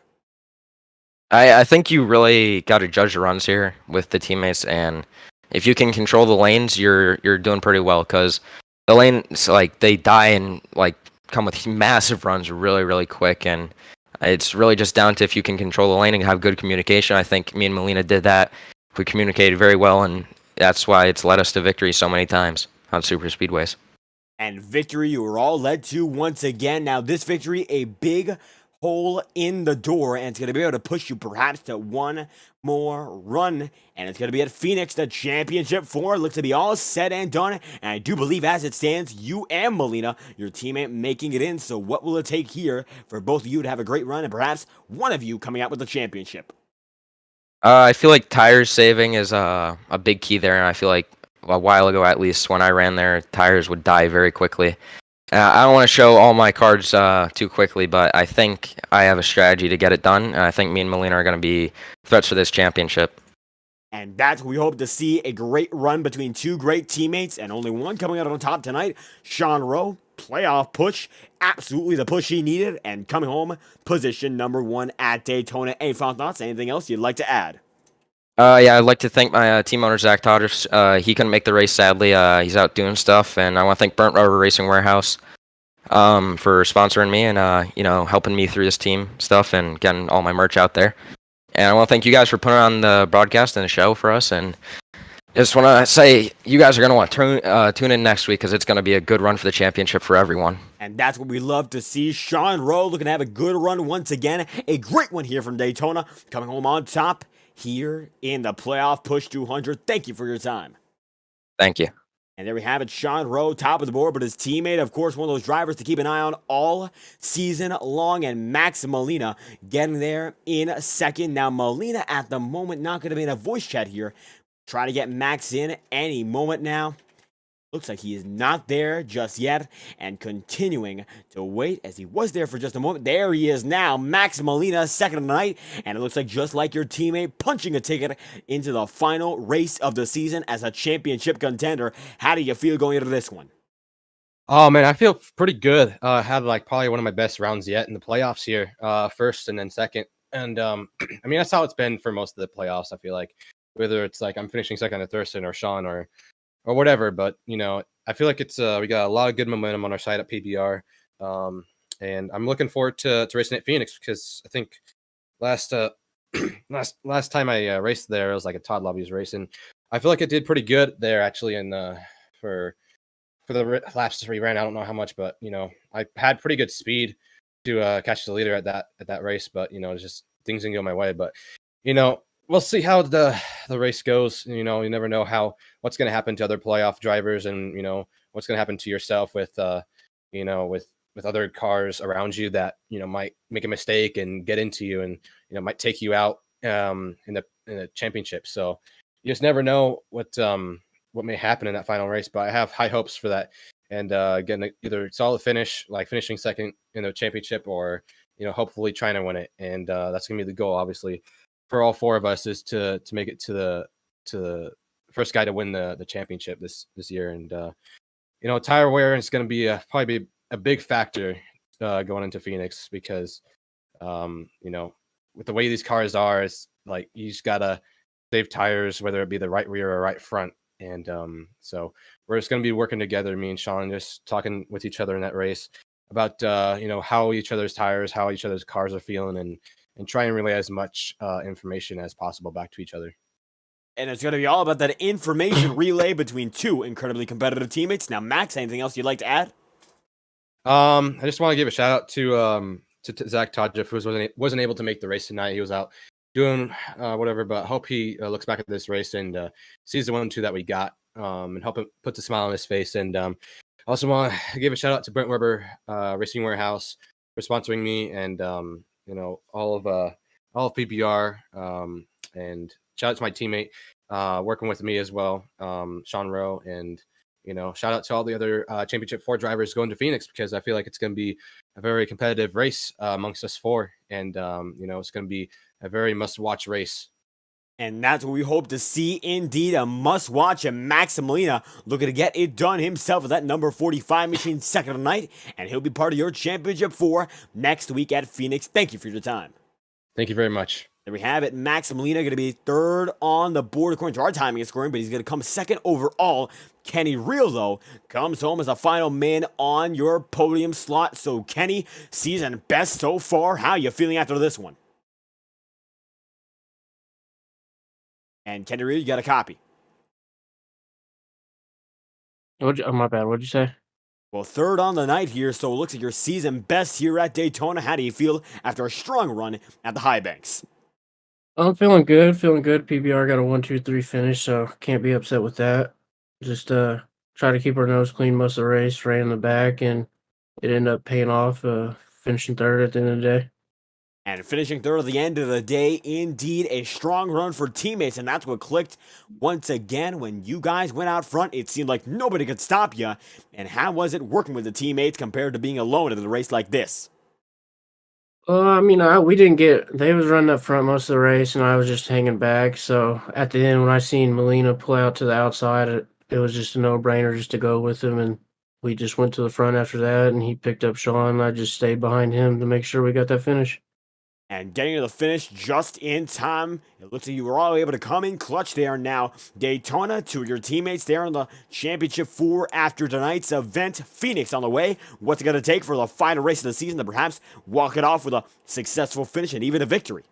I think you really got to judge the runs here with the teammates, and if you can control the lanes, you're doing pretty well, because the lanes, like, they die and, like, come with massive runs really, really quick, and it's really just down to if you can control the lane and have good communication. I think me and Molina did that. We communicated very well, and that's why it's led us to victory so many times on super speedways. And victory you were all led to once again. Now this victory, a big hole in the door, and it's going to be able to push you perhaps to one more run, and it's going to be at Phoenix. The championship four looks to be all said and done, and I do believe as it stands, you and Molina, your teammate, making it in. So what will it take here for both of you to have a great run, and perhaps one of you coming out with the championship? I feel like tires saving is a big key there, and I feel like a while ago, at least, when I ran there, tires would die very quickly. I don't want to show all my cards too quickly, but I think I have a strategy to get it done, and I think me and Molina are going to be threats for this championship. And that's what we hope to see, a great run between two great teammates, and only one coming out on top tonight. Sean Rowe, playoff push, absolutely the push he needed, and coming home, position number one at Daytona. Any final thoughts? Anything else you'd like to add? Yeah, I'd like to thank my team owner, Zach Todders. He couldn't make the race, sadly. He's out doing stuff, and I want to thank Burnt Rubber Racing Warehouse for sponsoring me and helping me through this team stuff and getting all my merch out there. And I want to thank you guys for putting on the broadcast and the show for us. And just want to say you guys are going to want to tune in next week, because it's going to be a good run for the championship for everyone. And that's what we love to see. Sean Rowe looking to have a good run once again. A great one here from Daytona, coming home on top here in the playoff push 200. Thank you for your time. Thank you. And there we have it, Sean Rowe, top of the board, but his teammate, of course, one of those drivers to keep an eye on all season long, and Max Molina getting there in second. Now, Molina at the moment not going to be in a voice chat here. Try to get Max in any moment now. Looks like he is not there just yet, and continuing to wait as he was there for just a moment. There he is now, Max Molina, second of the night, and it looks like just like your teammate, punching a ticket into the final race of the season as a championship contender. How do you feel going into this one? Oh man, I feel pretty good. Had like probably one of my best rounds yet in the playoffs here, first and then second. And I mean, that's how it's been for most of the playoffs. I feel like, whether it's like I'm finishing second to Thurston or Sean or whatever, but I feel like it's we got a lot of good momentum on our side at PBR, and I'm looking forward to racing at Phoenix, because I think last time I raced there, it was like a Todd Lobby's racing. I feel like it did pretty good there actually, in for the laps we ran. I don't know how much, but I had pretty good speed to catch the leader at that race, but it's just things didn't go my way. But we'll see how the race goes. You know, you never know what's going to happen to other playoff drivers, and you know what's going to happen to yourself with you know with other cars around you that you know might make a mistake and get into you, and you know might take you out in the championship. So you just never know what may happen in that final race. But I have high hopes for that, and getting either solid finish, like finishing second in the championship, or you know hopefully trying to win it. And that's gonna be the goal, obviously, for all four of us, is to make it to the first guy to win the championship this year. And you know, tire wear is going to be probably be a big factor going into Phoenix, because you know, with the way these cars are, it's like you just gotta save tires, whether it be the right rear or right front. And so we're just going to be working together, me and Sean, just talking with each other in that race about you know, how each other's tires, how each other's cars are feeling, and try and relay as much information as possible back to each other. And it's going to be all about that information relay between two incredibly competitive teammates. Now, Max, anything else you'd like to add? I just want to give a shout out to Zach Todgeff, who wasn't able to make the race tonight. He was out doing whatever, but hope he looks back at this race and sees the 1-2 that we got, and help him put the smile on his face. And also want to give a shout out to Brent Weber Racing Warehouse for sponsoring me, and you know, all of PBR, and shout out to my teammate working with me as well, Sean Rowe. And you know, shout out to all the other Championship 4 drivers going to Phoenix, because I feel like it's going to be a very competitive race amongst us four. And you know, it's going to be a very must-watch race. And that's what we hope to see, indeed, a must-watch. And Max Molina looking to get it done himself with that number 45 machine second tonight, and he'll be part of your Championship 4 next week at Phoenix. Thank you for your time. Thank you very much. There we have it. Max Molina going to be third on the board according to our timing and scoring, but he's going to come second overall. Kenny Real, though, comes home as a final man on your podium slot. So, Kenny, season best so far. How you feeling after this one? And Kenny Real, you got a copy. Oh, my bad. What'd you say? Well, third on the night here, so it looks like your season best here at Daytona. How do you feel after a strong run at the High Banks? I'm feeling good. PBR got a 1-2-3 finish, so can't be upset with that. Just try to keep our nose clean most of the race, ran in the back, and it ended up paying off, finishing third at the end of the day. And finishing third at the end of the day, indeed a strong run for teammates, and that's what clicked once again when you guys went out front. It seemed like nobody could stop you. And how was it working with the teammates compared to being alone at a race like this? I mean, we didn't they was running up front most of the race, and I was just hanging back. So at the end, when I seen Molina pull out to the outside, it was just a no-brainer just to go with him, and we just went to the front after that, and he picked up Sean, and I just stayed behind him to make sure we got that finish. And getting to the finish just in time. It looks like you were all able to come in clutch there now. Daytona, two of your teammates there in the Championship 4 after tonight's event. Phoenix on the way. What's it going to take for the final race of the season to perhaps walk it off with a successful finish and even a victory?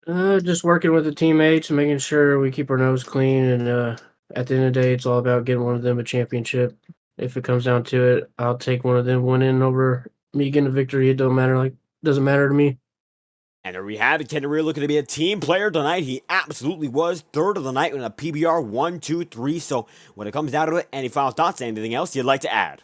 Just working with the teammates, making sure we keep our nose clean, and at the end of the day, it's all about getting one of them a championship. If it comes down to it, I'll take one of them winning over me getting a victory. It doesn't matter to me. And there we have it. Kenny Real looking to be a team player tonight. He absolutely was. Third of the night with a PBR 1-2-3. So when it comes down to it, any final thoughts? Anything else you'd like to add?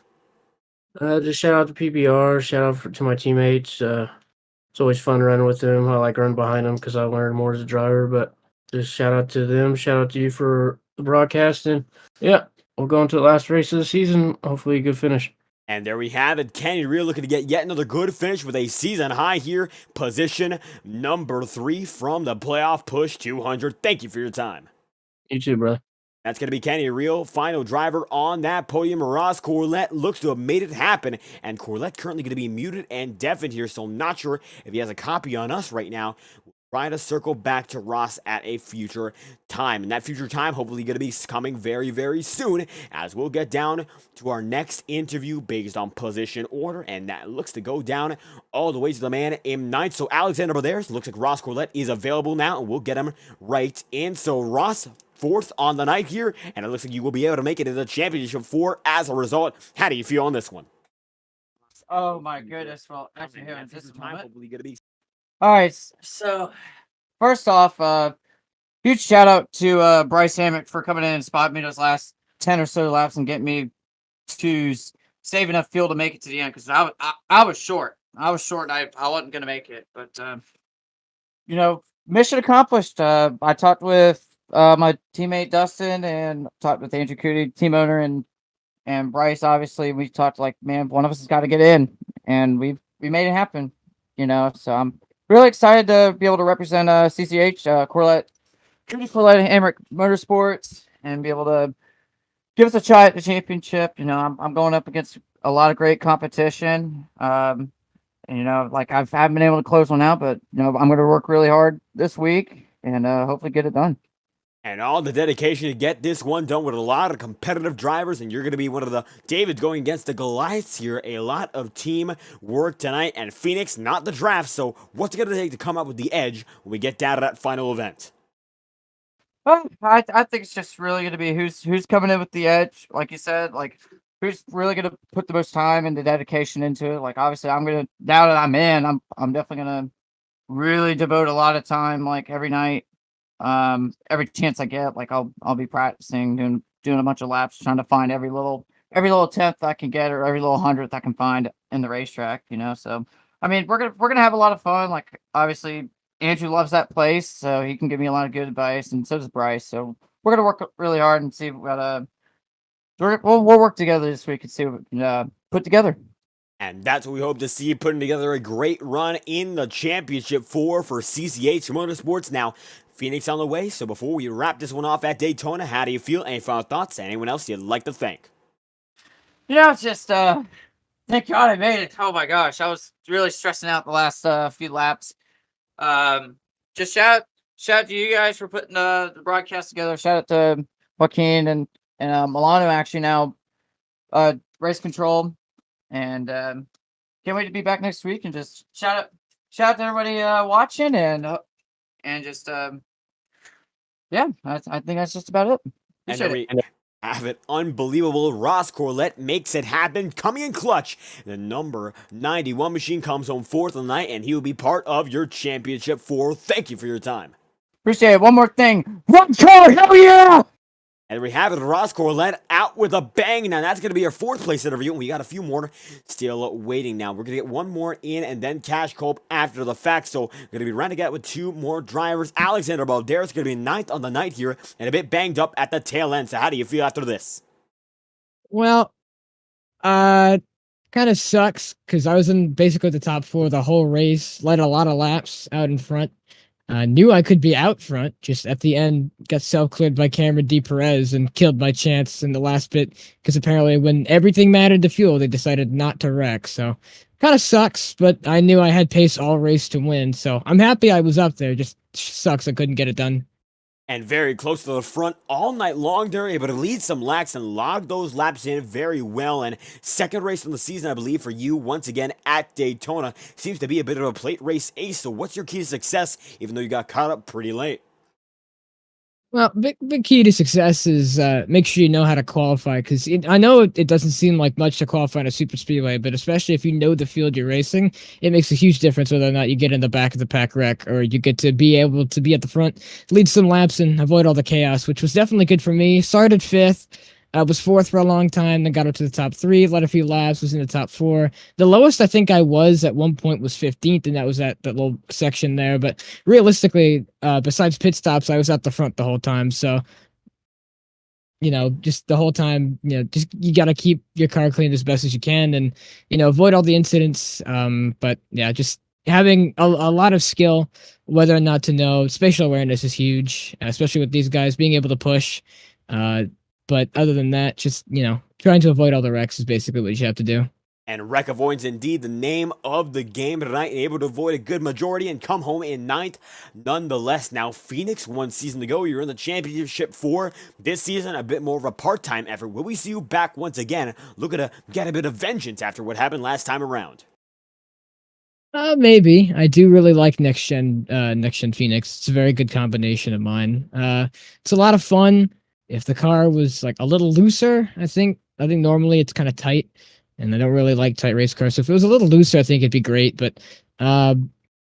Just shout out to PBR. Shout out to my teammates. It's always fun running with them. I like running behind them because I learn more as a driver. But just shout out to them. Shout out to you for the broadcasting. Yeah, we'll go into the last race of the season. Hopefully a good finish. And there we have it. Kenny Real looking to get yet another good finish with a season high here. Position number 3 from the playoff push 200. Thank you for your time. You too, brother. That's going to be Kenny Real, final driver on that podium. Ross Corlett looks to have made it happen. And Corlett currently going to be muted and deafened here, so I'm not sure if he has a copy on us right now. Try to circle back to Ross at a future time. And that future time hopefully going to be coming very, very soon, as we'll get down to our next interview based on position order. And that looks to go down all the way to the man in 9th. So Alexander Badares, looks like Ross Corlett is available now, and we'll get him right in. So Ross, 4th on the night here, and it looks like you will be able to make it to the Championship 4 as a result. How do you feel on this one? Oh my goodness. Well, actually, here in this moment. Hopefully going to be. All right. So first off, huge shout out to Bryce Hammock for coming in and spotting me those last 10 or so laps and getting me to save enough fuel to make it to the end because I was short. I was short and I wasn't going to make it. But, mission accomplished. I talked with my teammate Dustin and talked with Andrew Cootie, team owner, and Bryce. Obviously, we talked like, man, one of us has got to get in, and we made it happen. So I'm really excited to be able to represent CCH, Corlett Hamrick Motorsports, and be able to give us a shot at the championship. I'm going up against a lot of great competition. And, like I haven't been able to close one out, but I'm going to work really hard this week and hopefully get it done. And all the dedication to get this one done with a lot of competitive drivers, and you're going to be one of the Davids going against the Goliaths here. A lot of team work tonight, and Phoenix, not the draft, so what's it going to take to come up with the edge when we get down to that final event? Well, I think it's just really going to be who's coming in with the edge, like you said, like who's really going to put the most time and the dedication into it. Like obviously, I'm going to now that I'm in, I'm definitely going to really devote a lot of time, like every night, every chance I get. Like I'll be practicing, doing a bunch of laps, trying to find every little tenth I can get or every little hundredth I can find in the racetrack. So I mean, we're gonna have a lot of fun. Like obviously. Andrew loves that place, so he can give me a lot of good advice, and so does Bryce. So we're gonna work really hard and see what we'll work together this week and see what we can put together. And that's what we hope to see, putting together a great run in the championship for CCH Motorsports. Now, Phoenix on the way, so before we wrap this one off at Daytona, how do you feel? Any final thoughts? Anyone else you'd like to thank? It's just thank God I made it. Oh my gosh, I was really stressing out the last few laps. Just shout out to you guys for putting the broadcast together. Shout out to Joaquin and Milano actually now race control, and can't wait to be back next week and just shout out to everybody watching and just yeah, I think that's just about it. And have it unbelievable. Ross Corlett makes it happen, coming in clutch. The number 91 machine comes home fourth of the night, and he will be part of your championship four. Thank you for your time. Appreciate it. One more thing. Run car, hell yeah! And we have it, Ross Corlett out with a bang. Now that's going to be our fourth place interview, and we got a few more still waiting now. We're going to get one more in, and then Cash Cope after the fact. So we're going to be running out with two more drivers. Alexander Balderas going to be ninth on the night here, and a bit banged up at the tail end. So how do you feel after this? Well, kind of sucks because I was in basically the top four the whole race, led a lot of laps out in front. Knew I could be out front, just at the end got self-cleared by Cameron D. Perez and killed my chance in the last bit because apparently when everything mattered to fuel, they decided not to wreck. So kind of sucks, but I knew I had pace all race to win. So I'm happy I was up there. Just sucks I couldn't get it done. And very close to the front all night long. They're able to lead some laps and log those laps in very well. And second race of the season, I believe, for you once again at Daytona. Seems to be a bit of a plate race ace. So what's your key to success, even though you got caught up pretty late? Well, big key to success is make sure you know how to qualify, because I know it doesn't seem like much to qualify in a super speedway, but especially if you know the field you're racing, it makes a huge difference whether or not you get in the back of the pack wreck or you get to be able to be at the front, lead some laps, and avoid all the chaos, which was definitely good for me. Started fifth. Was fourth for a long time, then got up to the top three, led a few laps, was in the top four. The lowest I think I was at one point was 15th, and that was at that little section there. But realistically, besides pit stops, I was at the front the whole time. So, just the whole time, just you got to keep your car clean as best as you can and, avoid all the incidents. But yeah, just having a lot of skill, whether or not to know. Spatial awareness is huge, especially with these guys being able to push. But other than that, just, trying to avoid all the wrecks is basically what you have to do. And wreck avoidance indeed the name of the game tonight, and able to avoid a good majority and come home in ninth nonetheless. Now, Phoenix, one season to go. You're in the championship for this season, a bit more of a part-time effort. Will we see you back once again, looking to get a bit of vengeance after what happened last time around? Maybe. I do really like Next-Gen Phoenix. It's a very good combination of mine. It's a lot of fun. If the car was like a little looser, I think normally it's kind of tight, and I don't really like tight race cars. So if it was a little looser, I think it'd be great. But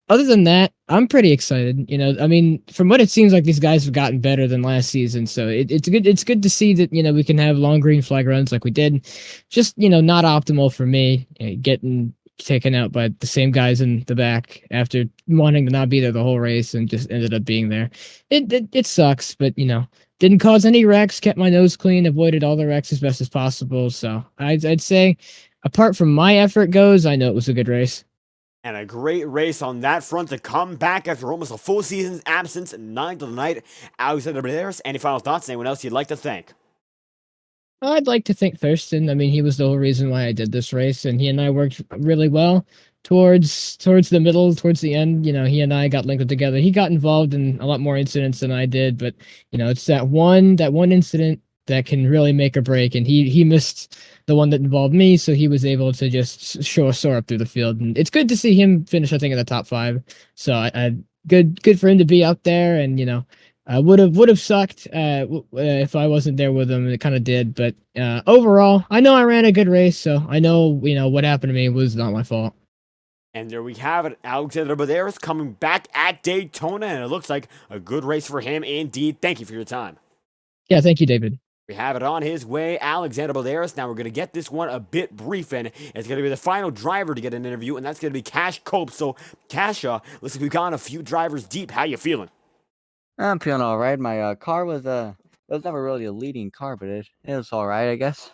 other than that, I'm pretty excited. I mean, from what it seems like, these guys have gotten better than last season. So it's good. It's good to see that we can have long green flag runs like we did. Just not optimal for me, getting taken out by the same guys in the back after wanting to not be there the whole race and just ended up being there. It sucks, but didn't cause any wrecks. Kept my nose clean. Avoided all the wrecks as best as possible. So I'd say, apart from my effort goes, I know it was a good race. And a great race on that front to come back after almost a full season's absence, 9th of the night. Alexander Barreras, any final thoughts? Anyone else you'd like to thank? I'd like to thank Thurston. I mean, he was the whole reason why I did this race, and he and I worked really well towards the middle, towards the end. He and I got linked up together. He got involved in a lot more incidents than I did, but it's that one incident that can really make or break, and he missed the one that involved me, so he was able to just soar up through the field, and it's good to see him finish, I think, in the top 5. So I good for him to be up there, and would have sucked if I wasn't there with him. It kind of did, but overall, I know I ran a good race, so I know what happened to me was not my fault. And there we have it, Alexander Barreras coming back at Daytona, and it looks like a good race for him indeed. Thank you for your time. Yeah, thank you, David. We have it on his way, Alexander Barreras. Now we're going to get this one a bit brief, and it's going to be the final driver to get an interview, and that's going to be Cash Cope. So, Cash, looks like we've gone a few drivers deep. How you feeling? I'm feeling all right. My car was it was never really a leading car, but it was all right, I guess.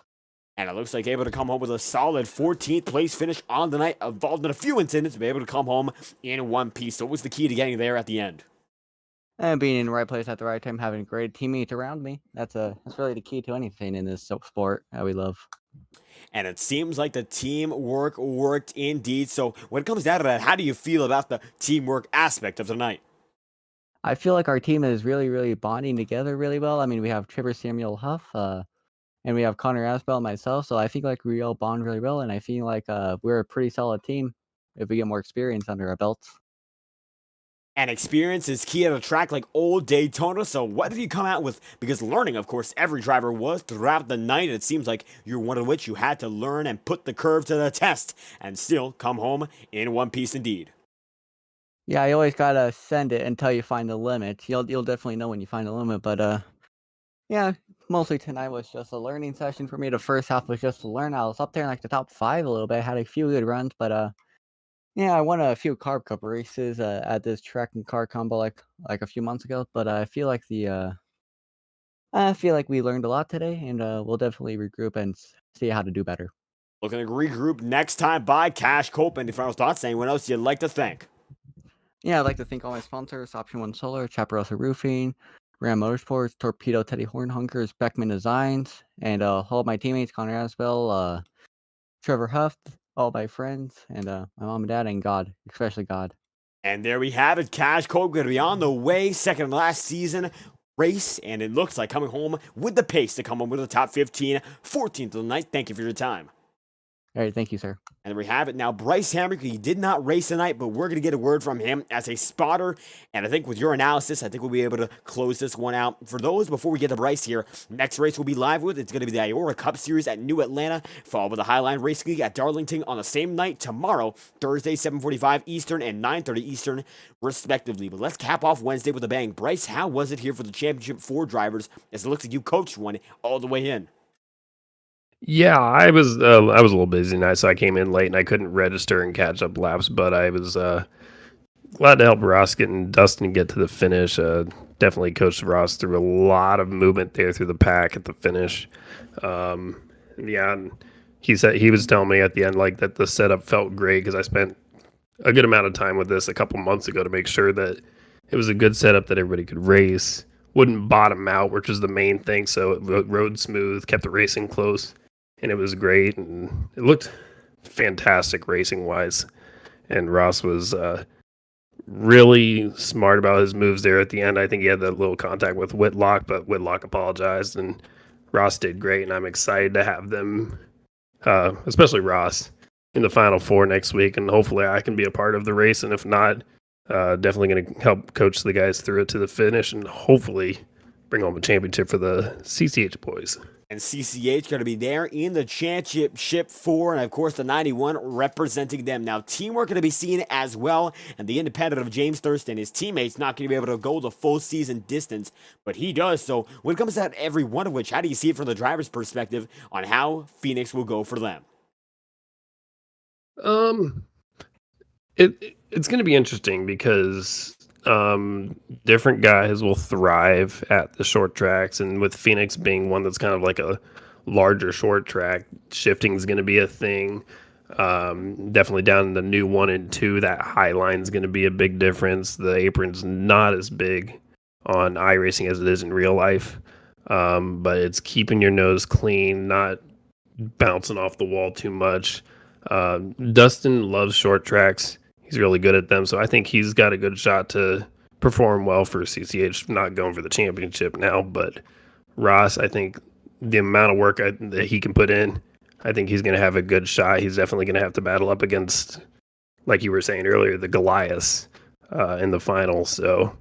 And it looks like able to come home with a solid 14th place finish on the night, involved in a few incidents, to be able to come home in one piece. So what was the key to getting there at the end? And being in the right place at the right time, having great teammates around me. That's really the key to anything in this sport that we love. And it seems like the teamwork worked indeed. So when it comes down to that, how do you feel about the teamwork aspect of the night? I feel like our team is really, really bonding together really well. I mean, we have Trevor Samuel Huff, and we have Connor Asbell and myself. So I think like we all bond really well, and I feel like we're a pretty solid team if we get more experience under our belts. And experience is key at a track like Old Daytona. So what did you come out with? Because learning, of course, every driver was throughout the night. It seems like you're one of which you had to learn and put the curve to the test and still come home in one piece indeed. Yeah, you always gotta send it until you find the limit. You'll definitely know when you find the limit, but yeah, mostly tonight was just a learning session for me. The first half was just to learn. I was up there in like the top 5 a little bit. I had a few good runs, but yeah, I won a few Carb Cup races at this track and car combo like a few months ago. But I feel like we learned a lot today, and we'll definitely regroup and see how to do better. Looking to regroup next time by Cash Cope. Any final thoughts? Anyone else you'd like to thank? Yeah, I'd like to thank all my sponsors: Option One Solar, Chaparrosa Roofing, Ram Motorsports, Torpedo Teddy Hornhunkers, Beckman Designs, and all my teammates: Connor Asbell, Trevor Huff, all my friends, and my mom and dad, and God, especially God. And there we have it. Cash Cope going to be on the way. Second last season race, and it looks like coming home with the pace to come home with the top 15, 14th of the night. Thank you for your time. All right, thank you, sir. And there we have it. Now, Bryce Hamrick, he did not race tonight, but we're going to get a word from him as a spotter. And I think with your analysis, I think we'll be able to close this one out. For those, before we get to Bryce here, next race we'll be live with, it's going to be the IORA Cup Series at New Atlanta, followed by the Highline Racing League at Darlington on the same night tomorrow, Thursday, 7:45 Eastern and 9:30 Eastern, respectively. But let's cap off Wednesday with a bang. Bryce, how was it here for the Championship 4 drivers, as it looks like you coached one all the way in? Yeah, I was a little busy tonight, so I came in late and I couldn't register and catch up laps. But I was glad to help Ross and Dustin get to the finish. Definitely coached Ross through a lot of movement there through the pack at the finish. Yeah, and he was telling me at the end like that the setup felt great because I spent a good amount of time with this a couple months ago to make sure that it was a good setup that everybody could race, wouldn't bottom out, which was the main thing. So it rode smooth, kept the racing close. And it was great, and it looked fantastic racing-wise. And Ross was really smart about his moves there at the end. I think he had that little contact with Whitlock, but Whitlock apologized, and Ross did great. And I'm excited to have them, especially Ross, in the Final Four next week. And hopefully I can be a part of the race. And if not, definitely going to help coach the guys through it to the finish and hopefully bring home a championship for the CCH boys. And CCH going to be there in the championship 4, and of course the 91 representing them. Now teamwork going to be seen as well, and the independent of James Thurston, his teammates not going to be able to go the full season distance, but he does. So when it comes to every one of which, how do you see it from the driver's perspective on how Phoenix will go for them? It's going to be interesting because different guys will thrive at the short tracks, and with Phoenix being one that's kind of like a larger short track, shifting is going to be a thing. Definitely down in the new 1 and 2, that high line is going to be a big difference. The apron's not as big on iRacing as it is in real life, but it's keeping your nose clean, not bouncing off the wall too much. Dustin loves short tracks. He's really good at them, so I think he's got a good shot to perform well for CCH. Not going for the championship now, but Ross, I think the amount of work that he can put in, I think he's going to have a good shot. He's definitely going to have to battle up against, like you were saying earlier, the Goliaths in the final. So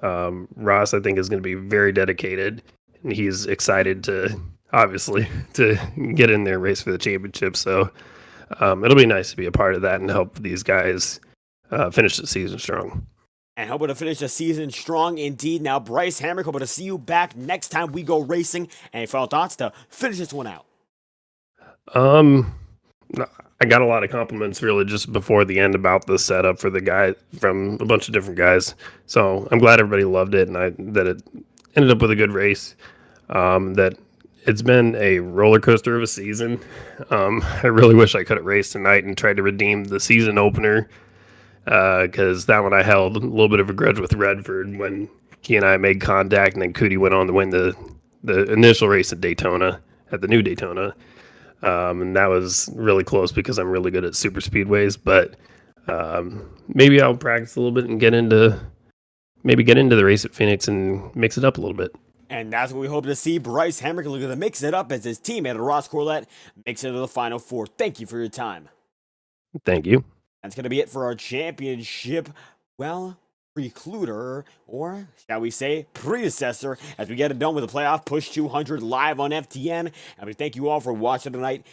Ross, I think, is going to be very dedicated, and he's excited to, obviously, to get in there and race for the championship. So it'll be nice to be a part of that and help these guys finish the season strong. And hoping to finish the season strong indeed. Now, Bryce Hamrick, hoping to see you back next time we go racing. Any final thoughts to finish this one out? I got a lot of compliments really just before the end about the setup for the guy from a bunch of different guys. So I'm glad everybody loved it, and that it ended up with a good race. That it's been a roller coaster of a season. I really wish I could have raced tonight and tried to redeem the season opener, because that one I held a little bit of a grudge with Redford when he and I made contact, and then Cootie went on to win the initial race at Daytona, at the new Daytona. And that was really close because I'm really good at super speedways, but maybe I'll practice a little bit and get into the race at Phoenix and mix it up a little bit. And that's what we hope to see. Bryce Hamrick looking to mix it up as his teammate Ross Corlett makes it to the Final Four. Thank you for your time. Thank you. That's going to be it for our championship, precluder, or shall we say predecessor, as we get it done with the playoff push 200 live on FTN. And we thank you all for watching tonight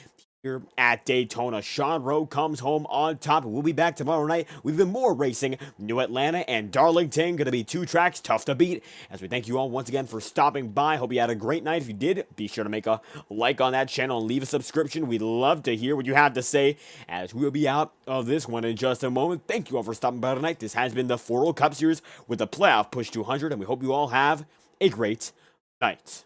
here at Daytona. Sean Rowe comes home on top. We'll be back tomorrow night with even more racing. New Atlanta and Darlington going to be 2 tracks tough to beat. As we thank you all once again for stopping by. Hope you had a great night. If you did, be sure to make a like on that channel and leave a subscription. We'd love to hear what you have to say, as we'll be out of this one in just a moment. Thank you all for stopping by tonight. This has been the FORL Cup Series with the playoff push 200, and we hope you all have a great night.